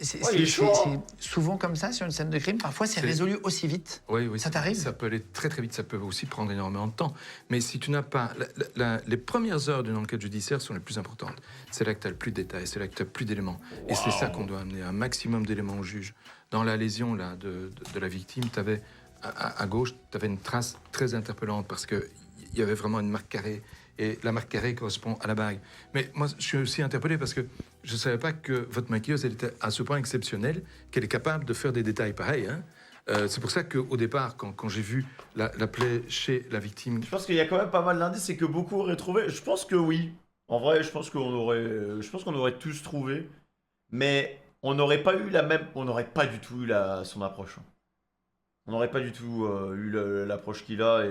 C'est il est chaud, hein. souvent comme ça sur une scène de crime. Parfois, c'est résolu aussi vite. Oui, Ça t'arrive? Ça peut aller très vite, ça peut aussi prendre énormément de temps. Mais si tu n'as pas... les premières heures d'une enquête judiciaire sont les plus importantes. C'est là que tu as le plus de détails, c'est là que tu as plus d'éléments. Et c'est ça qu'on doit amener, un maximum d'éléments au juge. Dans la lésion là, de la victime, tu avais, à gauche, tu avais une trace très interpellante parce qu'il y avait vraiment une marque carrée. Et la marque carrée correspond à la bague. Mais moi, je suis aussi interpellé parce que je ne savais pas que votre maquilleuse, elle était à ce point exceptionnelle qu'elle est capable de faire des détails pareils. Hein. C'est pour ça qu'au départ, quand j'ai vu la plaie chez la victime... Je pense qu'il y a quand même pas mal d'indices et que beaucoup auraient trouvé. Je pense que oui. En vrai, je pense qu'on aurait tous trouvé. Mais on n'aurait pas eu la même. On n'aurait pas du tout eu son approche. On n'aurait pas du tout eu l'approche qu'il a.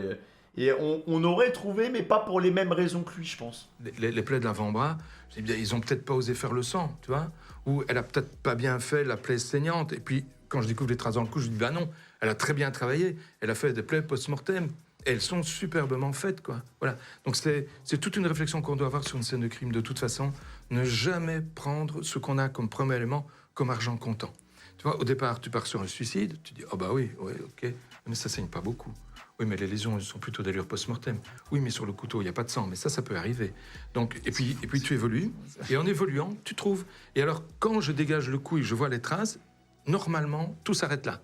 Et on aurait trouvé, mais pas pour les mêmes raisons que lui, je pense. Les plaies de l'avant-bras, je dis, ils ont peut-être pas osé faire le sang, tu vois. Ou elle a peut-être pas bien fait la plaie saignante. Et puis, quand je découvre les traces dans le cou, je dis, bah non, elle a très bien travaillé. Elle a fait des plaies post-mortem. Elles sont superbement faites, quoi. Voilà. Donc c'est toute une réflexion qu'on doit avoir sur une scène de crime. De toute façon, ne jamais prendre ce qu'on a comme premier élément comme argent comptant. Tu vois, au départ, tu pars sur un suicide, tu dis, oh bah oui, ok, mais ça saigne pas beaucoup. Oui, mais les lésions elles sont plutôt d'allure post-mortem. Oui, mais sur le couteau, il n'y a pas de sang. Mais ça peut arriver. Donc, et puis tu évolues. Et en évoluant, tu trouves. Et alors, quand je dégage le cou et je vois les traces, normalement, tout s'arrête là.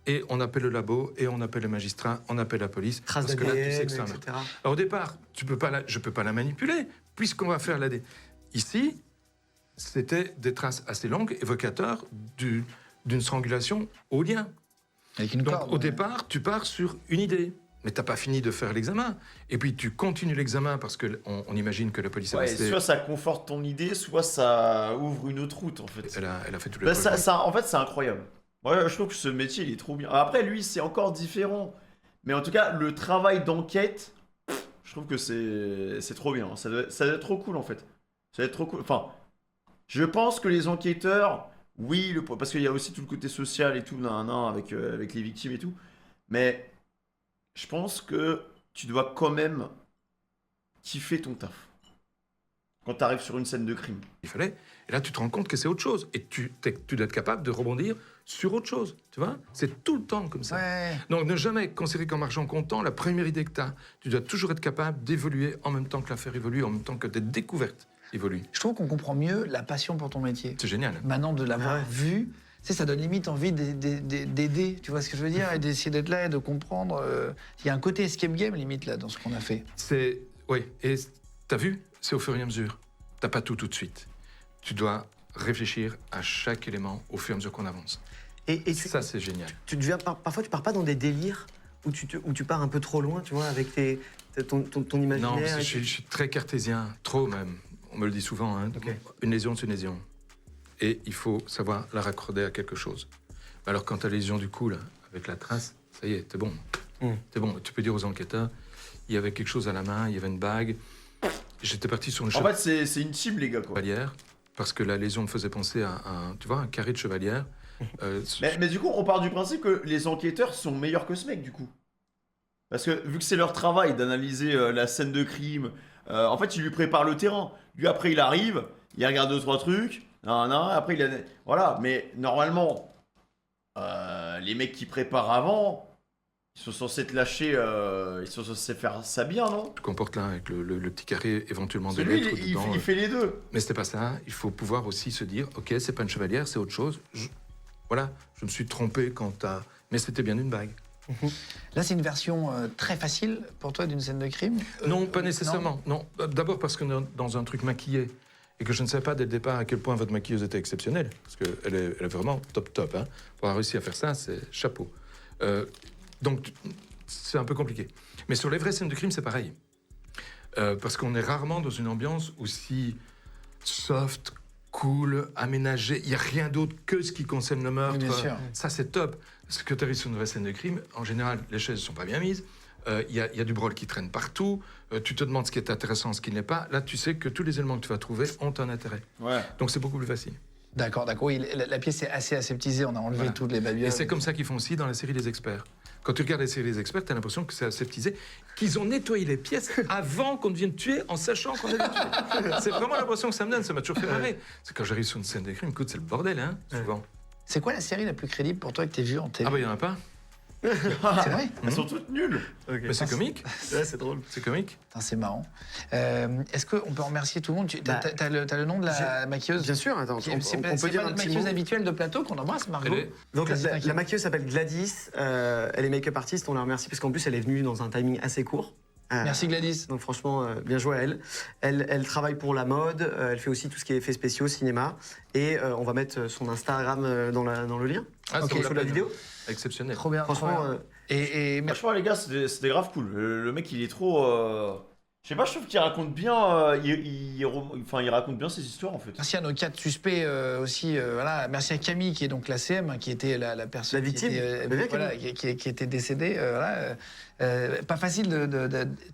Et on appelle le labo, et on appelle le magistrat, on appelle la police. Traces parce que là, tu sais que c'est un d'ADN, meurtre. etc. Alors, au départ, je peux pas la manipuler, puisqu'on va faire l'AD. Ici, c'était des traces assez longues, évocateurs d'une strangulation au lien. Avec une Donc, corde. au départ, tu pars sur une idée. Mais t'as pas fini de faire l'examen. Et puis, tu continues l'examen parce qu'on imagine que la police est Ouais, restée... soit ça conforte ton idée, soit ça ouvre une autre route, en fait. Elle a fait tout le Bah, en fait, c'est incroyable. Moi, je trouve que ce métier, il est trop bien. Après, lui, c'est encore différent. Mais en tout cas, le travail d'enquête, je trouve que c'est trop bien. Ça doit être trop cool, en fait. Ça doit être trop cool. Enfin, je pense que les enquêteurs, oui, parce qu'il y a aussi tout le côté social et tout, avec les victimes et tout. Mais je pense que tu dois quand même kiffer ton taf. Quand tu arrives sur une scène de crime. Il fallait. Et là, tu te rends compte que c'est autre chose. Et tu dois être capable de rebondir sur autre chose. Tu vois? C'est tout le temps comme ça. Ouais. Donc, ne jamais considérer qu'en marchant comptant la première idée que tu as. Tu dois toujours être capable d'évoluer en même temps que l'affaire évolue, en même temps que tes découvertes évoluent. Je trouve qu'on comprend mieux la passion pour ton métier. C'est génial. Maintenant, de l'avoir vu, tu sais, ça donne limite envie d'aider, tu vois ce que je veux dire, et d'essayer d'être là et de comprendre. Il y a un côté escape game, limite, là, dans ce qu'on a fait. Oui, et t'as vu? C'est au fur et à mesure. T'as pas tout de suite. Tu dois réfléchir à chaque élément au fur et à mesure qu'on avance. Et Ça, c'est génial. tu deviens parfois tu pars pas dans des délires où tu pars un peu trop loin, tu vois, avec ton imaginaire. Non, je suis très cartésien, trop même. On me le dit souvent, hein. Ok. Une lésion, c'est une lésion. Et il faut savoir la raccorder à quelque chose. Mais alors, quand t'as la lésion du cou, là, avec la trace, ça y est, t'es bon. T'es bon. Tu peux dire aux enquêteurs, il y avait quelque chose à la main, il y avait une bague. J'étais parti sur une En fait, c'est une team, les gars, quoi. chevalière, parce que la lésion me faisait penser à un carré de chevalière. Mais du coup, on part du principe que les enquêteurs sont meilleurs que ce mec, du coup. Parce que vu que c'est leur travail d'analyser la scène de crime, en fait, ils lui préparent le terrain. Lui, après, il arrive, il regarde 2-3 trucs, après, voilà, mais normalement, les mecs qui préparent avant, ils sont censés te lâcher, ils sont censés faire ça bien, non? Tu comportes là avec le petit carré éventuellement de Celui, lettres dedans. il fait les deux. Mais c'était pas ça. Il faut pouvoir aussi se dire, ok, c'est pas une chevalière, c'est autre chose. Voilà, je me suis trompé quant à... Mais c'était bien une bague. Là, c'est une version très facile pour toi d'une scène de crime. Non, pas nécessairement. Non. D'abord parce qu'on est dans un truc maquillé et que je ne sais pas dès le départ à quel point votre maquilleuse était exceptionnelle. Parce qu'elle est vraiment top. Hein. Pour avoir réussi à faire ça, c'est chapeau. Donc, c'est un peu compliqué. Mais sur les vraies scènes de crime, c'est pareil. Parce qu'on est rarement dans une ambiance aussi soft, cool, aménagée. Il n'y a rien d'autre que ce qui concerne le meurtre. Oui, bien sûr. Ça, c'est top. Parce que tu arrives sur une vraie scène de crime, en général, les chaises ne sont pas bien mises. Il y a du brol qui traîne partout. Tu te demandes ce qui est intéressant, ce qui ne l'est pas. Là, tu sais que tous les éléments que tu vas trouver ont un intérêt. Ouais. Donc, c'est beaucoup plus facile. D'accord. Oui, la pièce est assez aseptisée, on a enlevé Voilà. toutes les Et babioles. c'est comme ça qu'ils font aussi dans la série Les Experts. Quand tu regardes la série Les Experts, tu as l'impression que c'est aseptisé, qu'ils ont nettoyé les pièces avant qu'on ne vienne tuer en sachant qu'on allait tuer. C'est vraiment l'impression que ça me donne, ça m'a toujours fait marrer. C'est quand j'arrive sur une scène de crime, écoute, c'est le bordel, hein, souvent. C'est quoi la série la plus crédible pour toi que tu vu en télé? Ah bah, il n'y en a pas. C'est vrai? Elles sont toutes nulles. Mais c'est comique. Ouais, c'est drôle. C'est comique. Putain, c'est marrant. Est-ce qu'on peut remercier tout le monde? T'as le nom de la maquilleuse? Bien sûr, attends, on C'est peut pas dire un notre petit maquilleuse mot. habituelle de plateau qu'on embrasse, Margot. Elle est- Donc Vas-y, la t'inquiète. maquilleuse s'appelle Gladys, elle est make-up artiste, on la remercie parce qu'en plus elle est venue dans un timing assez court. Merci Gladys. Donc franchement, bien joué à elle. Elle travaille pour la mode, elle fait aussi tout ce qui est effets spéciaux, cinéma. Et on va mettre son Instagram dans le lien, Ah, Ok, c'est sous la vidéo. Exceptionnel. Trop bien. Franchement, trop bien. Et merci. Franchement, les gars, c'était grave cool. Le mec, il est trop. Je sais pas, je trouve qu'il raconte bien. Il raconte bien ses histoires, en fait. Merci à nos 4 suspects aussi. Voilà. Merci à Camille, qui est donc l'ACM, qui était la personne La victime. qui était, Mais bien, voilà, qui était décédée. Voilà. Pas facile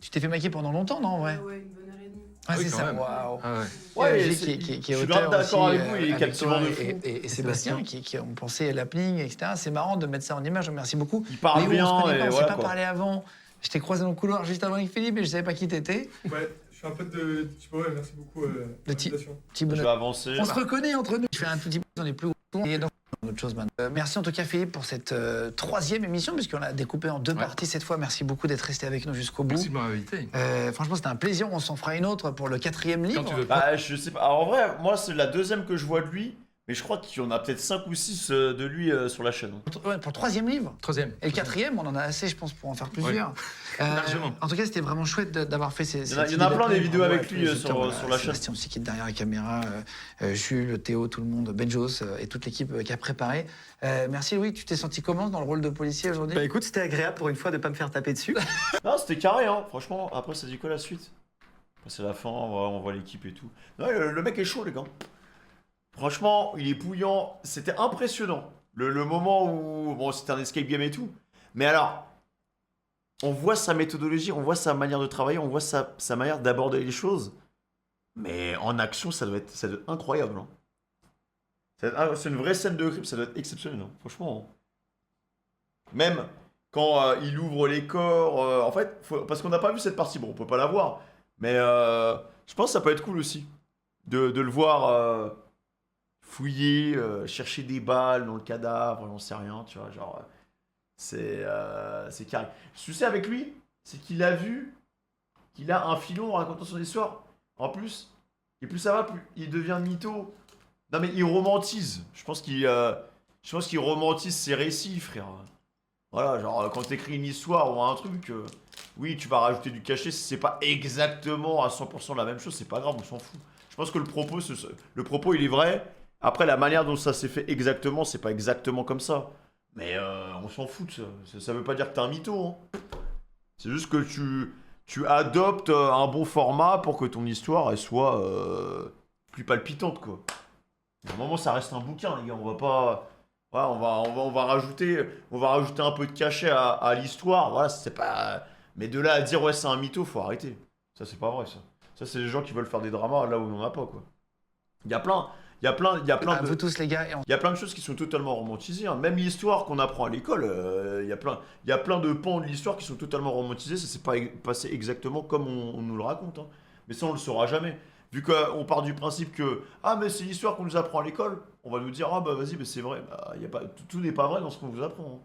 Tu t'es fait maquiller pendant longtemps, non, en vrai? Ouais, une bonne heure et demie. Ah, Oui, c'est quand ça, même. waouh. Ah ouais. Ouais, Roger, c'est- qui est je suis auteur grave d'accord aussi, avec vous, il est avec captivant toi de fou. et Sébastien, qui ont pensé à l'appeling, etc. C'est marrant de mettre ça en image, merci beaucoup. Il parle Léo, bien, on se connaît et pas, on s'est voilà, pas quoi. parlé avant. Je t'ai croisé dans le couloir juste avant avec Philippe et je savais pas qui t'étais. Ouais, je suis un pote de Thibaut, ouais, merci beaucoup. De Thi- l'invitation. Thibaut Je vais avancer. On se reconnaît entre nous. Je fais un tout petit peu, on est plus gros. Et donc, autre chose maintenant. Merci en tout cas Philippe pour cette troisième émission, puisqu'on l'a découpé en deux parties cette fois. Merci beaucoup d'être resté avec nous jusqu'au bout. Merci de m'avoir invité. Franchement, c'était un plaisir. On s'en fera une autre pour le 4e livre. Quand tu veux. Bah, je sais pas. Alors, en vrai, moi, c'est la deuxième que je vois de lui. Mais je crois qu'il y en a peut-être 5 ou 6 de lui sur la chaîne. Ouais, pour le 3e livre. Troisième. Et le 4e, on en a assez, je pense, pour en faire plusieurs. Largement. En tout cas, c'était vraiment chouette d'avoir fait ces. Il y en a plein des vidéos avec lui sur la chaîne. Sébastien aussi qui est derrière la caméra, Jules, Théo, tout le monde, Benjos et toute l'équipe qui a préparé. Merci Louis, tu t'es senti comment dans le rôle de policier aujourd'hui? Bah écoute, c'était agréable pour une fois de pas me faire taper dessus. Non, c'était carré, hein. Franchement, après, ça dit quoi la suite? Après, c'est la fin, on voit l'équipe et tout. Non, le mec est chaud, les gars. Franchement, il est bouillant. C'était impressionnant. Le moment où... Bon, c'était un escape game et tout. Mais alors, on voit sa méthodologie, on voit sa manière de travailler, on voit sa manière d'aborder les choses. Mais en action, ça doit être incroyable. Hein. C'est une vraie scène de crime, ça doit être exceptionnel. Hein. Franchement. Même quand il ouvre les corps... en fait, parce qu'on n'a pas vu cette partie. Bon, on peut pas la voir. Mais je pense que ça peut être cool aussi. De le voir... fouiller, chercher des balles dans le cadavre, on sait rien, tu vois, genre, c'est carré. Le souci avec lui, c'est qu'il a vu qu'il a un filon en racontant son histoire. En plus, et plus ça va, plus il devient mytho. Non mais il romantise. Je pense qu'il romantise ses récits, frère. Voilà, genre quand t'écris une histoire ou un truc, oui, tu vas rajouter du cachet si c'est pas exactement à 100% la même chose, c'est pas grave, on s'en fout. Je pense que le propos il est vrai. Après, la manière dont ça s'est fait exactement, c'est pas exactement comme ça. Mais on s'en fout de ça. Ça veut pas dire que t'es un mytho. Hein. C'est juste que tu adoptes un bon format pour que ton histoire elle soit plus palpitante, quoi. À un moment, ça reste un bouquin, les gars. On va pas... Voilà, on va rajouter un peu de cachet à l'histoire. Voilà, c'est pas... Mais de là à dire, ouais, c'est un mytho, faut arrêter. Ça, c'est pas vrai, ça. Ça, c'est les gens qui veulent faire des dramas là où on en a pas, quoi. Il y a plein Vous tous les gars. il y a plein de choses qui sont totalement romantisées. Hein. Même l'histoire qu'on apprend à l'école, il y a plein de pans de l'histoire qui sont totalement romantisés. Ça s'est pas passé exactement comme on nous le raconte. Hein. Mais ça, on le saura jamais. Vu qu'on part du principe que ah mais c'est l'histoire qu'on nous apprend à l'école, on va nous dire ah bah vas-y, mais c'est vrai. Bah, tout n'est pas vrai dans ce qu'on vous apprend. Hein.